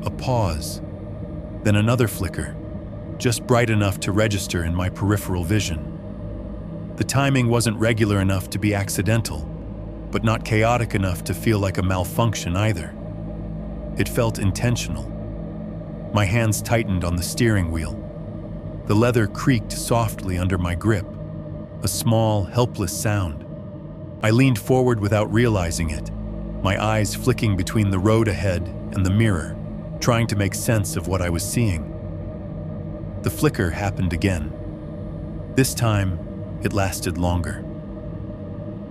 a pause, then another flicker, just bright enough to register in my peripheral vision. The timing wasn't regular enough to be accidental, but not chaotic enough to feel like a malfunction either. It felt intentional. My hands tightened on the steering wheel. The leather creaked softly under my grip, a small, helpless sound. I leaned forward without realizing it, my eyes flicking between the road ahead and the mirror, trying to make sense of what I was seeing. The flicker happened again. This time, it lasted longer.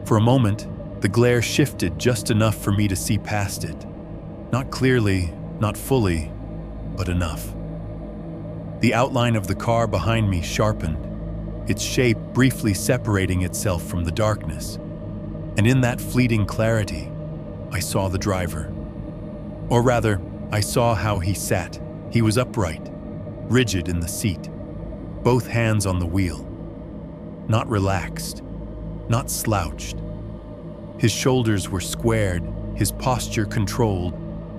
For a moment, the glare shifted just enough for me to see past it. Not clearly, not fully, but enough. The outline of the car behind me sharpened, its shape briefly separating itself from the darkness. And in that fleeting clarity, I saw the driver. Or rather, I saw how he sat. He was upright, rigid in the seat, both hands on the wheel. Not relaxed, not slouched. His shoulders were squared, his posture controlled,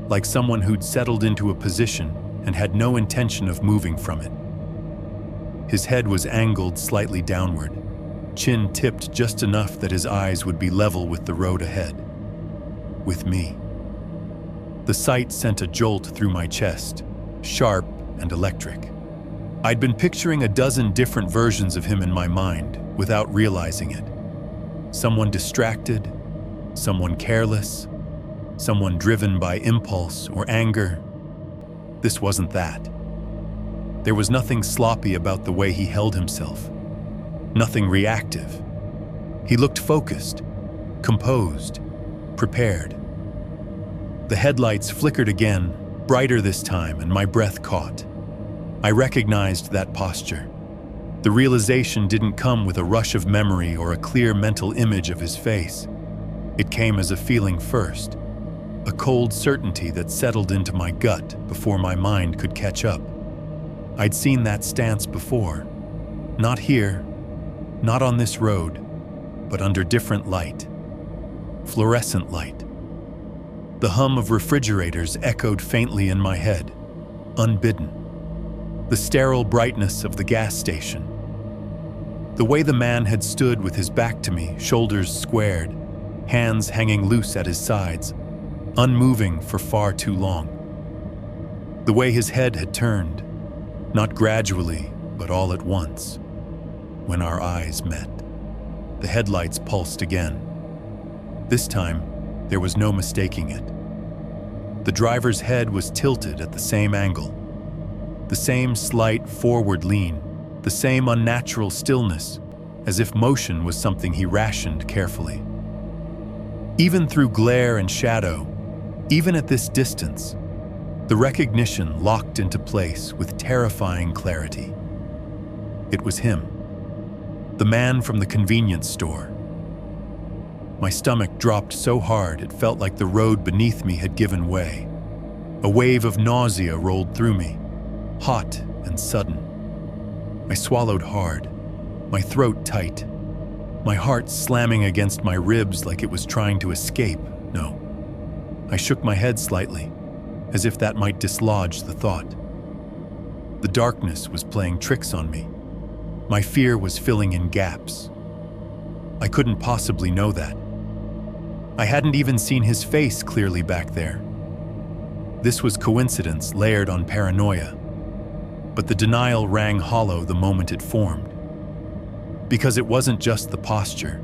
like someone who'd settled into a position and had no intention of moving from it. His head was angled slightly downward, chin tipped just enough that his eyes would be level with the road ahead. With me. The sight sent a jolt through my chest, sharp and electric. I'd been picturing a dozen different versions of him in my mind without realizing it. Someone distracted, someone careless, someone driven by impulse or anger. This wasn't that. There was nothing sloppy about the way he held himself, nothing reactive. He looked focused, composed, prepared. The headlights flickered again, brighter this time, and my breath caught. I recognized that posture. The realization didn't come with a rush of memory or a clear mental image of his face. It came as a feeling first, a cold certainty that settled into my gut before my mind could catch up. I'd seen that stance before. Not here, not on this road, but under different light. Fluorescent light. The hum of refrigerators echoed faintly in my head, unbidden. The sterile brightness of the gas station. The way the man had stood with his back to me, shoulders squared, hands hanging loose at his sides, unmoving for far too long. The way his head had turned, not gradually, but all at once. When our eyes met, the headlights pulsed again. This time, there was no mistaking it. The driver's head was tilted at the same angle. The same slight forward lean, the same unnatural stillness, as if motion was something he rationed carefully. Even through glare and shadow, even at this distance, the recognition locked into place with terrifying clarity. It was him, the man from the convenience store. My stomach dropped so hard it felt like the road beneath me had given way. A wave of nausea rolled through me, hot and sudden. I swallowed hard, my throat tight. my heart slamming against my ribs like it was trying to escape. No. I shook my head slightly, as if that might dislodge the thought. The darkness was playing tricks on me. My fear was filling in gaps. I couldn't possibly know that. I hadn't even seen his face clearly back there. This was coincidence layered on paranoia, but the denial rang hollow the moment it formed. Because it wasn't just the posture.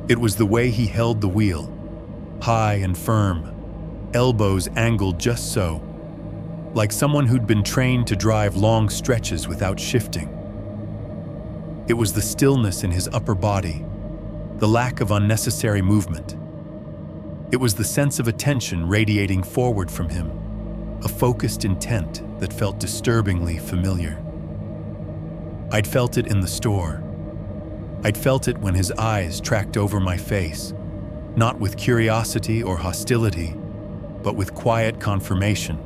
It was the way he held the wheel, high and firm, elbows angled just so, like someone who'd been trained to drive long stretches without shifting. It was the stillness in his upper body, the lack of unnecessary movement. It was the sense of attention radiating forward from him, a focused intent that felt disturbingly familiar. I'd felt it in the store. I'd felt it when his eyes tracked over my face, not with curiosity or hostility, but with quiet confirmation,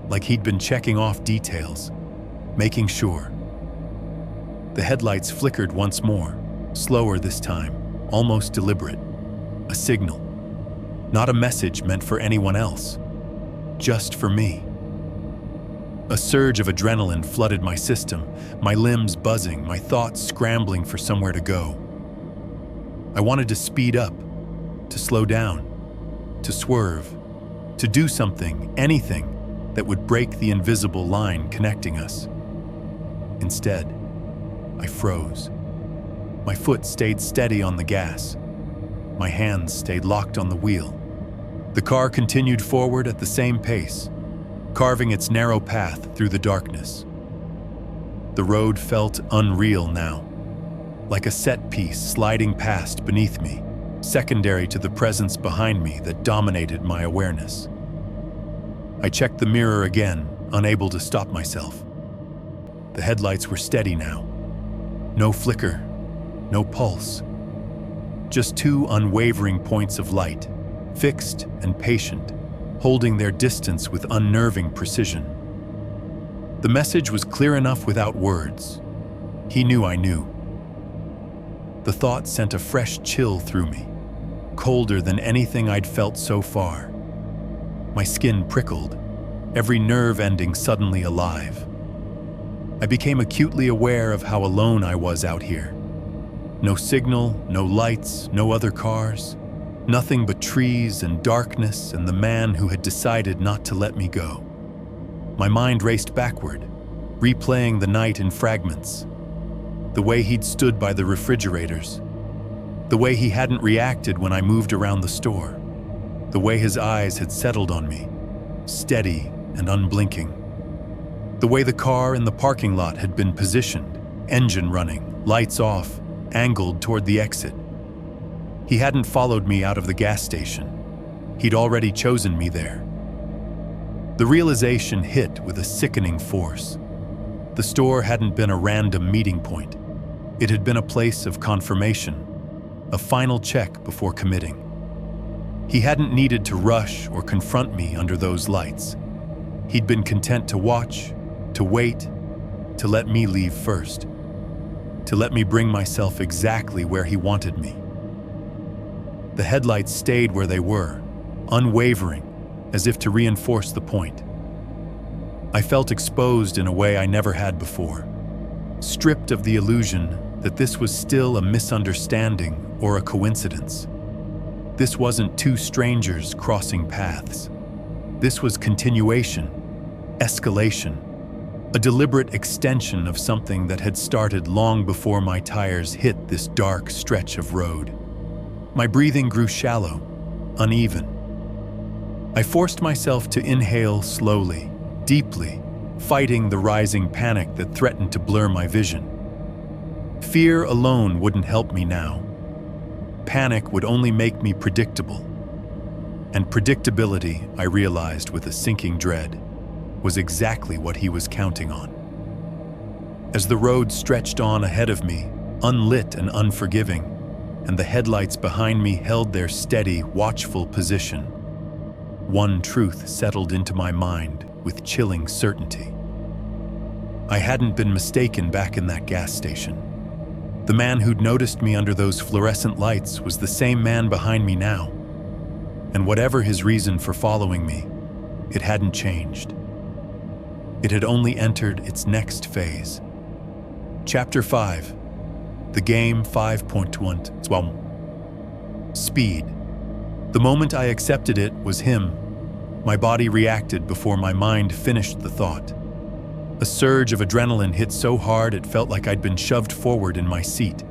like he'd been checking off details, making sure. The headlights flickered once more, slower this time, almost deliberate. A signal. Not a message meant for anyone else, just for me. A surge of adrenaline flooded my system, my limbs buzzing, my thoughts scrambling for somewhere to go. I wanted to speed up, to slow down, to swerve, to do something, anything, that would break the invisible line connecting us. Instead, I froze. My foot stayed steady on the gas. My hands stayed locked on the wheel. The car continued forward at the same pace, carving its narrow path through the darkness. The road felt unreal now, like a set piece sliding past beneath me, secondary to the presence behind me that dominated my awareness. I checked the mirror again, unable to stop myself. The headlights were steady now. No flicker, no pulse. Just two unwavering points of light, fixed and patient, holding their distance with unnerving precision. The message was clear enough without words. He knew I knew. The thought sent a fresh chill through me, colder than anything I'd felt so far. My skin prickled, every nerve ending suddenly alive. I became acutely aware of how alone I was out here. No signal, no lights, no other cars, nothing but trees and darkness and the man who had decided not to let me go. My mind raced backward, replaying the night in fragments. The way he'd stood by the refrigerators, the way he hadn't reacted when I moved around the store, the way his eyes had settled on me, steady and unblinking. The way the car in the parking lot had been positioned, engine running, lights off, angled toward the exit. He hadn't followed me out of the gas station. He'd already chosen me there. The realization hit with a sickening force. The store hadn't been a random meeting point. It had been a place of confirmation, a final check before committing. He hadn't needed to rush or confront me under those lights. He'd been content to watch, to wait, to let me leave first, to let me bring myself exactly where he wanted me. The headlights stayed where they were, unwavering, as if to reinforce the point. I felt exposed in a way I never had before, stripped of the illusion that this was still a misunderstanding or a coincidence. This wasn't two strangers crossing paths. This was continuation, escalation, a deliberate extension of something that had started long before my tires hit this dark stretch of road. My breathing grew shallow, uneven. I forced myself to inhale slowly, deeply, fighting the rising panic that threatened to blur my vision. Fear alone wouldn't help me now. Panic would only make me predictable. And predictability, I realized with a sinking dread, was exactly what he was counting on. As the road stretched on ahead of me, unlit and unforgiving, and the headlights behind me held their steady, watchful position, one truth settled into my mind with chilling certainty. I hadn't been mistaken back in that gas station. The man who'd noticed me under those fluorescent lights was the same man behind me now. And whatever his reason for following me, it hadn't changed. It had only entered its next phase. Chapter 5. The Game 5.1. Speed. The moment I accepted it was him. My body reacted before my mind finished the thought. A surge of adrenaline hit so hard it felt like I'd been shoved forward in my seat.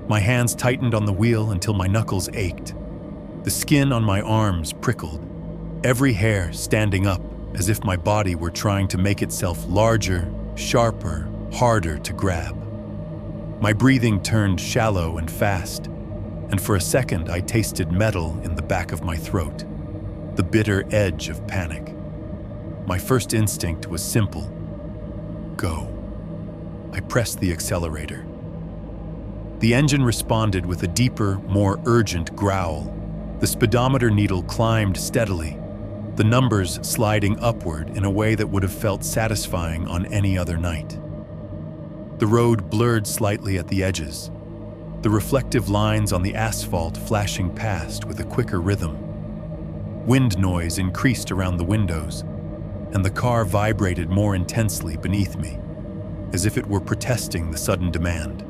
My hands tightened on the wheel until my knuckles ached. The skin on my arms prickled, every hair standing up as if my body were trying to make itself larger, sharper, harder to grab. My breathing turned shallow and fast, and for a second I tasted metal in the back of my throat, the bitter edge of panic. My first instinct was simple. Go. I pressed the accelerator. The engine responded with a deeper, more urgent growl. The speedometer needle climbed steadily, the numbers sliding upward in a way that would have felt satisfying on any other night. The road blurred slightly at the edges, the reflective lines on the asphalt flashing past with a quicker rhythm. Wind noise increased around the windows, and the car vibrated more intensely beneath me, as if it were protesting the sudden demand.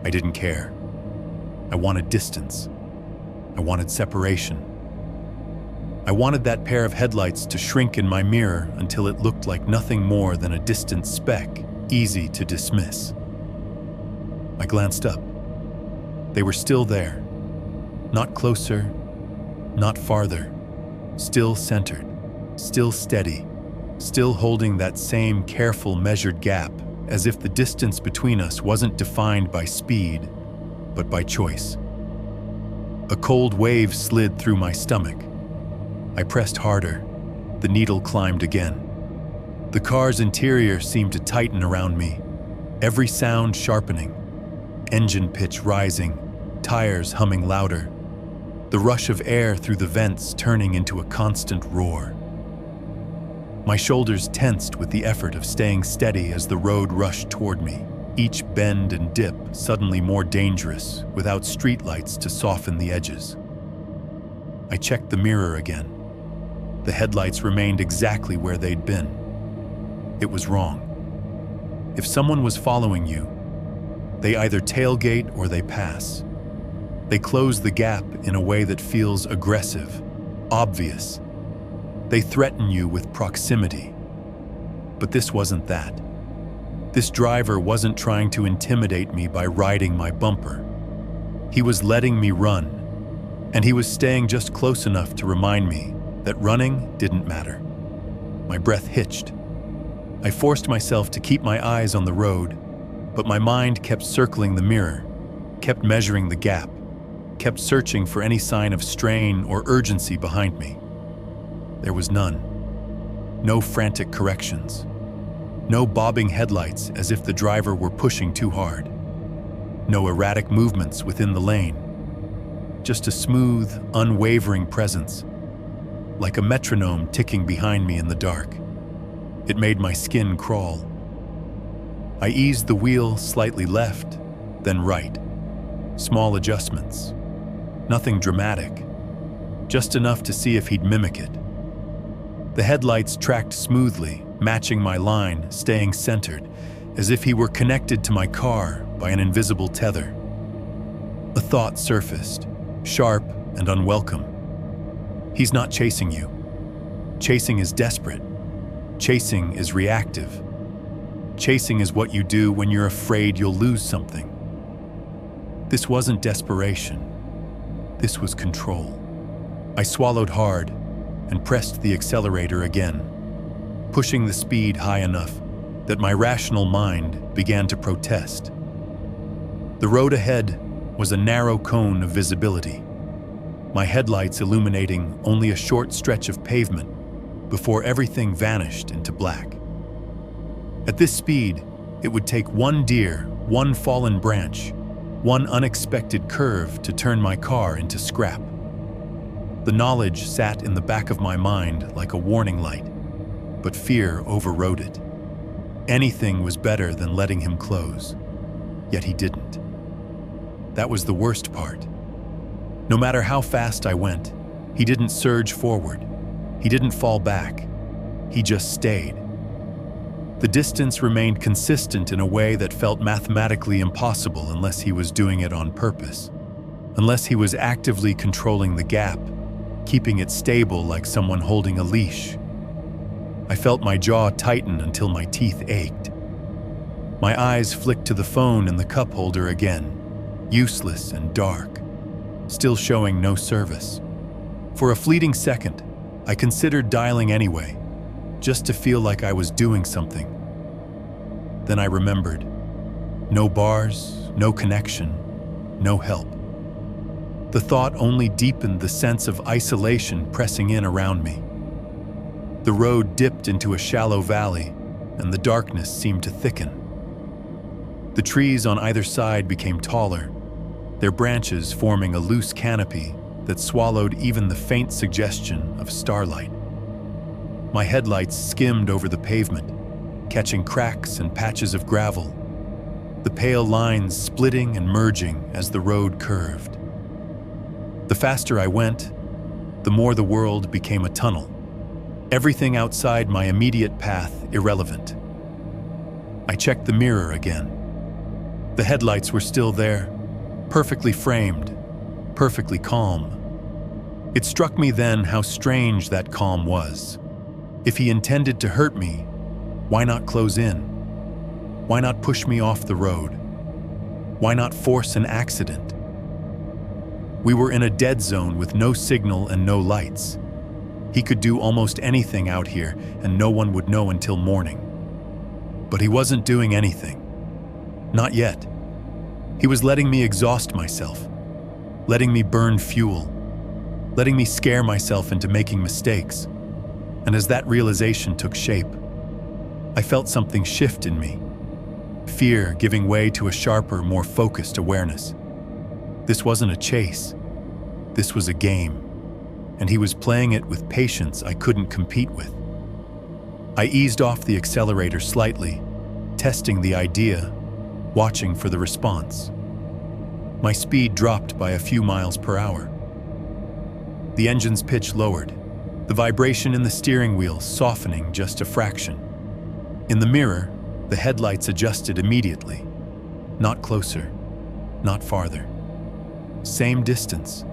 I didn't care. I wanted distance. I wanted separation. I wanted that pair of headlights to shrink in my mirror until it looked like nothing more than a distant speck, easy to dismiss. I glanced up. They were still there. Not closer, not farther. Still centered, still steady, still holding that same careful, measured gap, as if the distance between us wasn't defined by speed, but by choice. A cold wave slid through my stomach. I pressed harder. The needle climbed again. The car's interior seemed to tighten around me, every sound sharpening, engine pitch rising, tires humming louder, the rush of air through the vents turning into a constant roar. My shoulders tensed with the effort of staying steady as the road rushed toward me, each bend and dip suddenly more dangerous without streetlights to soften the edges. I checked the mirror again. The headlights remained exactly where they'd been. It was wrong. If someone was following you, they either tailgate or they pass. They close the gap in a way that feels aggressive, obvious. They threaten you with proximity. But this wasn't that. This driver wasn't trying to intimidate me by riding my bumper. He was letting me run, and he was staying just close enough to remind me that running didn't matter. My breath hitched. I forced myself to keep my eyes on the road, but my mind kept circling the mirror, kept measuring the gap, kept searching for any sign of strain or urgency behind me. There was none. No frantic corrections. No bobbing headlights as if the driver were pushing too hard. No erratic movements within the lane. Just a smooth, unwavering presence, like a metronome ticking behind me in the dark. It made my skin crawl. I eased the wheel slightly left, then right. Small adjustments. Nothing dramatic. Just enough to see if he'd mimic it. The headlights tracked smoothly, matching my line, staying centered, as if he were connected to my car by an invisible tether. A thought surfaced, sharp and unwelcome. He's not chasing you. Chasing is desperate. Chasing is reactive. Chasing is what you do when you're afraid you'll lose something. This wasn't desperation. This was control. I swallowed hard and pressed the accelerator again, pushing the speed high enough that my rational mind began to protest. The road ahead was a narrow cone of visibility, my headlights illuminating only a short stretch of pavement before everything vanished into black. At this speed, it would take one deer, one fallen branch, one unexpected curve to turn my car into scrap. The knowledge sat in the back of my mind like a warning light, but fear overrode it. Anything was better than letting him close. yet he didn't. That was the worst part. No matter how fast I went, he didn't surge forward. He didn't fall back. He just stayed. The distance remained consistent in a way that felt mathematically impossible unless he was doing it on purpose, unless he was actively controlling the gap, keeping it stable like someone holding a leash. I felt my jaw tighten until my teeth ached. My eyes flicked to the phone in the cup holder again, useless and dark, still showing no service. For a fleeting second, I considered dialing anyway, just to feel like I was doing something. Then I remembered. No bars, no connection, no help. The thought only deepened the sense of isolation pressing in around me. The road dipped into a shallow valley, and the darkness seemed to thicken. The trees on either side became taller, their branches forming a loose canopy that swallowed even the faint suggestion of starlight. My headlights skimmed over the pavement, catching cracks and patches of gravel, the pale lines splitting and merging as the road curved. The faster I went, the more the world became a tunnel, everything outside my immediate path irrelevant. I checked the mirror again. The headlights were still there, perfectly framed, perfectly calm. It struck me then how strange that calm was. If he intended to hurt me, why not close in? Why not push me off the road? Why not force an accident? We were in a dead zone with no signal and no lights. He could do almost anything out here, and no one would know until morning. But he wasn't doing anything. Not yet. He was letting me exhaust myself, letting me burn fuel, letting me scare myself into making mistakes. And as that realization took shape, I felt something shift in me, fear giving way to a sharper, more focused awareness. This wasn't a chase. This was a game, and he was playing it with patience I couldn't compete with. I eased off the accelerator slightly, testing the idea, watching for the response. My speed dropped by a few miles per hour. The engine's pitch lowered, the vibration in the steering wheel softening just a fraction. In the mirror, the headlights adjusted immediately. Not closer, not farther. Same distance,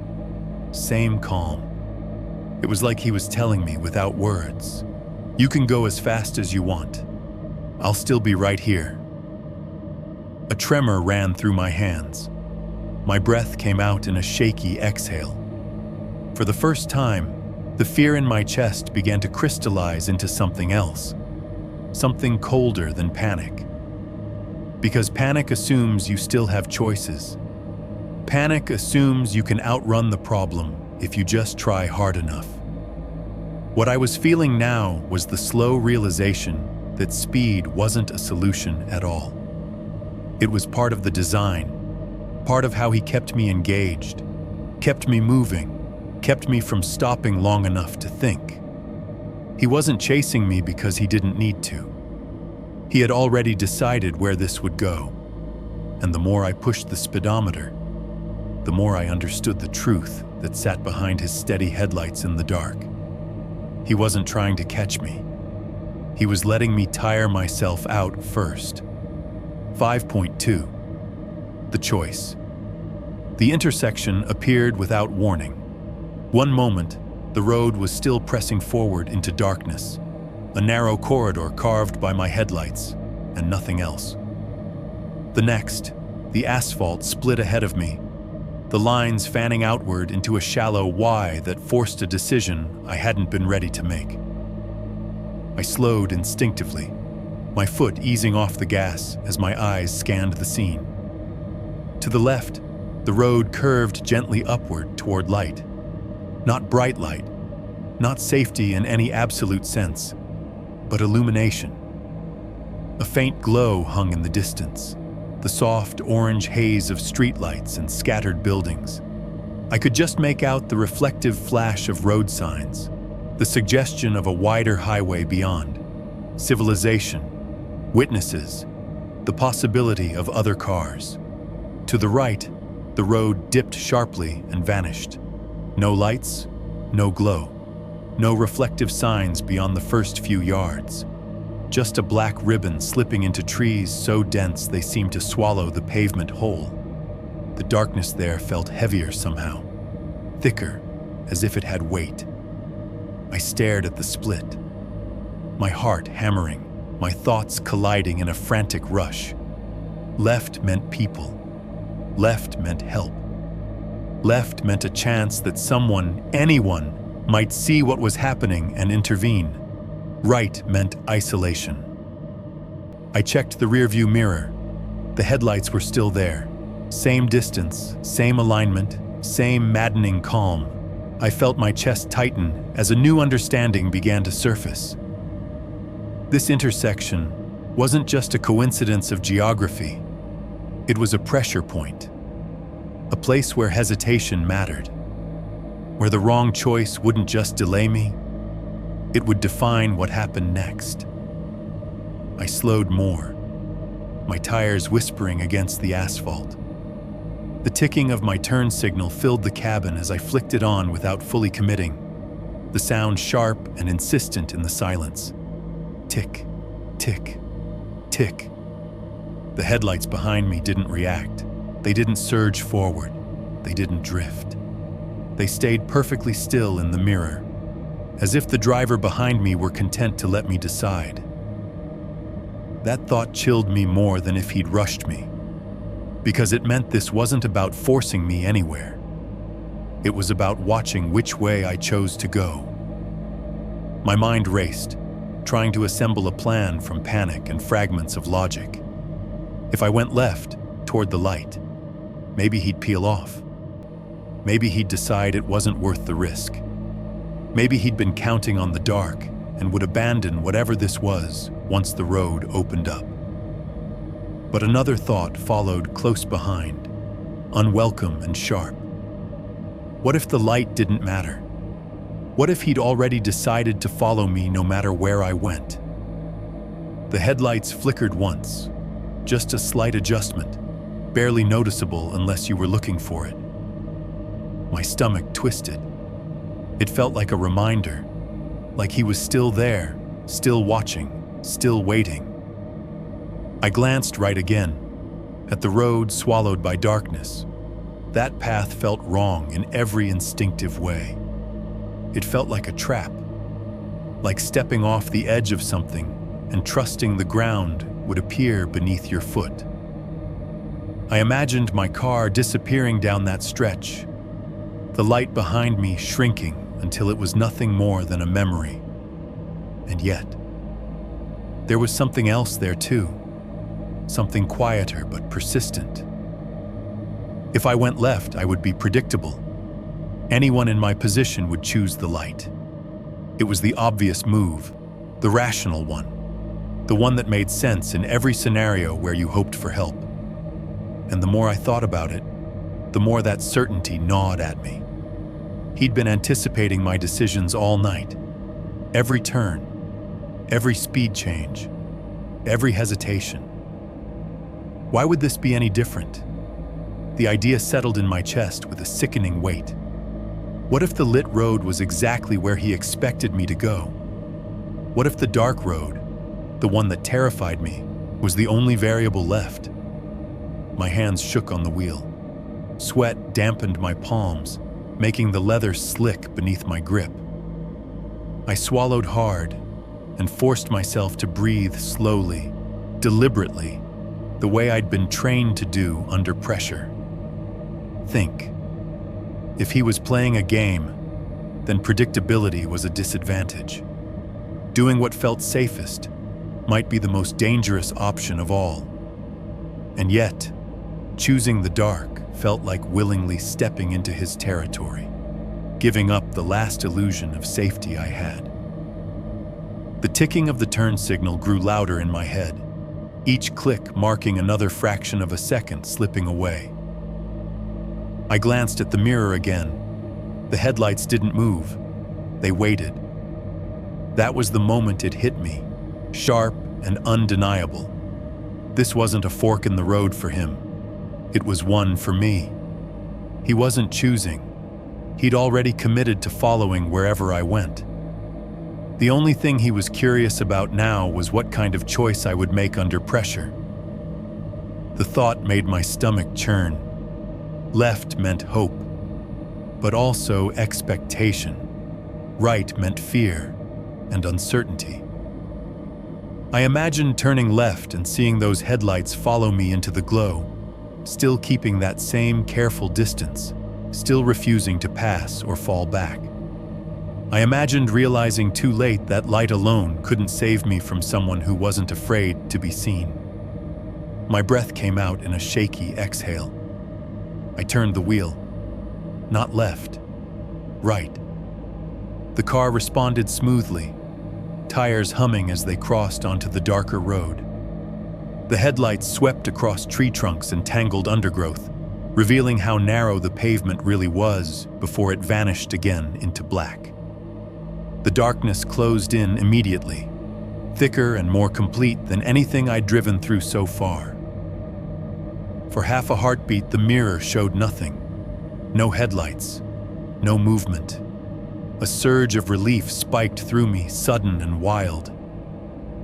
same calm. It was like he was telling me without words, "You can go as fast as you want. I'll still be right here." A tremor ran through my hands. My breath came out in a shaky exhale. For the first time, the fear in my chest began to crystallize into something else, something colder than panic. Because panic assumes you still have choices. Panic assumes you can outrun the problem if you just try hard enough. What I was feeling now was the slow realization that speed wasn't a solution at all. It was part of the design, part of how he kept me engaged, kept me moving, kept me from stopping long enough to think. He wasn't chasing me because he didn't need to. He had already decided where this would go, and the more I pushed the speedometer, the more I understood the truth that sat behind his steady headlights in the dark. He wasn't trying to catch me. He was letting me tire myself out first. 5.2. The choice. The intersection appeared without warning. One moment, the road was still pressing forward into darkness, a narrow corridor carved by my headlights, and nothing else. The next, the asphalt split ahead of me, the lines fanning outward into a shallow Y that forced a decision I hadn't been ready to make. I slowed instinctively, my foot easing off the gas as my eyes scanned the scene. To the left, the road curved gently upward toward light. Not bright light, not safety in any absolute sense, but illumination. A faint glow hung in the distance, the soft orange haze of streetlights and scattered buildings. I could just make out the reflective flash of road signs, the suggestion of a wider highway beyond, civilization, witnesses, the possibility of other cars. To the right, the road dipped sharply and vanished. No lights, no glow, no reflective signs beyond the first few yards. Just a black ribbon slipping into trees so dense they seemed to swallow the pavement whole. The darkness there felt heavier somehow, thicker, as if it had weight. I stared at the split, my heart hammering, my thoughts colliding in a frantic rush. Left meant people. Left meant help. Left meant a chance that someone, anyone, might see what was happening and intervene. Right meant isolation. I checked the rearview mirror. The headlights were still there. Same distance, same alignment, same maddening calm. I felt my chest tighten as a new understanding began to surface. This intersection wasn't just a coincidence of geography. It was a pressure point, a place where hesitation mattered, where the wrong choice wouldn't just delay me, it would define what happened next. I slowed more, my tires whispering against the asphalt. The ticking of my turn signal filled the cabin as I flicked it on without fully committing, the sound sharp and insistent in the silence. Tick, tick, tick. The headlights behind me didn't react. They didn't surge forward. They didn't drift. They stayed perfectly still in the mirror, as if the driver behind me were content to let me decide. That thought chilled me more than if he'd rushed me, because it meant this wasn't about forcing me anywhere. It was about watching which way I chose to go. My mind raced, trying to assemble a plan from panic and fragments of logic. If I went left, toward the light, maybe he'd peel off. Maybe he'd decide it wasn't worth the risk. Maybe he'd been counting on the dark and would abandon whatever this was once the road opened up. But another thought followed close behind, unwelcome and sharp. What if the light didn't matter? What if he'd already decided to follow me no matter where I went? The headlights flickered once, just a slight adjustment, barely noticeable unless you were looking for it. My stomach twisted. It felt like a reminder, like he was still there, still watching, still waiting. I glanced right again, at the road swallowed by darkness. That path felt wrong in every instinctive way. It felt like a trap, like stepping off the edge of something and trusting the ground would appear beneath your foot. I imagined my car disappearing down that stretch, the light behind me shrinking until it was nothing more than a memory. And yet, there was something else there too, something quieter but persistent. If I went left, I would be predictable. Anyone in my position would choose the light. It was the obvious move, the rational one, the one that made sense in every scenario where you hoped for help. And the more I thought about it, the more that certainty gnawed at me. He'd been anticipating my decisions all night. Every turn, every speed change, every hesitation. Why would this be any different? The idea settled in my chest with a sickening weight. What if the lit road was exactly where he expected me to go? What if the dark road, the one that terrified me, was the only variable left? My hands shook on the wheel. Sweat dampened my palms, making the leather slick beneath my grip. I swallowed hard and forced myself to breathe slowly, deliberately, the way I'd been trained to do under pressure. Think. If he was playing a game, then predictability was a disadvantage. Doing what felt safest might be the most dangerous option of all. And yet, choosing the dark felt like willingly stepping into his territory, giving up the last illusion of safety I had. The ticking of the turn signal grew louder in my head, each click marking another fraction of a second slipping away. I glanced at the mirror again. The headlights didn't move. They waited. That was the moment it hit me, sharp and undeniable. This wasn't a fork in the road for him. It was one for me. He wasn't choosing. He'd already committed to following wherever I went. The only thing he was curious about now was what kind of choice I would make under pressure. The thought made my stomach churn. Left meant hope, but also expectation. Right meant fear and uncertainty. I imagined turning left and seeing those headlights follow me into the glow, still keeping that same careful distance, still refusing to pass or fall back. I imagined realizing too late that light alone couldn't save me from someone who wasn't afraid to be seen. My breath came out in a shaky exhale. I turned the wheel. Not left, right. The car responded smoothly, tires humming as they crossed onto the darker road. The headlights swept across tree trunks and tangled undergrowth, revealing how narrow the pavement really was before it vanished again into black. The darkness closed in immediately, thicker and more complete than anything I'd driven through so far. For half a heartbeat, the mirror showed nothing. No headlights, no movement. A surge of relief spiked through me, sudden and wild.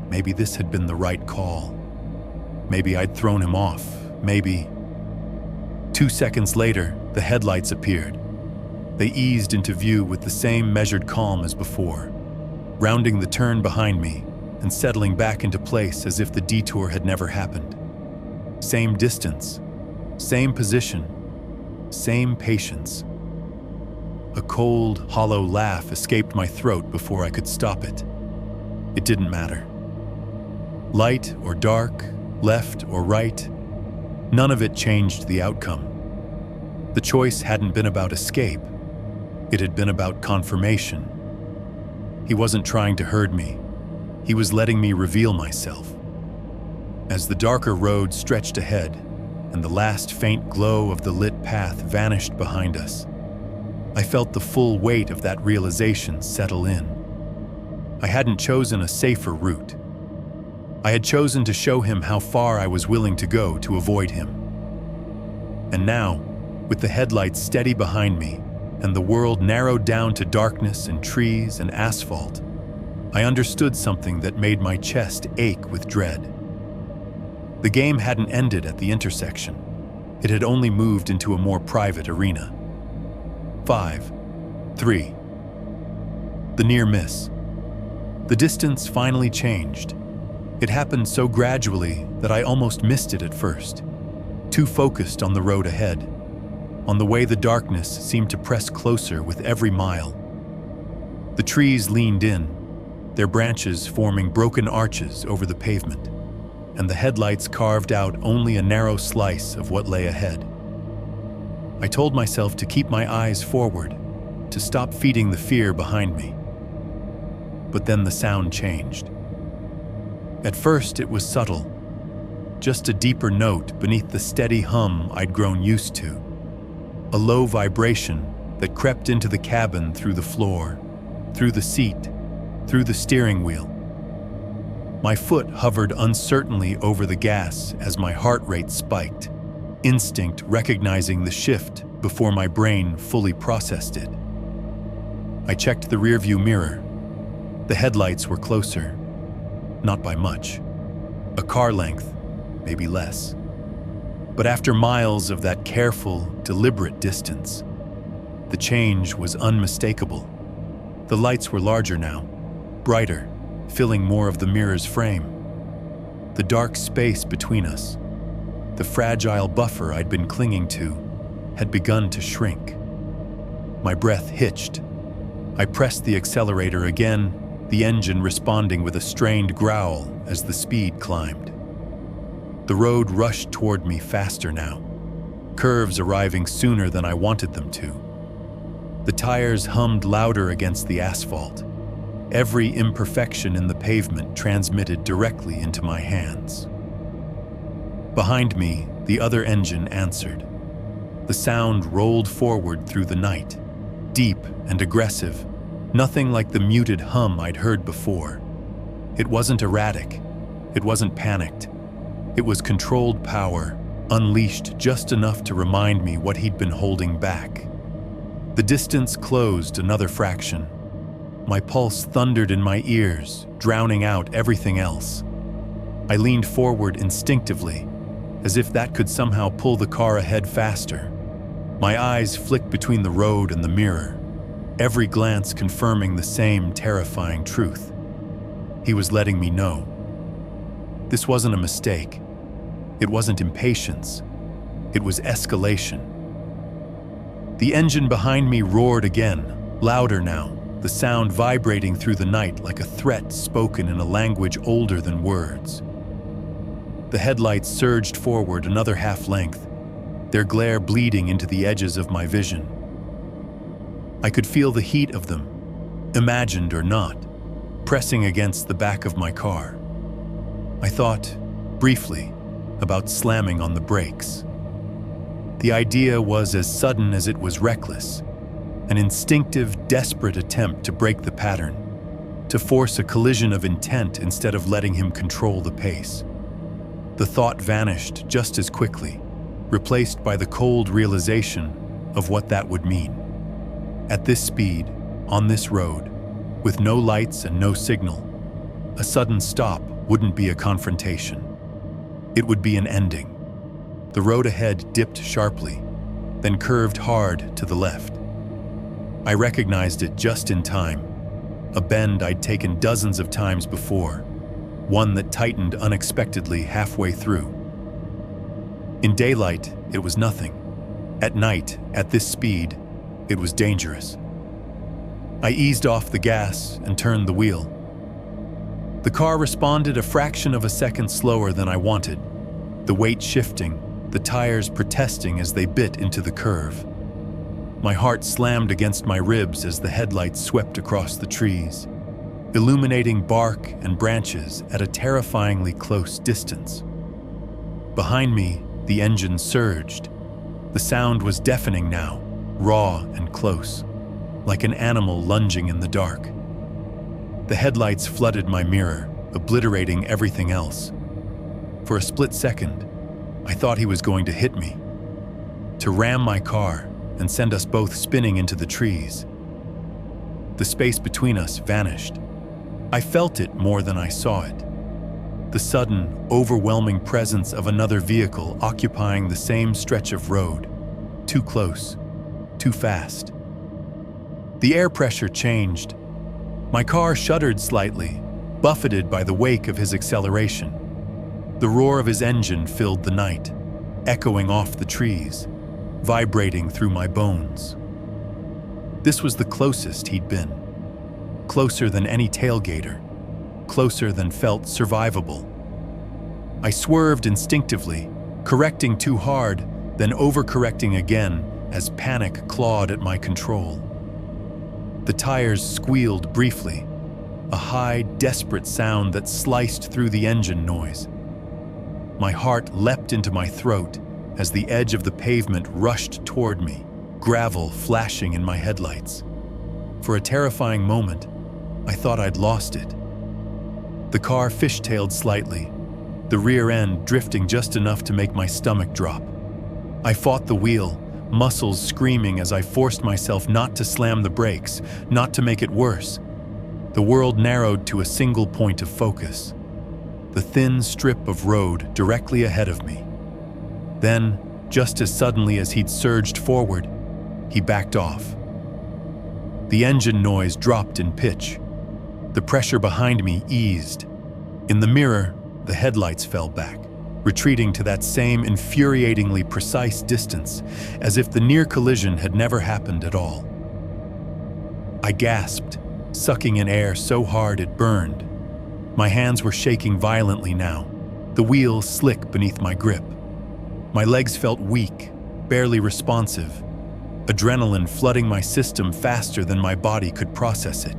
Maybe this had been the right call. Maybe I'd thrown him off. Maybe. 2 seconds later, the headlights appeared. They eased into view with the same measured calm as before, rounding the turn behind me and settling back into place as if the detour had never happened. Same distance, same position, same patience. A cold, hollow laugh escaped my throat before I could stop it. It didn't matter. Light or dark, left or right, none of it changed the outcome. The choice hadn't been about escape. It had been about confirmation. He wasn't trying to herd me. He was letting me reveal myself. As the darker road stretched ahead and the last faint glow of the lit path vanished behind us, I felt the full weight of that realization settle in. I hadn't chosen a safer route. I had chosen to show him how far I was willing to go to avoid him. And now, with the headlights steady behind me and the world narrowed down to darkness and trees and asphalt, I understood something that made my chest ache with dread. The game hadn't ended at the intersection. It had only moved into a more private arena. 5, 3. The near miss. The distance finally changed. It happened so gradually that I almost missed it at first, too focused on the road ahead, on the way the darkness seemed to press closer with every mile. The trees leaned in, their branches forming broken arches over the pavement, and the headlights carved out only a narrow slice of what lay ahead. I told myself to keep my eyes forward, to stop feeding the fear behind me. But then the sound changed. At first it was subtle, just a deeper note beneath the steady hum I'd grown used to, a low vibration that crept into the cabin through the floor, through the seat, through the steering wheel. My foot hovered uncertainly over the gas as my heart rate spiked, instinct recognizing the shift before my brain fully processed it. I checked the rearview mirror. The headlights were closer, not by much. A car length, maybe less. But after miles of that careful, deliberate distance, the change was unmistakable. The lights were larger now, brighter, filling more of the mirror's frame. The dark space between us, the fragile buffer I'd been clinging to, had begun to shrink. My breath hitched. I pressed the accelerator again, the engine responding with a strained growl as the speed climbed. The road rushed toward me faster now, curves arriving sooner than I wanted them to. The tires hummed louder against the asphalt. Every imperfection in the pavement transmitted directly into my hands. Behind me, the other engine answered. The sound rolled forward through the night, deep and aggressive, nothing like the muted hum I'd heard before. It wasn't erratic. It wasn't panicked. It was controlled power, unleashed just enough to remind me what he'd been holding back. The distance closed another fraction. My pulse thundered in my ears, drowning out everything else. I leaned forward instinctively, as if that could somehow pull the car ahead faster. My eyes flicked between the road and the mirror, every glance confirming the same terrifying truth. He was letting me know. This wasn't a mistake. It wasn't impatience. It was escalation. The engine behind me roared again, louder now, the sound vibrating through the night like a threat spoken in a language older than words. The headlights surged forward another half-length, their glare bleeding into the edges of my vision. I could feel the heat of them, imagined or not, pressing against the back of my car. I thought, briefly, about slamming on the brakes. The idea was as sudden as it was reckless, an instinctive, desperate attempt to break the pattern, to force a collision of intent instead of letting him control the pace. The thought vanished just as quickly, replaced by the cold realization of what that would mean. At this speed, on this road, with no lights and no signal, a sudden stop wouldn't be a confrontation. It would be an ending. The road ahead dipped sharply, then curved hard to the left. I recognized it just in time, a bend I'd taken dozens of times before, one that tightened unexpectedly halfway through. In daylight, it was nothing. At night, at this speed, it was dangerous. I eased off the gas and turned the wheel. The car responded a fraction of a second slower than I wanted, the weight shifting, the tires protesting as they bit into the curve. My heart slammed against my ribs as the headlights swept across the trees, illuminating bark and branches at a terrifyingly close distance. Behind me, the engine surged. The sound was deafening now, raw and close, like an animal lunging in the dark. The headlights flooded my mirror, obliterating everything else. For a split second, I thought he was going to hit me, to ram my car and send us both spinning into the trees. The space between us vanished. I felt it more than I saw it. The sudden, overwhelming presence of another vehicle occupying the same stretch of road. Too close, too fast. The air pressure changed. My car shuddered slightly, buffeted by the wake of his acceleration. The roar of his engine filled the night, echoing off the trees, vibrating through my bones. This was the closest he'd been. Closer than any tailgater, closer than felt survivable. I swerved instinctively, correcting too hard, then overcorrecting again as panic clawed at my control. The tires squealed briefly, a high, desperate sound that sliced through the engine noise. My heart leapt into my throat as the edge of the pavement rushed toward me, gravel flashing in my headlights. For a terrifying moment, I thought I'd lost it. The car fishtailed slightly, the rear end drifting just enough to make my stomach drop. I fought the wheel, muscles screaming as I forced myself not to slam the brakes, not to make it worse. The world narrowed to a single point of focus, the thin strip of road directly ahead of me. Then, just as suddenly as he'd surged forward, he backed off. The engine noise dropped in pitch. The pressure behind me eased. In the mirror, the headlights fell back, retreating to that same infuriatingly precise distance, as if the near collision had never happened at all. I gasped, sucking in air so hard it burned. My hands were shaking violently now, the wheel slick beneath my grip. My legs felt weak, barely responsive, adrenaline flooding my system faster than my body could process it.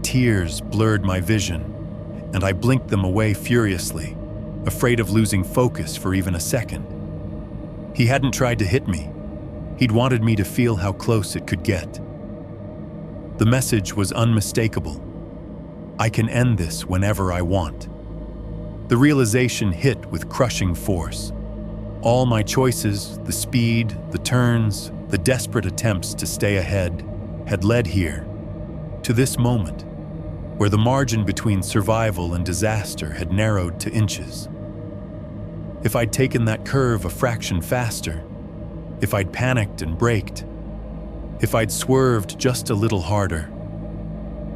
Tears blurred my vision, and I blinked them away furiously, afraid of losing focus for even a second. He hadn't tried to hit me. He'd wanted me to feel how close it could get. The message was unmistakable. I can end this whenever I want. The realization hit with crushing force. All my choices, the speed, the turns, the desperate attempts to stay ahead, had led here, to this moment, where the margin between survival and disaster had narrowed to inches. If I'd taken that curve a fraction faster, if I'd panicked and braked, if I'd swerved just a little harder,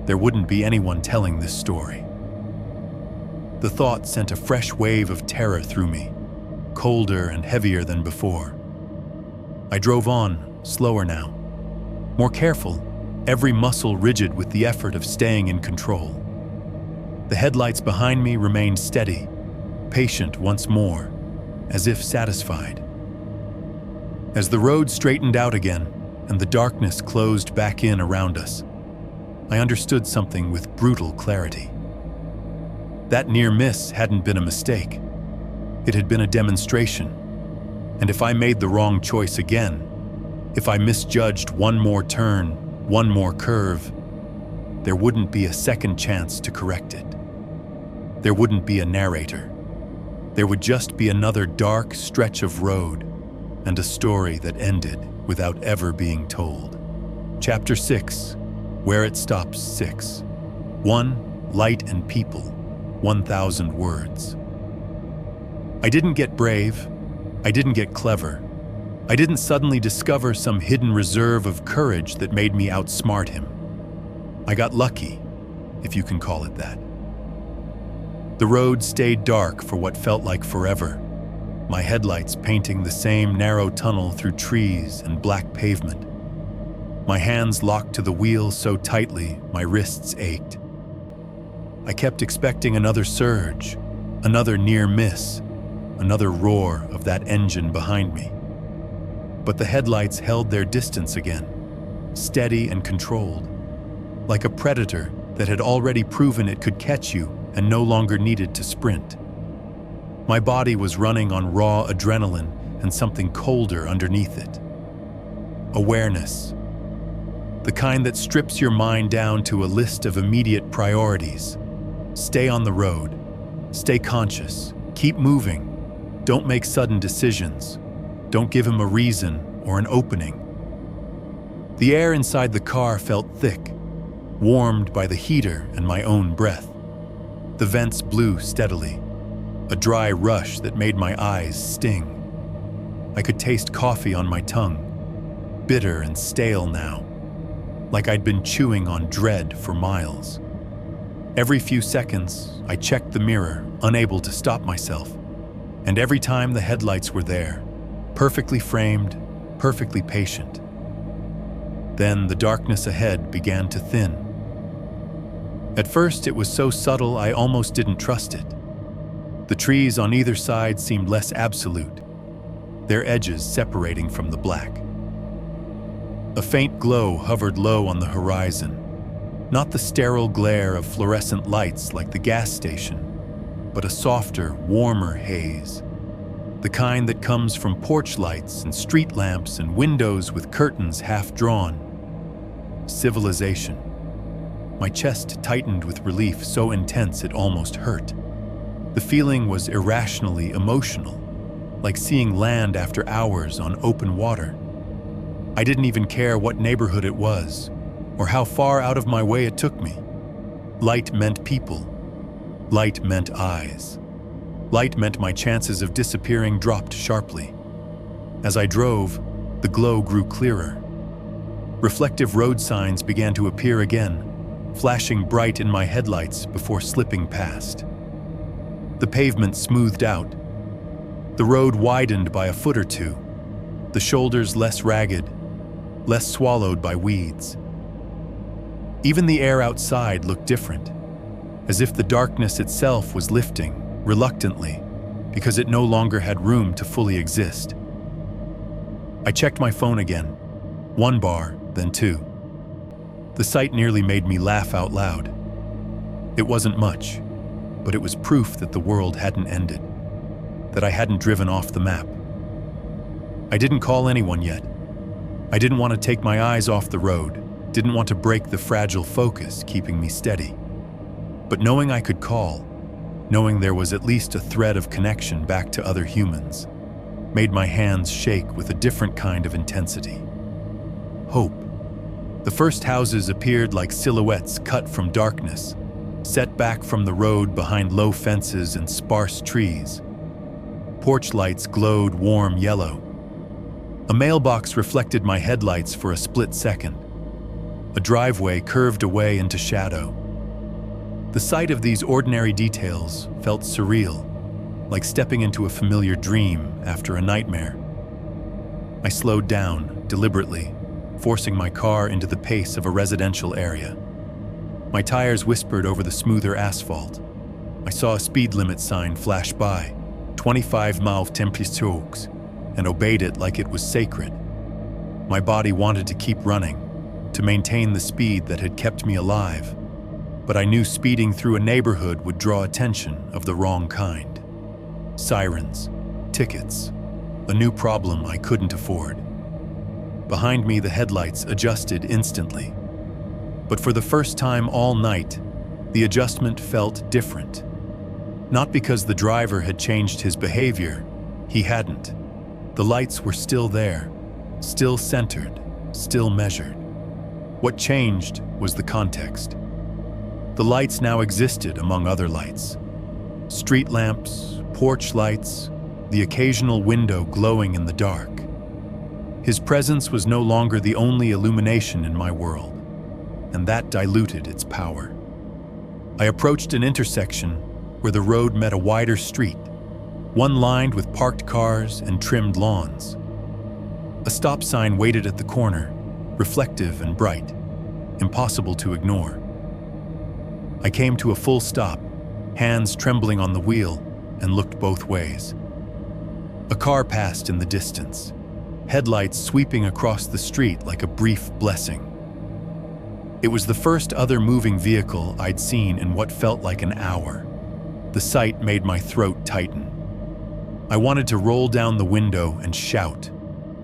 there wouldn't be anyone telling this story. The thought sent a fresh wave of terror through me, colder and heavier than before. I drove on, slower now, more careful, every muscle rigid with the effort of staying in control. The headlights behind me remained steady, patient once more, as if satisfied. As the road straightened out again and the darkness closed back in around us, I understood something with brutal clarity. That near miss hadn't been a mistake. It had been a demonstration. And if I made the wrong choice again, if I misjudged one more turn, one more curve, there wouldn't be a second chance to correct it. There wouldn't be a narrator. There would just be another dark stretch of road and a story that ended without ever being told. Chapter 6, Where It Stops 6. 1. Light and People, 1,000 words. I didn't get brave. I didn't get clever. I didn't suddenly discover some hidden reserve of courage that made me outsmart him. I got lucky, if you can call it that. The road stayed dark for what felt like forever, my headlights painting the same narrow tunnel through trees and black pavement. My hands locked to the wheel so tightly, my wrists ached. I kept expecting another surge, another near miss, another roar of that engine behind me. But the headlights held their distance again, steady and controlled, like a predator that had already proven it could catch you and no longer needed to sprint. My body was running on raw adrenaline and something colder underneath it. Awareness. The kind that strips your mind down to a list of immediate priorities. Stay on the road. Stay conscious. Keep moving. Don't make sudden decisions. Don't give him a reason or an opening. The air inside the car felt thick, warmed by the heater and my own breath. The vents blew steadily, a dry rush that made my eyes sting. I could taste coffee on my tongue, bitter and stale now, like I'd been chewing on dread for miles. Every few seconds, I checked the mirror, unable to stop myself, and every time the headlights were there, perfectly framed, perfectly patient. Then the darkness ahead began to thin. At first, it was so subtle I almost didn't trust it. The trees on either side seemed less absolute, their edges separating from the black. A faint glow hovered low on the horizon, not the sterile glare of fluorescent lights like the gas station, but a softer, warmer haze, the kind that comes from porch lights and street lamps and windows with curtains half drawn. Civilization. My chest tightened with relief so intense it almost hurt. The feeling was irrationally emotional, like seeing land after hours on open water. I didn't even care what neighborhood it was, or how far out of my way it took me. Light meant people. Light meant eyes. Light meant my chances of disappearing dropped sharply. As I drove, the glow grew clearer. Reflective road signs began to appear again, flashing bright in my headlights before slipping past. The pavement smoothed out. The road widened by a foot or two, the shoulders less ragged, less swallowed by weeds. Even the air outside looked different, as if the darkness itself was lifting, reluctantly, because it no longer had room to fully exist. I checked my phone again, 1 bar, then 2. The sight nearly made me laugh out loud. It wasn't much, but it was proof that the world hadn't ended, that I hadn't driven off the map. I didn't call anyone yet. I didn't want to take my eyes off the road, didn't want to break the fragile focus keeping me steady. But knowing I could call, knowing there was at least a thread of connection back to other humans, made my hands shake with a different kind of intensity. Hope. The first houses appeared like silhouettes cut from darkness, set back from the road behind low fences and sparse trees. Porch lights glowed warm yellow. A mailbox reflected my headlights for a split second. A driveway curved away into shadow. The sight of these ordinary details felt surreal, like stepping into a familiar dream after a nightmare. I slowed down, deliberately, forcing my car into the pace of a residential area. My tires whispered over the smoother asphalt. I saw a speed limit sign flash by, 25 miles temperature, and obeyed it like it was sacred. My body wanted to keep running, to maintain the speed that had kept me alive, but I knew speeding through a neighborhood would draw attention of the wrong kind. Sirens, tickets, a new problem I couldn't afford. Behind me, the headlights adjusted instantly. But for the first time all night, the adjustment felt different. Not because the driver had changed his behavior, he hadn't. The lights were still there, still centered, still measured. What changed was the context. The lights now existed among other lights. Street lamps, porch lights, the occasional window glowing in the dark. His presence was no longer the only illumination in my world, and that diluted its power. I approached an intersection where the road met a wider street, one lined with parked cars and trimmed lawns. A stop sign waited at the corner, reflective and bright, impossible to ignore. I came to a full stop, hands trembling on the wheel, and looked both ways. A car passed in the distance, headlights sweeping across the street like a brief blessing. It was the first other moving vehicle I'd seen in what felt like an hour. The sight made my throat tighten. I wanted to roll down the window and shout,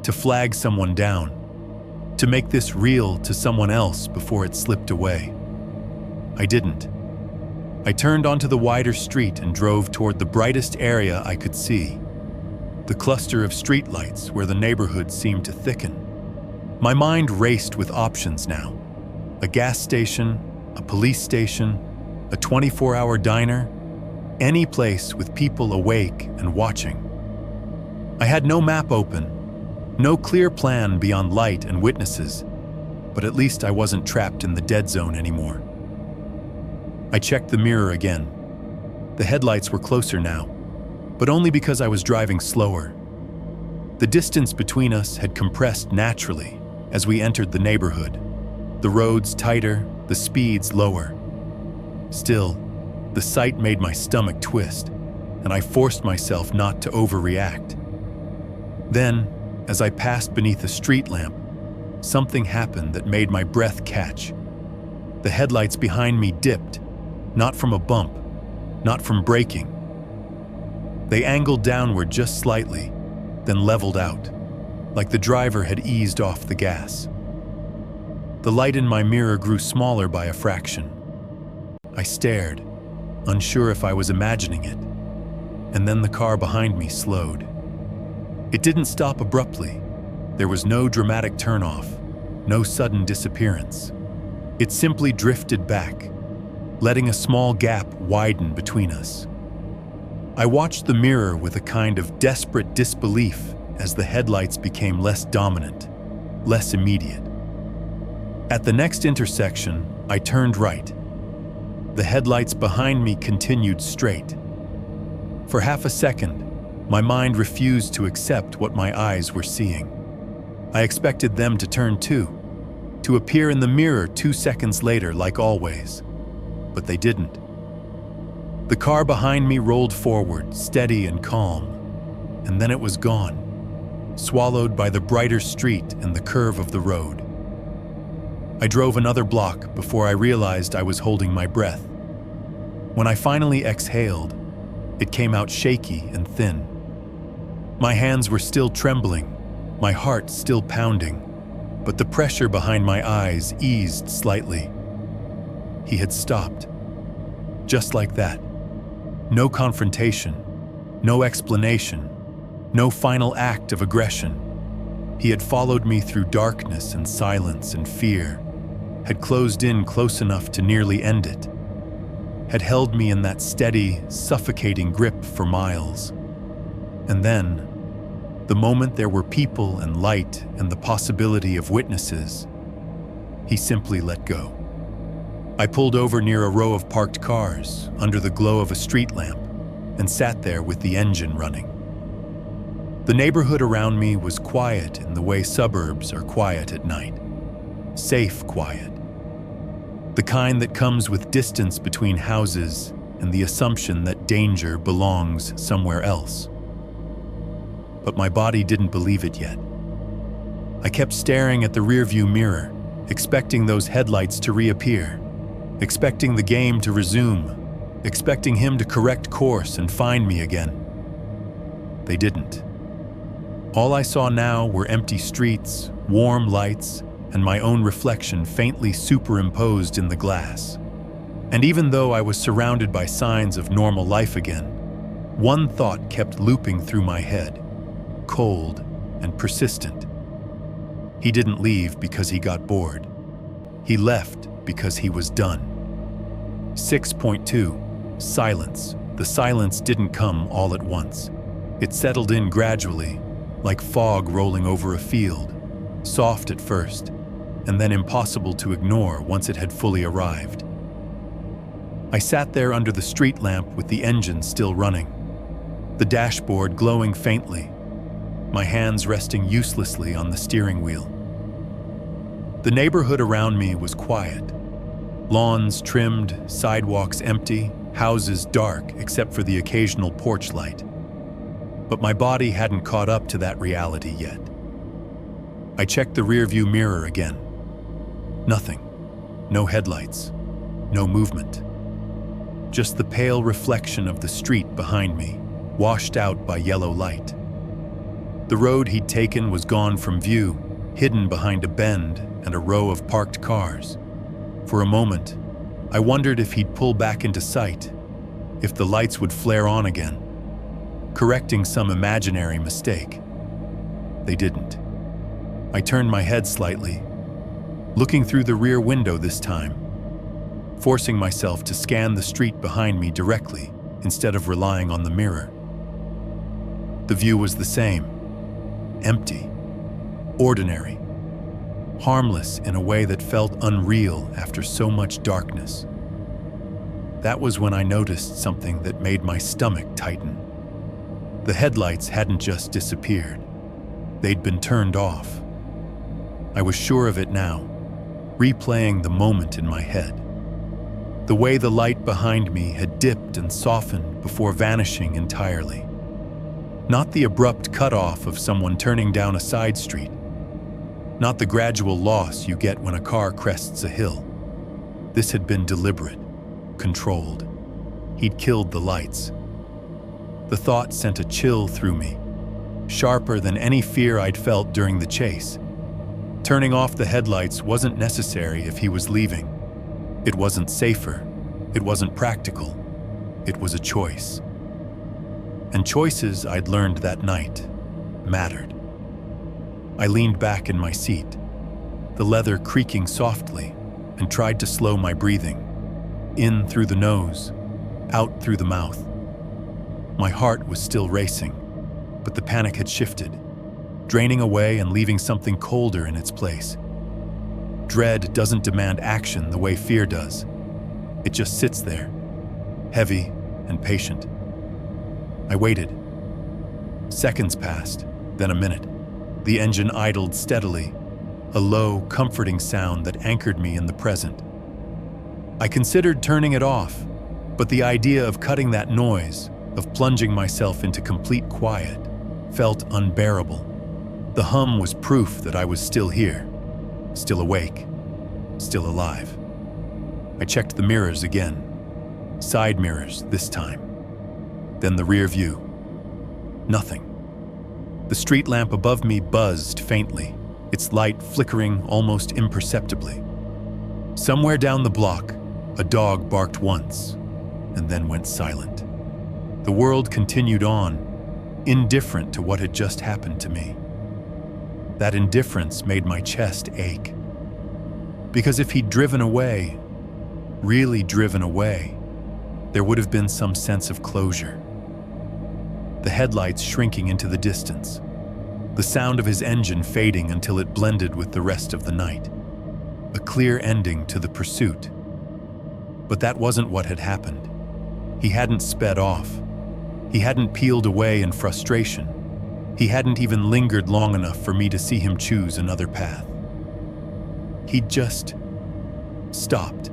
to flag someone down, to make this real to someone else before it slipped away. I didn't. I turned onto the wider street and drove toward the brightest area I could see, the cluster of streetlights where the neighborhood seemed to thicken. My mind raced with options now. A gas station, a police station, a 24-hour diner, any place with people awake and watching. I had no map open, no clear plan beyond light and witnesses, but at least I wasn't trapped in the dead zone anymore. I checked the mirror again. The headlights were closer now, but only because I was driving slower. The distance between us had compressed naturally as we entered the neighborhood, the roads tighter, the speeds lower. Still, the sight made my stomach twist, and I forced myself not to overreact. Then, as I passed beneath a street lamp, something happened that made my breath catch. The headlights behind me dipped, not from a bump, not from braking. They angled downward just slightly, then leveled out, like the driver had eased off the gas. The light in my mirror grew smaller by a fraction. I stared, unsure if I was imagining it, and then the car behind me slowed. It didn't stop abruptly. There was no dramatic turnoff, no sudden disappearance. It simply drifted back, letting a small gap widen between us. I watched the mirror with a kind of desperate disbelief as the headlights became less dominant, less immediate. At the next intersection, I turned right. The headlights behind me continued straight. For half a second, my mind refused to accept what my eyes were seeing. I expected them to turn too, to appear in the mirror 2 seconds later like always. But they didn't. The car behind me rolled forward, steady and calm, and then it was gone, swallowed by the brighter street and the curve of the road. I drove another block before I realized I was holding my breath. When I finally exhaled, it came out shaky and thin. My hands were still trembling, my heart still pounding, but the pressure behind my eyes eased slightly. He had stopped. Just like that. No confrontation, no explanation, no final act of aggression. He had followed me through darkness and silence and fear, had closed in close enough to nearly end it, had held me in that steady, suffocating grip for miles. And then, the moment there were people and light and the possibility of witnesses, he simply let go. I pulled over near a row of parked cars under the glow of a street lamp and sat there with the engine running. The neighborhood around me was quiet in the way suburbs are quiet at night. Safe quiet. The kind that comes with distance between houses and the assumption that danger belongs somewhere else. But my body didn't believe it yet. I kept staring at the rearview mirror, expecting those headlights to reappear, expecting the game to resume, expecting him to correct course and find me again. They didn't. All I saw now were empty streets, warm lights, and my own reflection faintly superimposed in the glass. And even though I was surrounded by signs of normal life again, one thought kept looping through my head, cold and persistent. He didn't leave because he got bored. He left because he was done. 6.2. Silence. The silence didn't come all at once. It settled in gradually, like fog rolling over a field, soft at first, and then impossible to ignore once it had fully arrived. I sat there under the street lamp with the engine still running, the dashboard glowing faintly, my hands resting uselessly on the steering wheel. The neighborhood around me was quiet. Lawns trimmed, sidewalks empty, houses dark except for the occasional porch light. But my body hadn't caught up to that reality yet. I checked the rearview mirror again. Nothing. No headlights. No movement. Just the pale reflection of the street behind me, washed out by yellow light. The road he'd taken was gone from view, hidden behind a bend and a row of parked cars. For a moment, I wondered if he'd pull back into sight, if the lights would flare on again, correcting some imaginary mistake. They didn't. I turned my head slightly, looking through the rear window this time, forcing myself to scan the street behind me directly instead of relying on the mirror. The view was the same, empty, ordinary, harmless in a way that felt unreal after so much darkness. That was when I noticed something that made my stomach tighten. The headlights hadn't just disappeared. They'd been turned off. I was sure of it now, replaying the moment in my head. The way the light behind me had dipped and softened before vanishing entirely. Not the abrupt cutoff of someone turning down a side street. Not the gradual loss you get when a car crests a hill. This had been deliberate, controlled. He'd killed the lights. The thought sent a chill through me, sharper than any fear I'd felt during the chase. Turning off the headlights wasn't necessary if he was leaving. It wasn't safer. It wasn't practical. It was a choice. And choices, I'd learned that night, mattered. I leaned back in my seat, the leather creaking softly, and tried to slow my breathing. In through the nose, out through the mouth. My heart was still racing, but the panic had shifted, draining away and leaving something colder in its place. Dread doesn't demand action the way fear does. It just sits there, heavy and patient. I waited. Seconds passed, then a minute. The engine idled steadily, a low, comforting sound that anchored me in the present. I considered turning it off, but the idea of cutting that noise, of plunging myself into complete quiet, felt unbearable. The hum was proof that I was still here, still awake, still alive. I checked the mirrors again, side mirrors this time. Then the rear view. Nothing. The street lamp above me buzzed faintly, its light flickering almost imperceptibly. Somewhere down the block, a dog barked once and then went silent. the world continued on, indifferent to what had just happened to me. That indifference made my chest ache. Because if he'd driven away, really driven away, there would have been some sense of closure. The headlights shrinking into the distance, the sound of his engine fading until it blended with the rest of the night. A clear ending to the pursuit. But that wasn't what had happened. He hadn't sped off. He hadn't peeled away in frustration. He hadn't even lingered long enough for me to see him choose another path. He'd just stopped.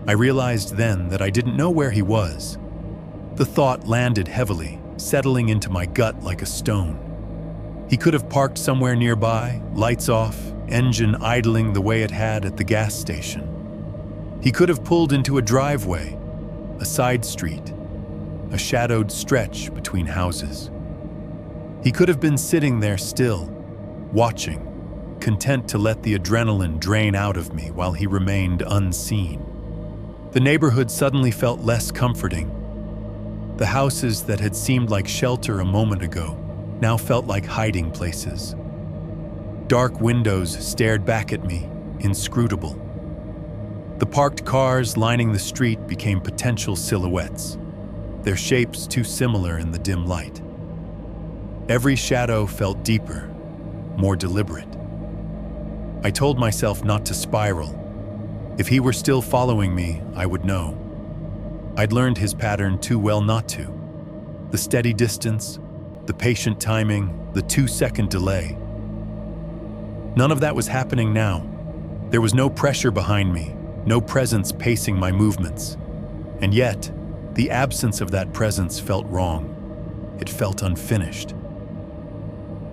I realized then that I didn't know where he was. The thought landed heavily, settling into my gut like a stone. He could have parked somewhere nearby, lights off, engine idling the way it had at the gas station. He could have pulled into a driveway, a side street, a shadowed stretch between houses. He could have been sitting there still, watching, content to let the adrenaline drain out of me while he remained unseen. The neighborhood suddenly felt less comforting. The houses that had seemed like shelter a moment ago now felt like hiding places. Dark windows stared back at me, inscrutable. The parked cars lining the street became potential silhouettes, their shapes too similar in the dim light. Every shadow felt deeper, more deliberate. I told myself not to spiral. If he were still following me, I would know. I'd learned his pattern too well not to. The steady distance, the patient timing, the 2-second delay. None of that was happening now. There was no pressure behind me, no presence pacing my movements. And yet, the absence of that presence felt wrong. It felt unfinished.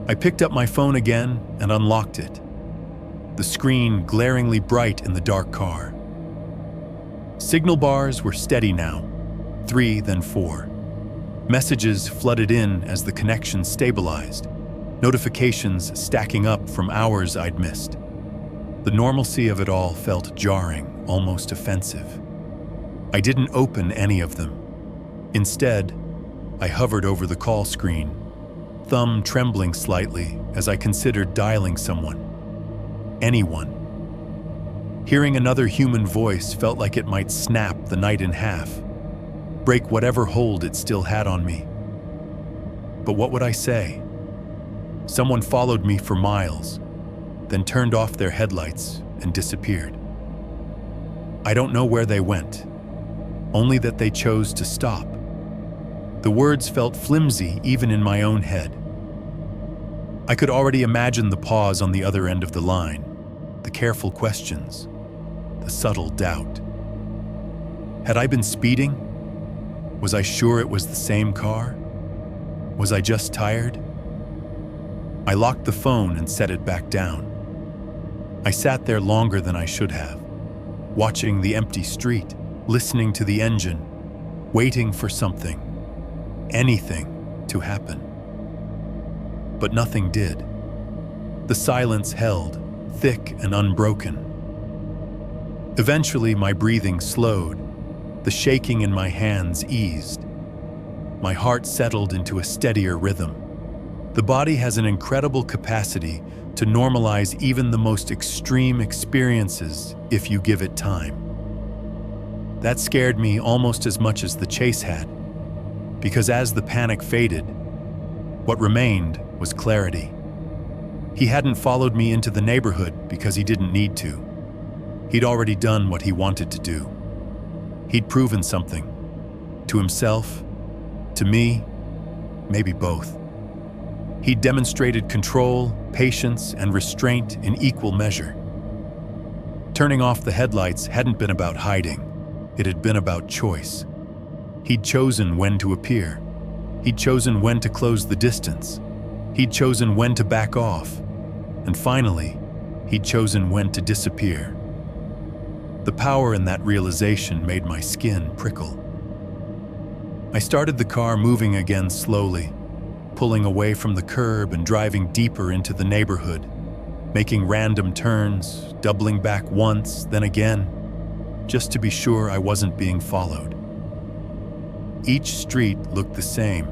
I picked up my phone again and unlocked it. The screen glaringly bright in the dark car. Signal bars were steady now, 3, then 4. Messages flooded in as the connection stabilized, notifications stacking up from hours I'd missed. The normalcy of it all felt jarring, almost offensive. I didn't open any of them. Instead, I hovered over the call screen, thumb trembling slightly as I considered dialing someone. Anyone. Hearing another human voice felt like it might snap the night in half, break whatever hold it still had on me. But what would I say? Someone followed me for miles, then turned off their headlights and disappeared. I don't know where they went, only that they chose to stop. The words felt flimsy even in my own head. I could already imagine the pause on the other end of the line, the careful questions, the subtle doubt. Had I been speeding? Was I sure it was the same car? Was I just tired? I locked the phone and set it back down. I sat there longer than I should have, watching the empty street, listening to the engine, waiting for something, anything to happen. But nothing did. The silence held, thick and unbroken. Eventually, my breathing slowed. The shaking in my hands eased. My heart settled into a steadier rhythm. The body has an incredible capacity to normalize even the most extreme experiences if you give it time. That scared me almost as much as the chase had, because as the panic faded, what remained was clarity. He hadn't followed me into the neighborhood because he didn't need to. He'd already done what he wanted to do. He'd proven something. To himself, to me, maybe both. He'd demonstrated control, patience, and restraint in equal measure. Turning off the headlights hadn't been about hiding. It had been about choice. He'd chosen when to appear. He'd chosen when to close the distance. He'd chosen when to back off. And finally, he'd chosen when to disappear. The power in that realization made my skin prickle. I started the car moving again slowly, pulling away from the curb and driving deeper into the neighborhood, making random turns, doubling back once, then again, just to be sure I wasn't being followed. each street looked the same.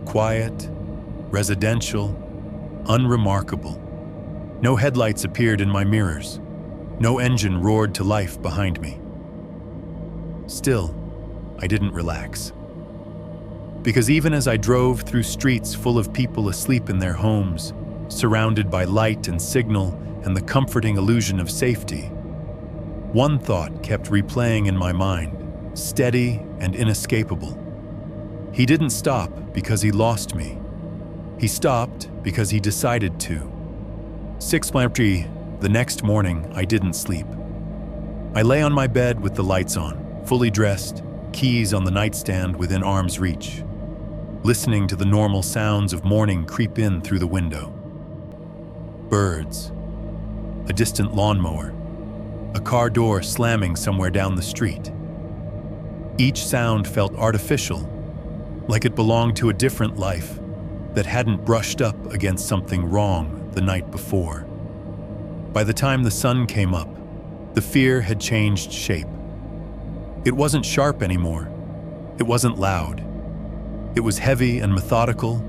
Quiet, residential, unremarkable. No headlights appeared in my mirrors. No engine roared to life behind me. Still, I didn't relax. Because even as I drove through streets full of people asleep in their homes, surrounded by light and signal and the comforting illusion of safety, one thought kept replaying in my mind, steady and inescapable. He didn't stop because he lost me. He stopped because he decided to. Explainb31, the next morning, I didn't sleep. I lay on my bed with the lights on, fully dressed, keys on the nightstand within arm's reach, listening to the normal sounds of morning creep in through the window. Birds, a distant lawnmower, a car door slamming somewhere down the street. Each sound felt artificial, like it belonged to a different life that hadn't brushed up against something wrong the night before. By the time the sun came up, the fear had changed shape. It wasn't sharp anymore. It wasn't loud. It was heavy and methodical,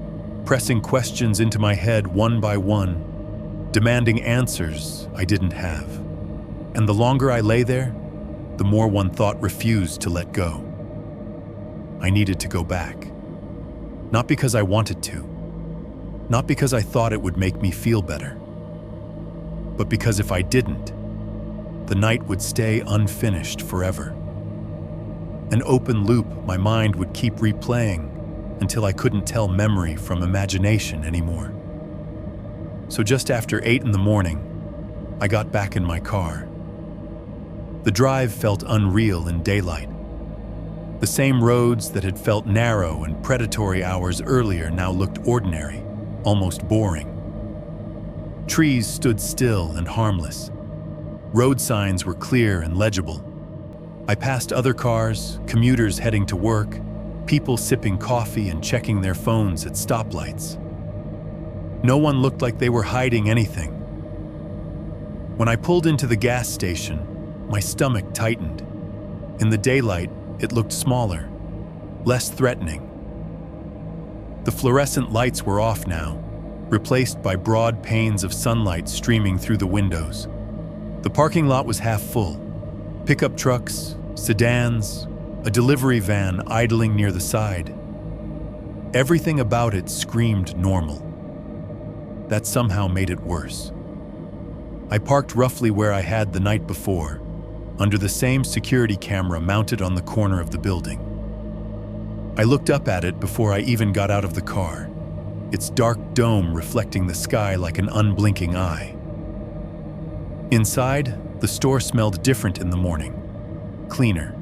pressing questions into my head one by one, demanding answers I didn't have. And the longer I lay there, the more one thought refused to let go. I needed to go back. Not because I wanted to. Not because I thought it would make me feel better. But because if I didn't, the night would stay unfinished forever. An open loop my mind would keep replaying until I couldn't tell memory from imagination anymore. So just after 8 in the morning, I got back in my car. The drive felt unreal in daylight. The same roads that had felt narrow and predatory hours earlier now looked ordinary, almost boring. Trees stood still and harmless. Road signs were clear and legible. I passed other cars, commuters heading to work, people sipping coffee and checking their phones at stoplights. No one looked like they were hiding anything. When I pulled into the gas station, my stomach tightened. In the daylight, it looked smaller, less threatening. The fluorescent lights were off now, replaced by broad panes of sunlight streaming through the windows. The parking lot was half full. Pickup trucks, sedans, a delivery van idling near the side. Everything about it screamed normal. That somehow made it worse. I parked roughly where I had the night before, under the same security camera mounted on the corner of the building. I looked up at it before I even got out of the car, its dark dome reflecting the sky like an unblinking eye. Inside, the store smelled different in the morning. Cleaner.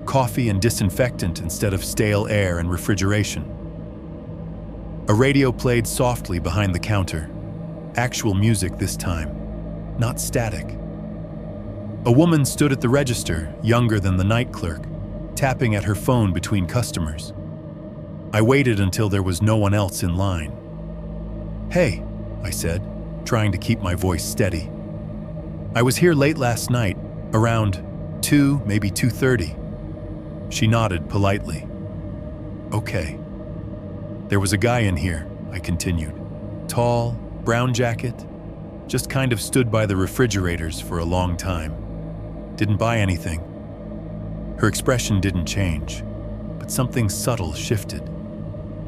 Coffee and disinfectant instead of stale air and refrigeration. A radio played softly behind the counter. Actual music this time, not static. A woman stood at the register, younger than the night clerk, tapping at her phone between customers. I waited until there was no one else in line. "Hey," I said, trying to keep my voice steady. "I was here late last night, around 2, maybe 2:30. She nodded politely. "Okay." "There was a guy in here," I continued. "Tall, brown jacket, just kind of stood by the refrigerators for a long time. Didn't buy anything." Her expression didn't change, but something subtle shifted.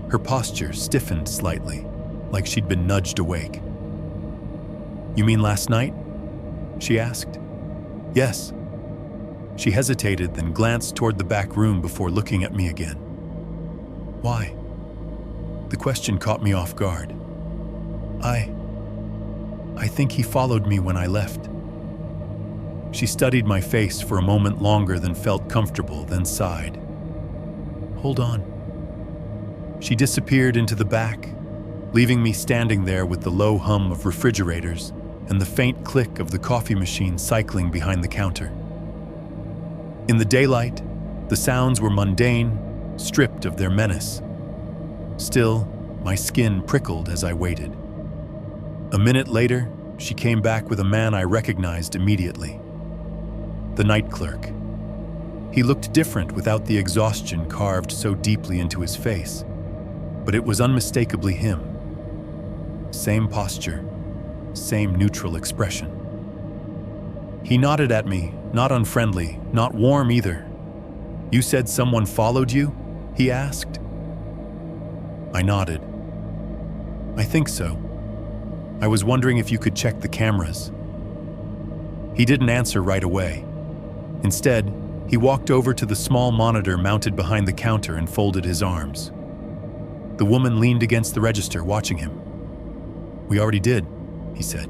Her posture stiffened slightly, like she'd been nudged awake. "You mean last night?" she asked. "Yes." She hesitated, then glanced toward the back room before looking at me again. "Why?" The question caught me off guard. I think he followed me when I left." She studied my face for a moment longer than felt comfortable, then sighed. "Hold on." She disappeared into the back, leaving me standing there with the low hum of refrigerators and the faint click of the coffee machine cycling behind the counter. In the daylight, the sounds were mundane, stripped of their menace. Still, my skin prickled as I waited. A minute later, she came back with a man I recognized immediately. The night clerk. He looked different without the exhaustion carved so deeply into his face, but it was unmistakably him. Same posture, same neutral expression. He nodded at me, not unfriendly, not warm either. "You said someone followed you?" he asked. I nodded. "I think so. I was wondering if you could check the cameras." He didn't answer right away. Instead, he walked over to the small monitor mounted behind the counter and folded his arms. The woman leaned against the register, watching him. "We already did," he said.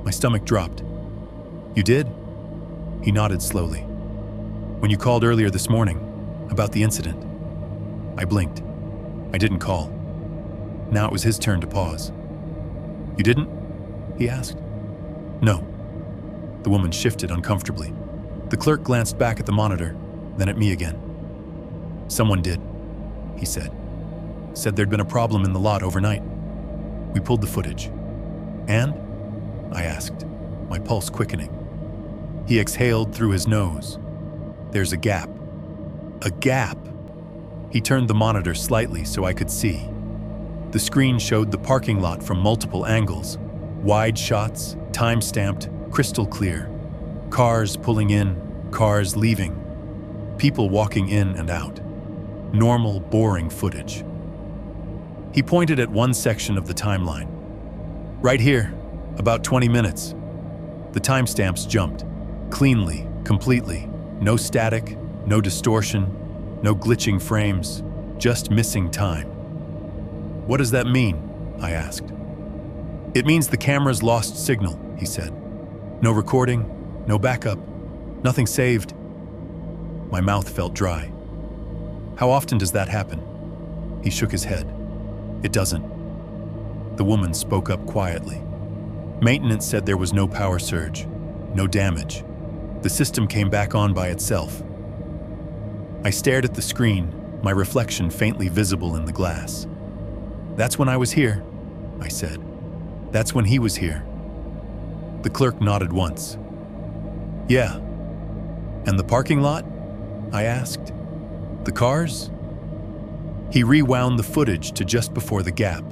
My stomach dropped. "You did?" He nodded slowly. "When you called earlier this morning, about the incident." I blinked. I didn't call. Now it was his turn to pause. "You didn't?" he asked. "No." The woman shifted uncomfortably. The clerk glanced back at the monitor, then at me again. "Someone did," he said. "Said there'd been a problem in the lot overnight. We pulled the footage." "And?" I asked, my pulse quickening. He exhaled through his nose. "There's a gap." A gap! He turned the monitor slightly so I could see. The screen showed the parking lot from multiple angles. Wide shots, time-stamped, crystal clear. Cars pulling in, cars leaving. People walking in and out. Normal, boring footage. He pointed at one section of the timeline. "Right here, about 20 minutes. The timestamps jumped. Cleanly, completely. No static, no distortion, no glitching frames, just missing time." "What does that mean?" I asked. "It means the cameras lost signal," he said. "No recording, no backup, nothing saved." My mouth felt dry. "How often does that happen?" He shook his head. "It doesn't." The woman spoke up quietly. "Maintenance said there was no power surge, no damage. The system came back on by itself." I stared at the screen, my reflection faintly visible in the glass. "That's when I was here," I said. "That's when he was here." The clerk nodded once. "Yeah." "And the parking lot?" I asked. "The cars?" He rewound the footage to just before the gap.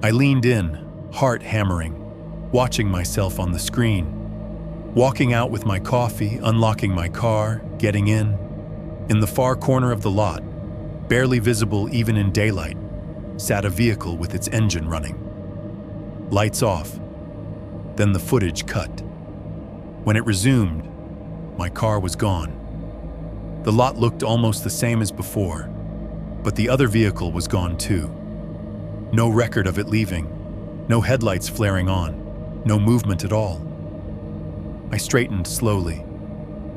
I leaned in, heart hammering, watching myself on the screen. Walking out with my coffee, unlocking my car, getting in. In the far corner of the lot, barely visible even in daylight, sat a vehicle with its engine running. Lights off. Then the footage cut. When it resumed, my car was gone. The lot looked almost the same as before, but the other vehicle was gone too. No record of it leaving, no headlights flaring on, no movement at all. I straightened slowly,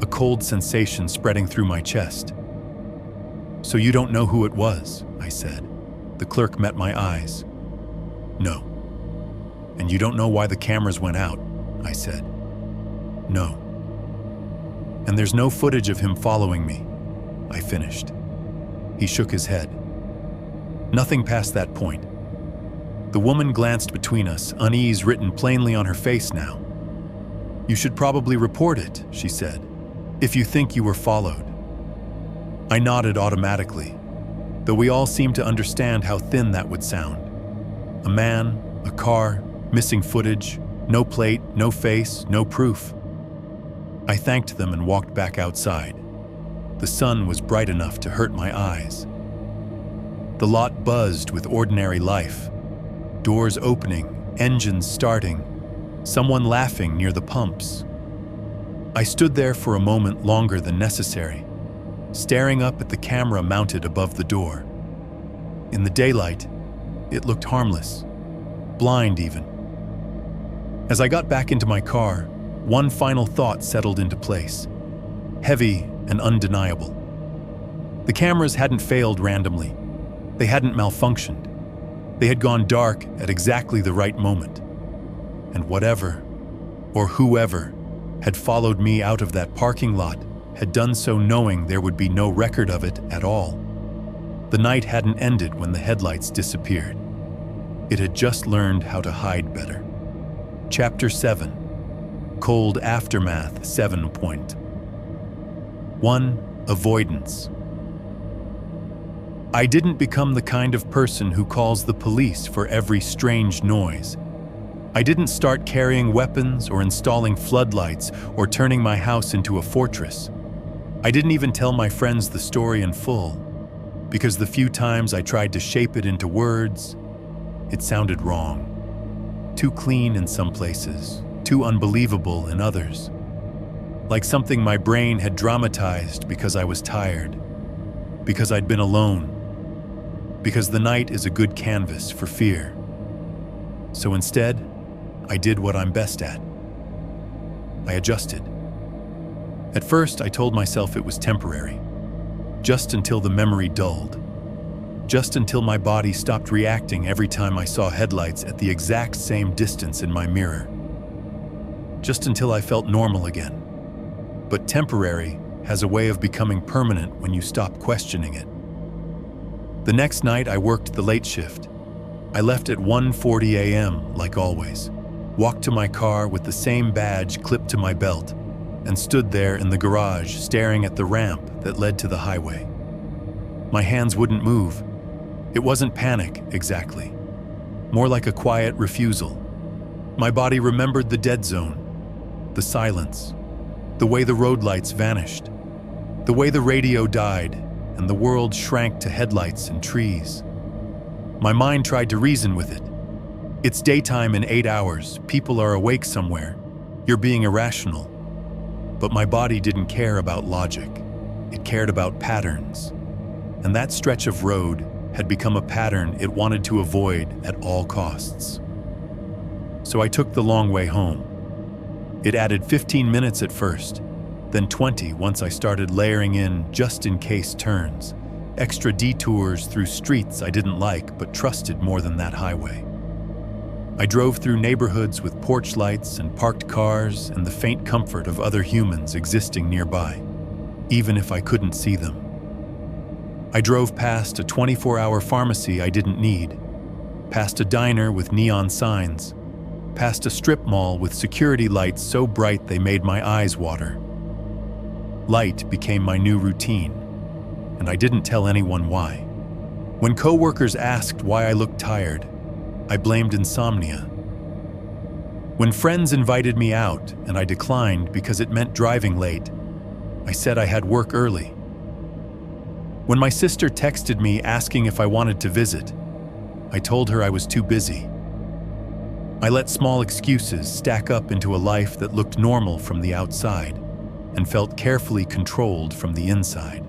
a cold sensation spreading through my chest. "So you don't know who it was?" I said. The clerk met my eyes. "No." "And you don't know why the cameras went out?" I said. "No." "And there's no footage of him following me," I finished. He shook his head. "Nothing past that point." The woman glanced between us, unease written plainly on her face now. "You should probably report it," she said, "if you think you were followed." I nodded automatically, though we all seemed to understand how thin that would sound. A man, a car, missing footage, no plate, no face, no proof. I thanked them and walked back outside. The sun was bright enough to hurt my eyes. The lot buzzed with ordinary life. Doors opening, engines starting, someone laughing near the pumps. I stood there for a moment longer than necessary, staring up at the camera mounted above the door. In the daylight, it looked harmless, blind even. As I got back into my car, one final thought settled into place, heavy and undeniable. The cameras hadn't failed randomly. They hadn't malfunctioned. They had gone dark at exactly the right moment. And whatever, or whoever, had followed me out of that parking lot had done so knowing there would be no record of it at all. The night hadn't ended when the headlights disappeared. It had just learned how to hide better. Chapter 7. Cold Aftermath 7. One, avoidance. I didn't become the kind of person who calls the police for every strange noise. I didn't start carrying weapons or installing floodlights or turning my house into a fortress. I didn't even tell my friends the story in full, because the few times I tried to shape it into words, it sounded wrong. Too clean in some places, too unbelievable in others. Like something my brain had dramatized because I was tired, because I'd been alone, because the night is a good canvas for fear. So instead, I did what I'm best at. I adjusted. At first, I told myself it was temporary, just until the memory dulled, just until my body stopped reacting every time I saw headlights at the exact same distance in my mirror, just until I felt normal again. But temporary has a way of becoming permanent when you stop questioning it. The next night, I worked the late shift. I left at 1:40 a.m., like always, walked to my car with the same badge clipped to my belt, and stood there in the garage staring at the ramp that led to the highway. My hands wouldn't move. It wasn't panic, exactly. More like a quiet refusal. My body remembered the dead zone, the silence, the way the road lights vanished, the way the radio died, and the world shrank to headlights and trees. My mind tried to reason with it. It's daytime in 8 hours, people are awake somewhere, you're being irrational. But my body didn't care about logic, it cared about patterns. And that stretch of road had become a pattern it wanted to avoid at all costs. So I took the long way home. It added 15 minutes at first, then 20 once I started layering in just-in-case turns, extra detours through streets I didn't like but trusted more than that highway. I drove through neighborhoods with porch lights and parked cars and the faint comfort of other humans existing nearby, even if I couldn't see them. I drove past a 24-hour pharmacy I didn't need, past a diner with neon signs, past a strip mall with security lights so bright they made my eyes water. Light became my new routine, and I didn't tell anyone why. When coworkers asked why I looked tired, I blamed insomnia. When friends invited me out and I declined because it meant driving late, I said I had work early. When my sister texted me asking if I wanted to visit, I told her I was too busy. I let small excuses stack up into a life that looked normal from the outside and felt carefully controlled from the inside.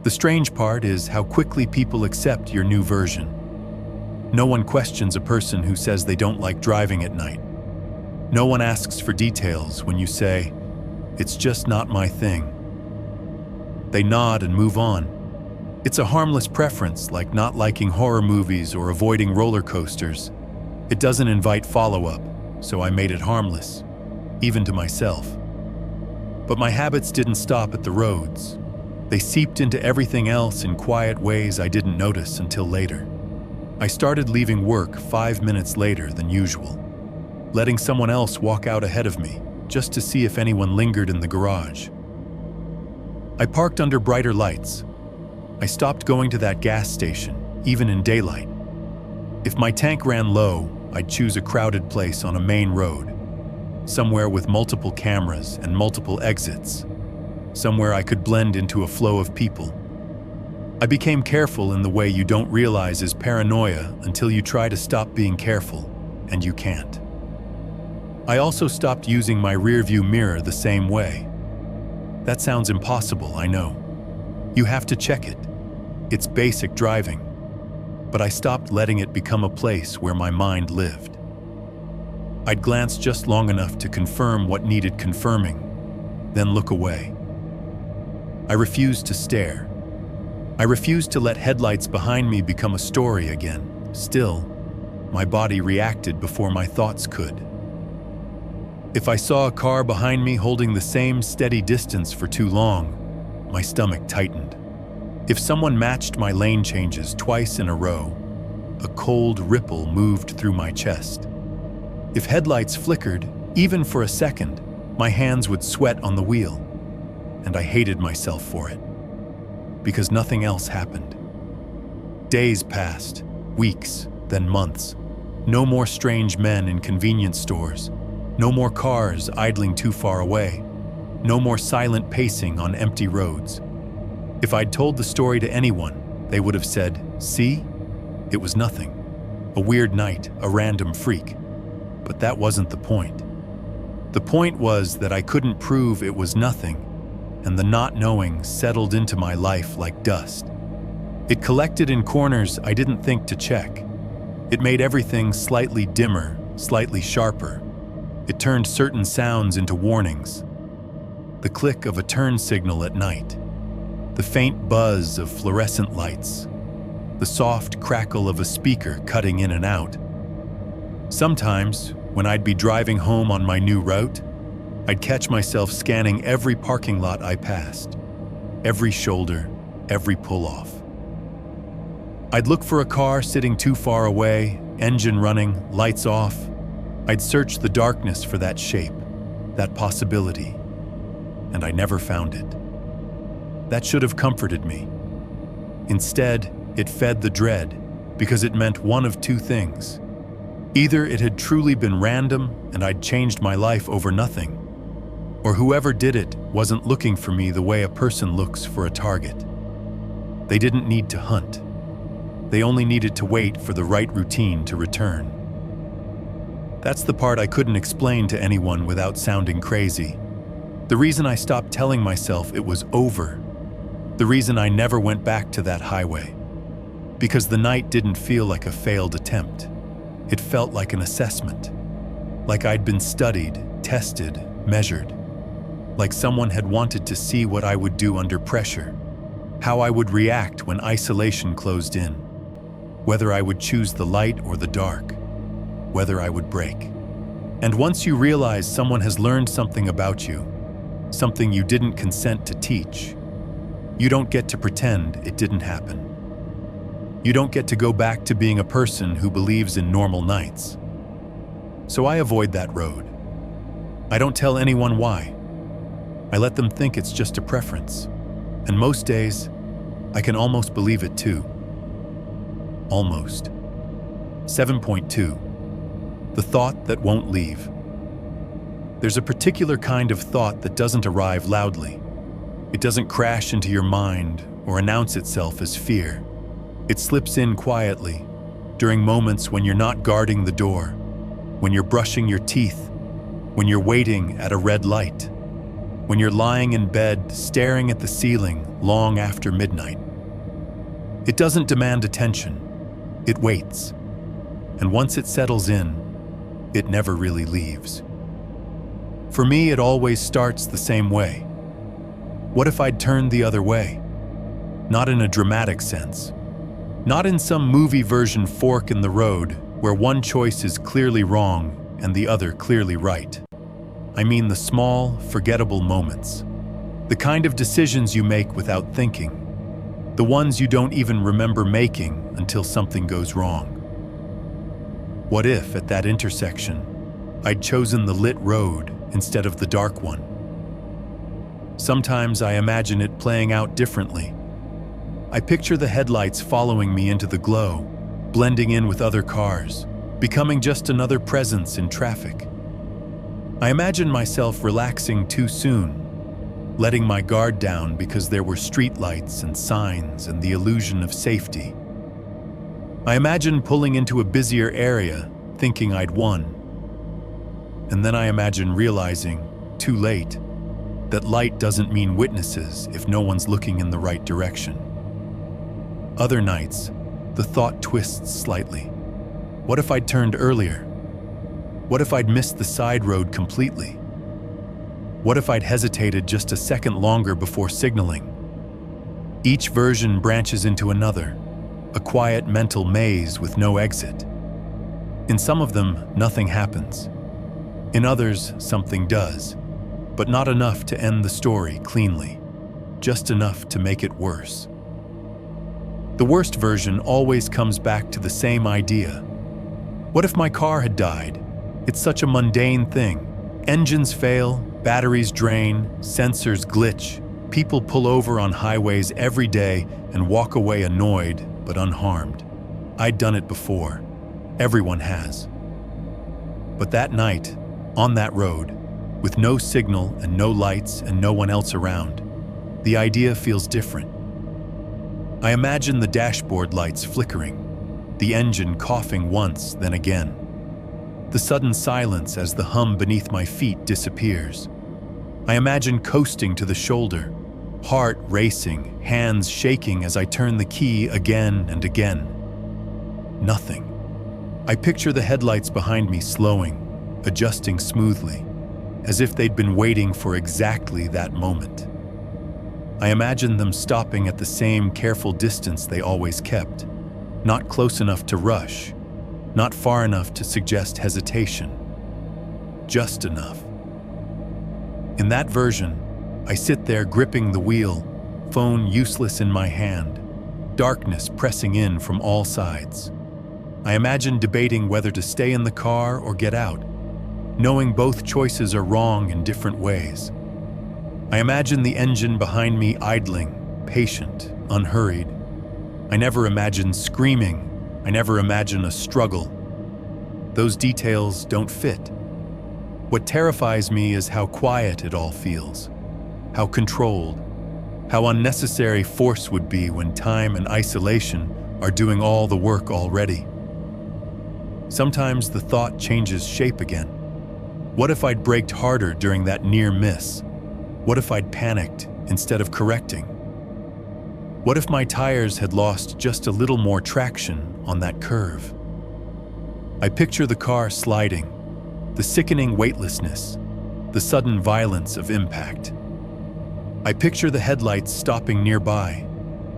The strange part is how quickly people accept your new version. No one questions a person who says they don't like driving at night. No one asks for details when you say, "It's just not my thing." They nod and move on. It's a harmless preference, like not liking horror movies or avoiding roller coasters. It doesn't invite follow-up, so I made it harmless, even to myself. But my habits didn't stop at the roads. They seeped into everything else in quiet ways I didn't notice until later. I started leaving work 5 minutes later than usual, letting someone else walk out ahead of me, just to see if anyone lingered in the garage. I parked under brighter lights. I stopped going to that gas station, even in daylight. If my tank ran low, I'd choose a crowded place on a main road, somewhere with multiple cameras and multiple exits, somewhere I could blend into a flow of people. I became careful in the way you don't realize is paranoia until you try to stop being careful, and you can't. I also stopped using my rearview mirror the same way. That sounds impossible, I know. You have to check it. It's basic driving. But I stopped letting it become a place where my mind lived. I'd glance just long enough to confirm what needed confirming, then look away. I refused to stare. I refused to let headlights behind me become a story again. Still, my body reacted before my thoughts could. If I saw a car behind me holding the same steady distance for too long, my stomach tightened. If someone matched my lane changes twice in a row, a cold ripple moved through my chest. If headlights flickered, even for a second, my hands would sweat on the wheel. and I hated myself for it. Because nothing else happened. Days passed, weeks, then months. No more strange men in convenience stores. No more cars idling too far away. No more silent pacing on empty roads. If I'd told the story to anyone, they would have said, "See? It was nothing. A weird night, a random freak." But that wasn't the point. The point was that I couldn't prove it was nothing, and the not knowing settled into my life like dust. It collected in corners I didn't think to check. It made everything slightly dimmer, slightly sharper. It turned certain sounds into warnings. The click of a turn signal at night. The faint buzz of fluorescent lights. The soft crackle of a speaker cutting in and out. Sometimes, when I'd be driving home on my new route, I'd catch myself scanning every parking lot I passed. Every shoulder, every pull-off. I'd look for a car sitting too far away, engine running, lights off. I'd search the darkness for that shape, that possibility, and I never found it. That should have comforted me. Instead, it fed the dread, because it meant one of two things. Either it had truly been random and I'd changed my life over nothing, or whoever did it wasn't looking for me the way a person looks for a target. They didn't need to hunt. They only needed to wait for the right routine to return. That's the part I couldn't explain to anyone without sounding crazy. The reason I stopped telling myself it was over. The reason I never went back to that highway. Because the night didn't feel like a failed attempt. It felt like an assessment. Like I'd been studied, tested, measured. Like someone had wanted to see what I would do under pressure. How I would react when isolation closed in. Whether I would choose the light or the dark. Whether I would break. And once you realize someone has learned something about you, something you didn't consent to teach, you don't get to pretend it didn't happen. You don't get to go back to being a person who believes in normal nights. So I avoid that road. I don't tell anyone why. I let them think it's just a preference. And most days, I can almost believe it too. Almost. 7.2. The thought that won't leave. There's a particular kind of thought that doesn't arrive loudly. It doesn't crash into your mind or announce itself as fear. It slips in quietly, during moments when you're not guarding the door, when you're brushing your teeth, when you're waiting at a red light, when you're lying in bed staring at the ceiling long after midnight. It doesn't demand attention. It waits. And once it settles in, it never really leaves. For me, it always starts the same way. What if I'd turned the other way? Not in a dramatic sense. Not in some movie version fork in the road where one choice is clearly wrong and the other clearly right. I mean the small, forgettable moments. The kind of decisions you make without thinking. The ones you don't even remember making until something goes wrong. What if, at that intersection, I'd chosen the lit road instead of the dark one? Sometimes I imagine it playing out differently. I picture the headlights following me into the glow, blending in with other cars, becoming just another presence in traffic. I imagine myself relaxing too soon, letting my guard down because there were streetlights and signs and the illusion of safety. I imagine pulling into a busier area, thinking I'd won. And then I imagine realizing, too late, that light doesn't mean witnesses if no one's looking in the right direction. Other nights, the thought twists slightly. What if I'd turned earlier? What if I'd missed the side road completely? What if I'd hesitated just a second longer before signaling? Each version branches into another, a quiet mental maze with no exit. In some of them, nothing happens. In others, something does, but not enough to end the story cleanly, just enough to make it worse. The worst version always comes back to the same idea. What if my car had died? It's such a mundane thing. Engines fail, batteries drain, sensors glitch, People pull over on highways every day and walk away annoyed but unharmed. I'd done it before. Everyone has. But that night, on that road, with no signal and no lights and no one else around, the idea feels different. I imagine the dashboard lights flickering, the engine coughing once, then again. The sudden silence as the hum beneath my feet disappears. I imagine coasting to the shoulder, heart racing, hands shaking as I turn the key again and again. Nothing. I picture the headlights behind me slowing, adjusting smoothly, as if they'd been waiting for exactly that moment. I imagine them stopping at the same careful distance they always kept, not close enough to rush, not far enough to suggest hesitation, just enough. In that version, I sit there gripping the wheel, phone useless in my hand, darkness pressing in from all sides. I imagine debating whether to stay in the car or get out, knowing both choices are wrong in different ways. I imagine the engine behind me idling, patient, unhurried. I never imagine screaming. I never imagine a struggle. Those details don't fit. What terrifies me is how quiet it all feels, how controlled, how unnecessary force would be when time and isolation are doing all the work already. Sometimes the thought changes shape again. What if I'd braked harder during that near miss? What if I'd panicked instead of correcting? What if my tires had lost just a little more traction on that curve? I picture the car sliding, the sickening weightlessness, the sudden violence of impact. I picture the headlights stopping nearby,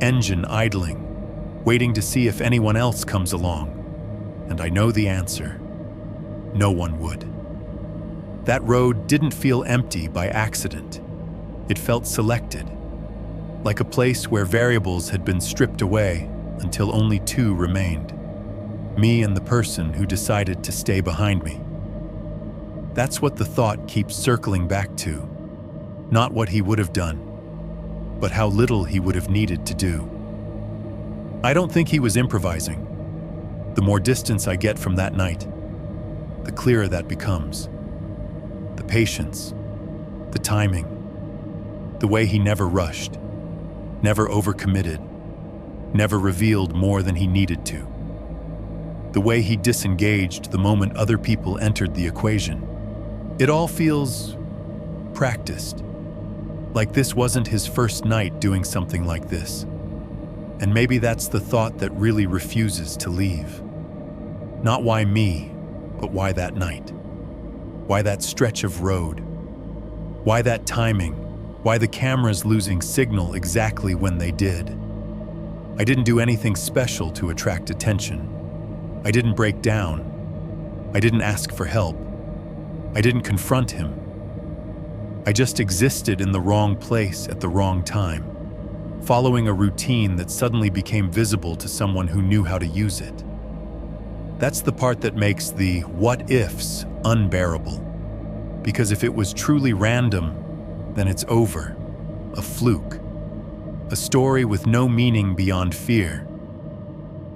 engine idling, waiting to see if anyone else comes along. And I know the answer. No one would. That road didn't feel empty by accident. It felt selected, like a place where variables had been stripped away until only two remained, me and the person who decided to stay behind me. That's what the thought keeps circling back to, not what he would have done, but how little he would have needed to do. I don't think he was improvising. The more distance I get from that night, the clearer that becomes. The patience, the timing, the way he never rushed, never overcommitted, never revealed more than he needed to. The way he disengaged the moment other people entered the equation. It all feels practiced, like this wasn't his first night doing something like this. And maybe that's the thought that really refuses to leave. Not why me, but why that night? Why that stretch of road? Why that timing? Why the cameras losing signal exactly when they did? I didn't do anything special to attract attention. I didn't break down. I didn't ask for help. I didn't confront him. I just existed in the wrong place at the wrong time, following a routine that suddenly became visible to someone who knew how to use it. That's the part that makes the what-ifs unbearable. Because if it was truly random, then it's over, a fluke, a story with no meaning beyond fear.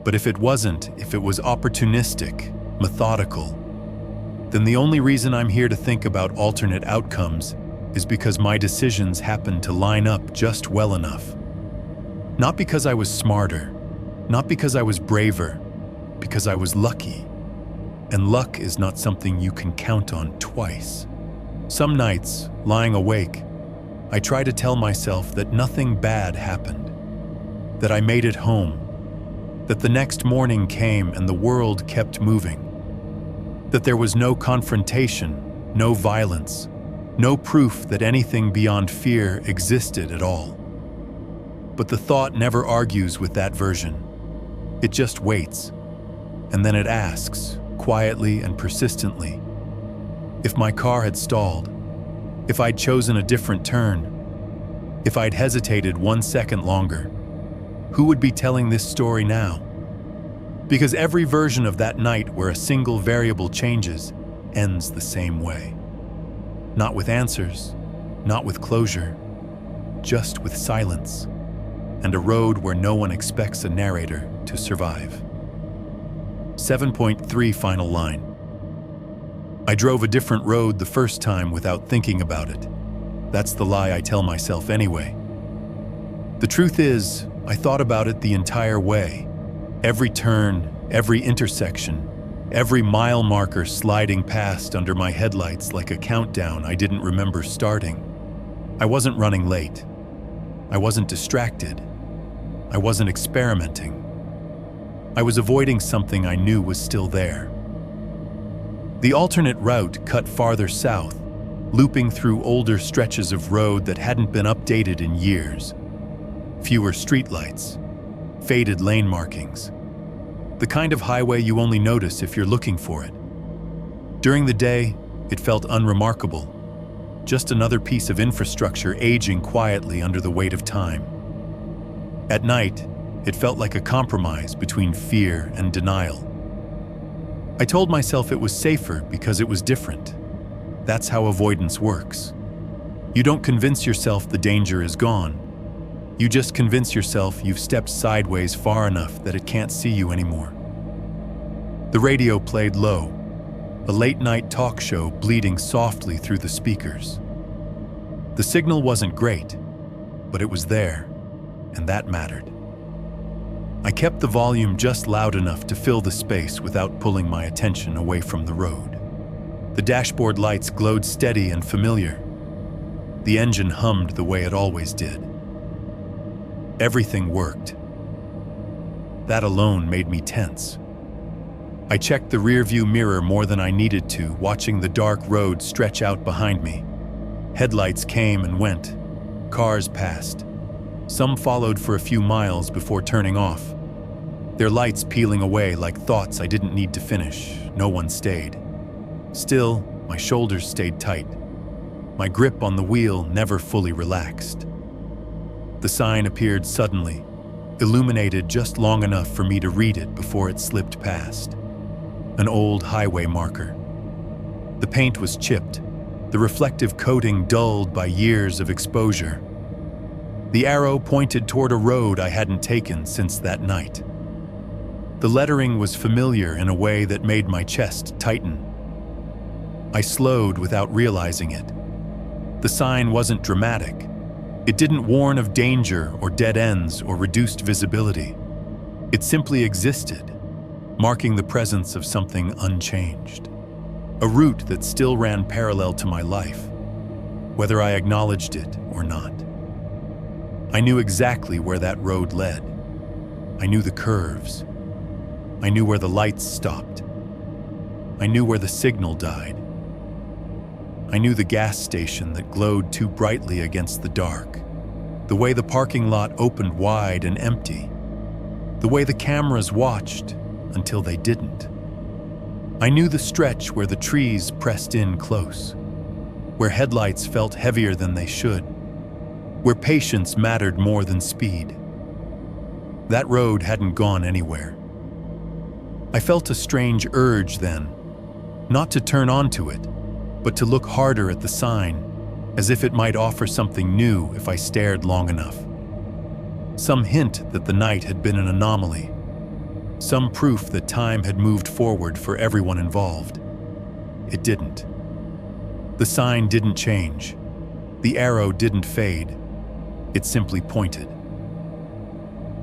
But if it wasn't, if it was opportunistic, methodical, then the only reason I'm here to think about alternate outcomes is because my decisions happened to line up just well enough. Not because I was smarter, not because I was braver, because I was lucky. And luck is not something you can count on twice. Some nights, lying awake, I try to tell myself that nothing bad happened, that I made it home, that the next morning came and the world kept moving, that there was no confrontation, no violence, no proof that anything beyond fear existed at all. But the thought never argues with that version. It just waits, and then it asks, quietly and persistently, if my car had stalled, if I'd chosen a different turn, if I'd hesitated 1 second longer, who would be telling this story now? Because every version of that night where a single variable changes ends the same way. Not with answers, not with closure, just with silence, and a road where no one expects a narrator to survive. 7.3 final line. I drove a different road the first time without thinking about it. That's the lie I tell myself anyway. The truth is, I thought about it the entire way. Every turn, every intersection, every mile marker sliding past under my headlights like a countdown I didn't remember starting. I wasn't running late. I wasn't distracted. I wasn't experimenting. I was avoiding something I knew was still there. The alternate route cut farther south, looping through older stretches of road that hadn't been updated in years. Fewer streetlights, faded lane markings. The kind of highway you only notice if you're looking for it. During the day, it felt unremarkable. Just another piece of infrastructure aging quietly under the weight of time. At night, it felt like a compromise between fear and denial. I told myself it was safer because it was different. That's how avoidance works. You don't convince yourself the danger is gone. You just convince yourself you've stepped sideways far enough that it can't see you anymore. The radio played low, a late-night talk show bleeding softly through the speakers. The signal wasn't great, but it was there, and that mattered. I kept the volume just loud enough to fill the space without pulling my attention away from the road. The dashboard lights glowed steady and familiar. The engine hummed the way it always did. Everything worked. That alone made me tense. I checked the rearview mirror more than I needed to, watching the dark road stretch out behind me. Headlights came and went. Cars passed. Some followed for a few miles before turning off. Their lights peeling away like thoughts I didn't need to finish. No one stayed. Still, my shoulders stayed tight. My grip on the wheel never fully relaxed. The sign appeared suddenly, illuminated just long enough for me to read it before it slipped past. An old highway marker. The paint was chipped, the reflective coating dulled by years of exposure. The arrow pointed toward a road I hadn't taken since that night. The lettering was familiar in a way that made my chest tighten. I slowed without realizing it. The sign wasn't dramatic. It didn't warn of danger or dead ends or reduced visibility. It simply existed, marking the presence of something unchanged. A route that still ran parallel to my life, whether I acknowledged it or not. I knew exactly where that road led. I knew the curves. I knew where the lights stopped. I knew where the signal died. I knew the gas station that glowed too brightly against the dark, the way the parking lot opened wide and empty, the way the cameras watched until they didn't. I knew the stretch where the trees pressed in close, where headlights felt heavier than they should, where patience mattered more than speed. That road hadn't gone anywhere. I felt a strange urge then, not to turn onto it, but to look harder at the sign, as if it might offer something new if I stared long enough. Some hint that the night had been an anomaly. Some proof that time had moved forward for everyone involved. It didn't. The sign didn't change. The arrow didn't fade. It simply pointed.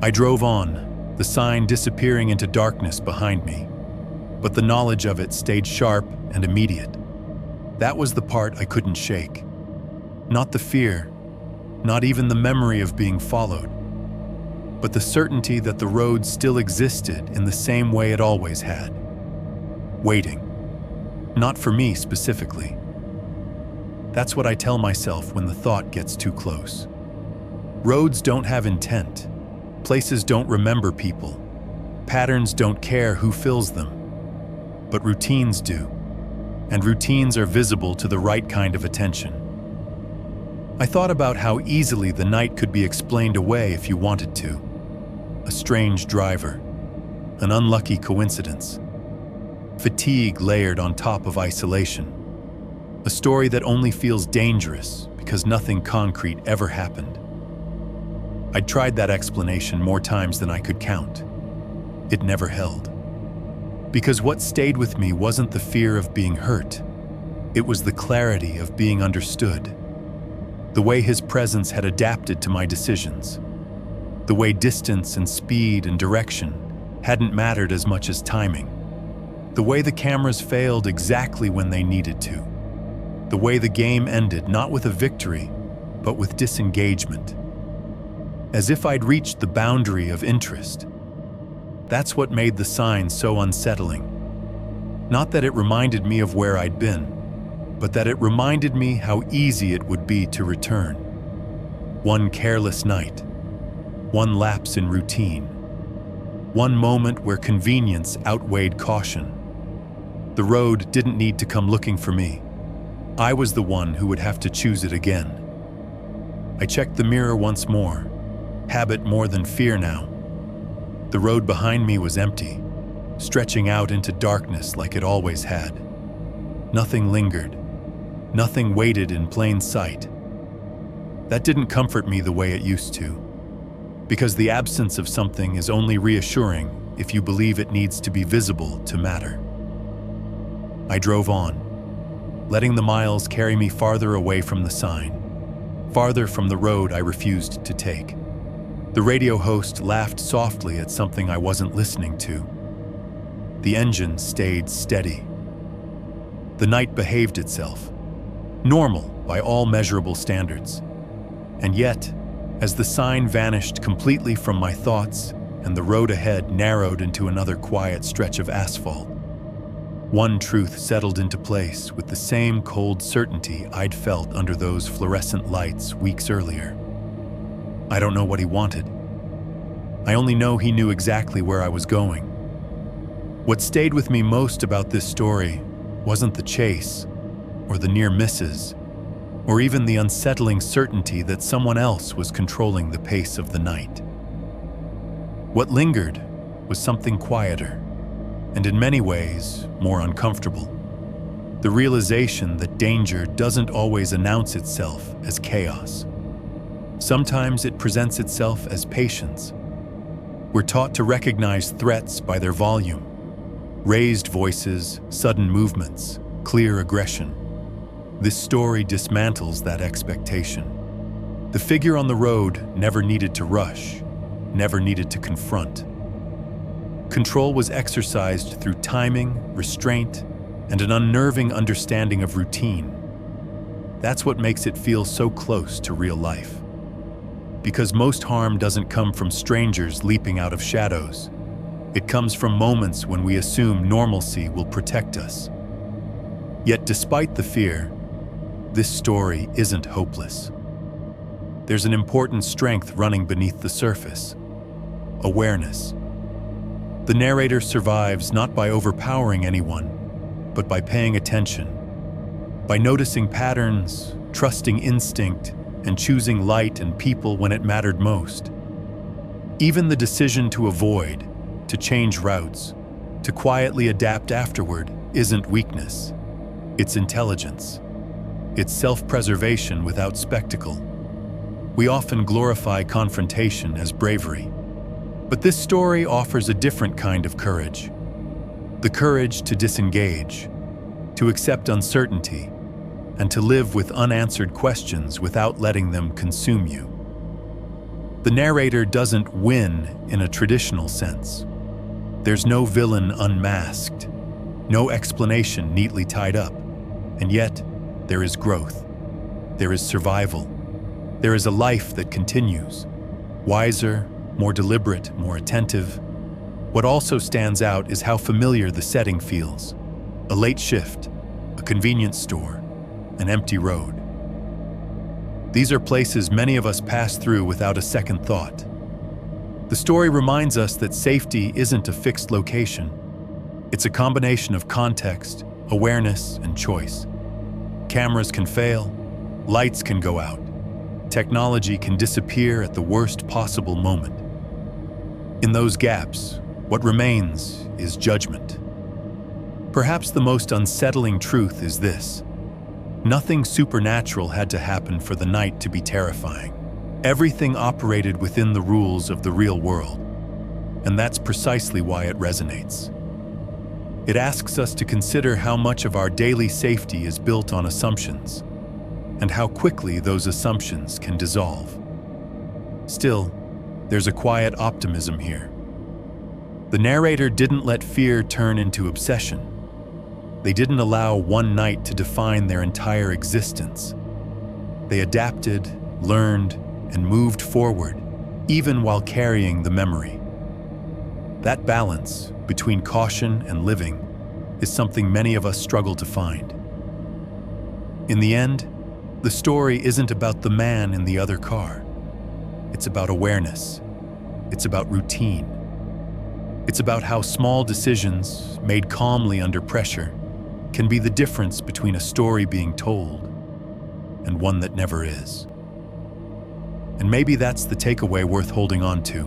I drove on, the sign disappearing into darkness behind me, but the knowledge of it stayed sharp and immediate. That was the part I couldn't shake. Not the fear, not even the memory of being followed, but the certainty that the road still existed in the same way it always had. Waiting. Not for me specifically. That's what I tell myself when the thought gets too close. Roads don't have intent. Places don't remember people. Patterns don't care who fills them. But routines do. And routines are visible to the right kind of attention. I thought about how easily the night could be explained away if you wanted to. A strange driver, an unlucky coincidence, fatigue layered on top of isolation, a story that only feels dangerous because nothing concrete ever happened. I'd tried that explanation more times than I could count. It never held. Because what stayed with me wasn't the fear of being hurt. It was the clarity of being understood. The way his presence had adapted to my decisions. The way distance and speed and direction hadn't mattered as much as timing. The way the cameras failed exactly when they needed to. The way the game ended not with a victory, but with disengagement. As if I'd reached the boundary of interest. That's what made the sign so unsettling. Not that it reminded me of where I'd been, but that it reminded me how easy it would be to return. One careless night, one lapse in routine, one moment where convenience outweighed caution. The road didn't need to come looking for me. I was the one who would have to choose it again. I checked the mirror once more, habit more than fear now. The road behind me was empty, stretching out into darkness like it always had. Nothing lingered. Nothing waited in plain sight. That didn't comfort me the way it used to, because the absence of something is only reassuring if you believe it needs to be visible to matter. I drove on, letting the miles carry me farther away from the sign, farther from the road I refused to take. The radio host laughed softly at something I wasn't listening to. The engine stayed steady. The night behaved itself, normal by all measurable standards. And yet, as the sign vanished completely from my thoughts and the road ahead narrowed into another quiet stretch of asphalt, one truth settled into place with the same cold certainty I'd felt under those fluorescent lights weeks earlier. I don't know what he wanted. I only know he knew exactly where I was going. What stayed with me most about this story wasn't the chase, or the near misses, or even the unsettling certainty that someone else was controlling the pace of the night. What lingered was something quieter, and in many ways more uncomfortable. The realization that danger doesn't always announce itself as chaos. Sometimes it presents itself as patience. We're taught to recognize threats by their volume. Raised voices, sudden movements, clear aggression. This story dismantles that expectation. The figure on the road never needed to rush, never needed to confront. Control was exercised through timing, restraint, and an unnerving understanding of routine. That's what makes it feel so close to real life. Because most harm doesn't come from strangers leaping out of shadows. It comes from moments when we assume normalcy will protect us. Yet despite the fear, this story isn't hopeless. There's an important strength running beneath the surface. Awareness. The narrator survives not by overpowering anyone, but by paying attention. By noticing patterns, trusting instinct, and choosing light and people when it mattered most. Even the decision to avoid, to change routes, to quietly adapt afterward isn't weakness. It's intelligence. It's self-preservation without spectacle. We often glorify confrontation as bravery. But this story offers a different kind of courage. The courage to disengage, to accept uncertainty, and to live with unanswered questions without letting them consume you. The narrator doesn't win in a traditional sense. There's no villain unmasked, no explanation neatly tied up, and yet there is growth. There is survival. There is a life that continues, wiser, more deliberate, more attentive. What also stands out is how familiar the setting feels. A late shift, a convenience store, an empty road. These are places many of us pass through without a second thought. The story reminds us that safety isn't a fixed location. It's a combination of context, awareness, and choice. Cameras can fail, lights can go out, technology can disappear at the worst possible moment. In those gaps, what remains is judgment. Perhaps the most unsettling truth is this: nothing supernatural had to happen for the night to be terrifying. Everything operated within the rules of the real world, and that's precisely why it resonates. It asks us to consider how much of our daily safety is built on assumptions, and how quickly those assumptions can dissolve. Still, there's a quiet optimism here. The narrator didn't let fear turn into obsession. They didn't allow one night to define their entire existence. They adapted, learned, and moved forward, even while carrying the memory. That balance between caution and living is something many of us struggle to find. In the end, the story isn't about the man in the other car. It's about awareness. It's about routine. It's about how small decisions, made calmly under pressure, can be the difference between a story being told and one that never is. And maybe that's the takeaway worth holding on to.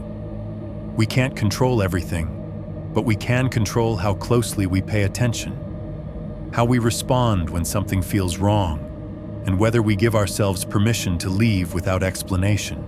We can't control everything, but we can control how closely we pay attention, how we respond when something feels wrong, and whether we give ourselves permission to leave without explanation.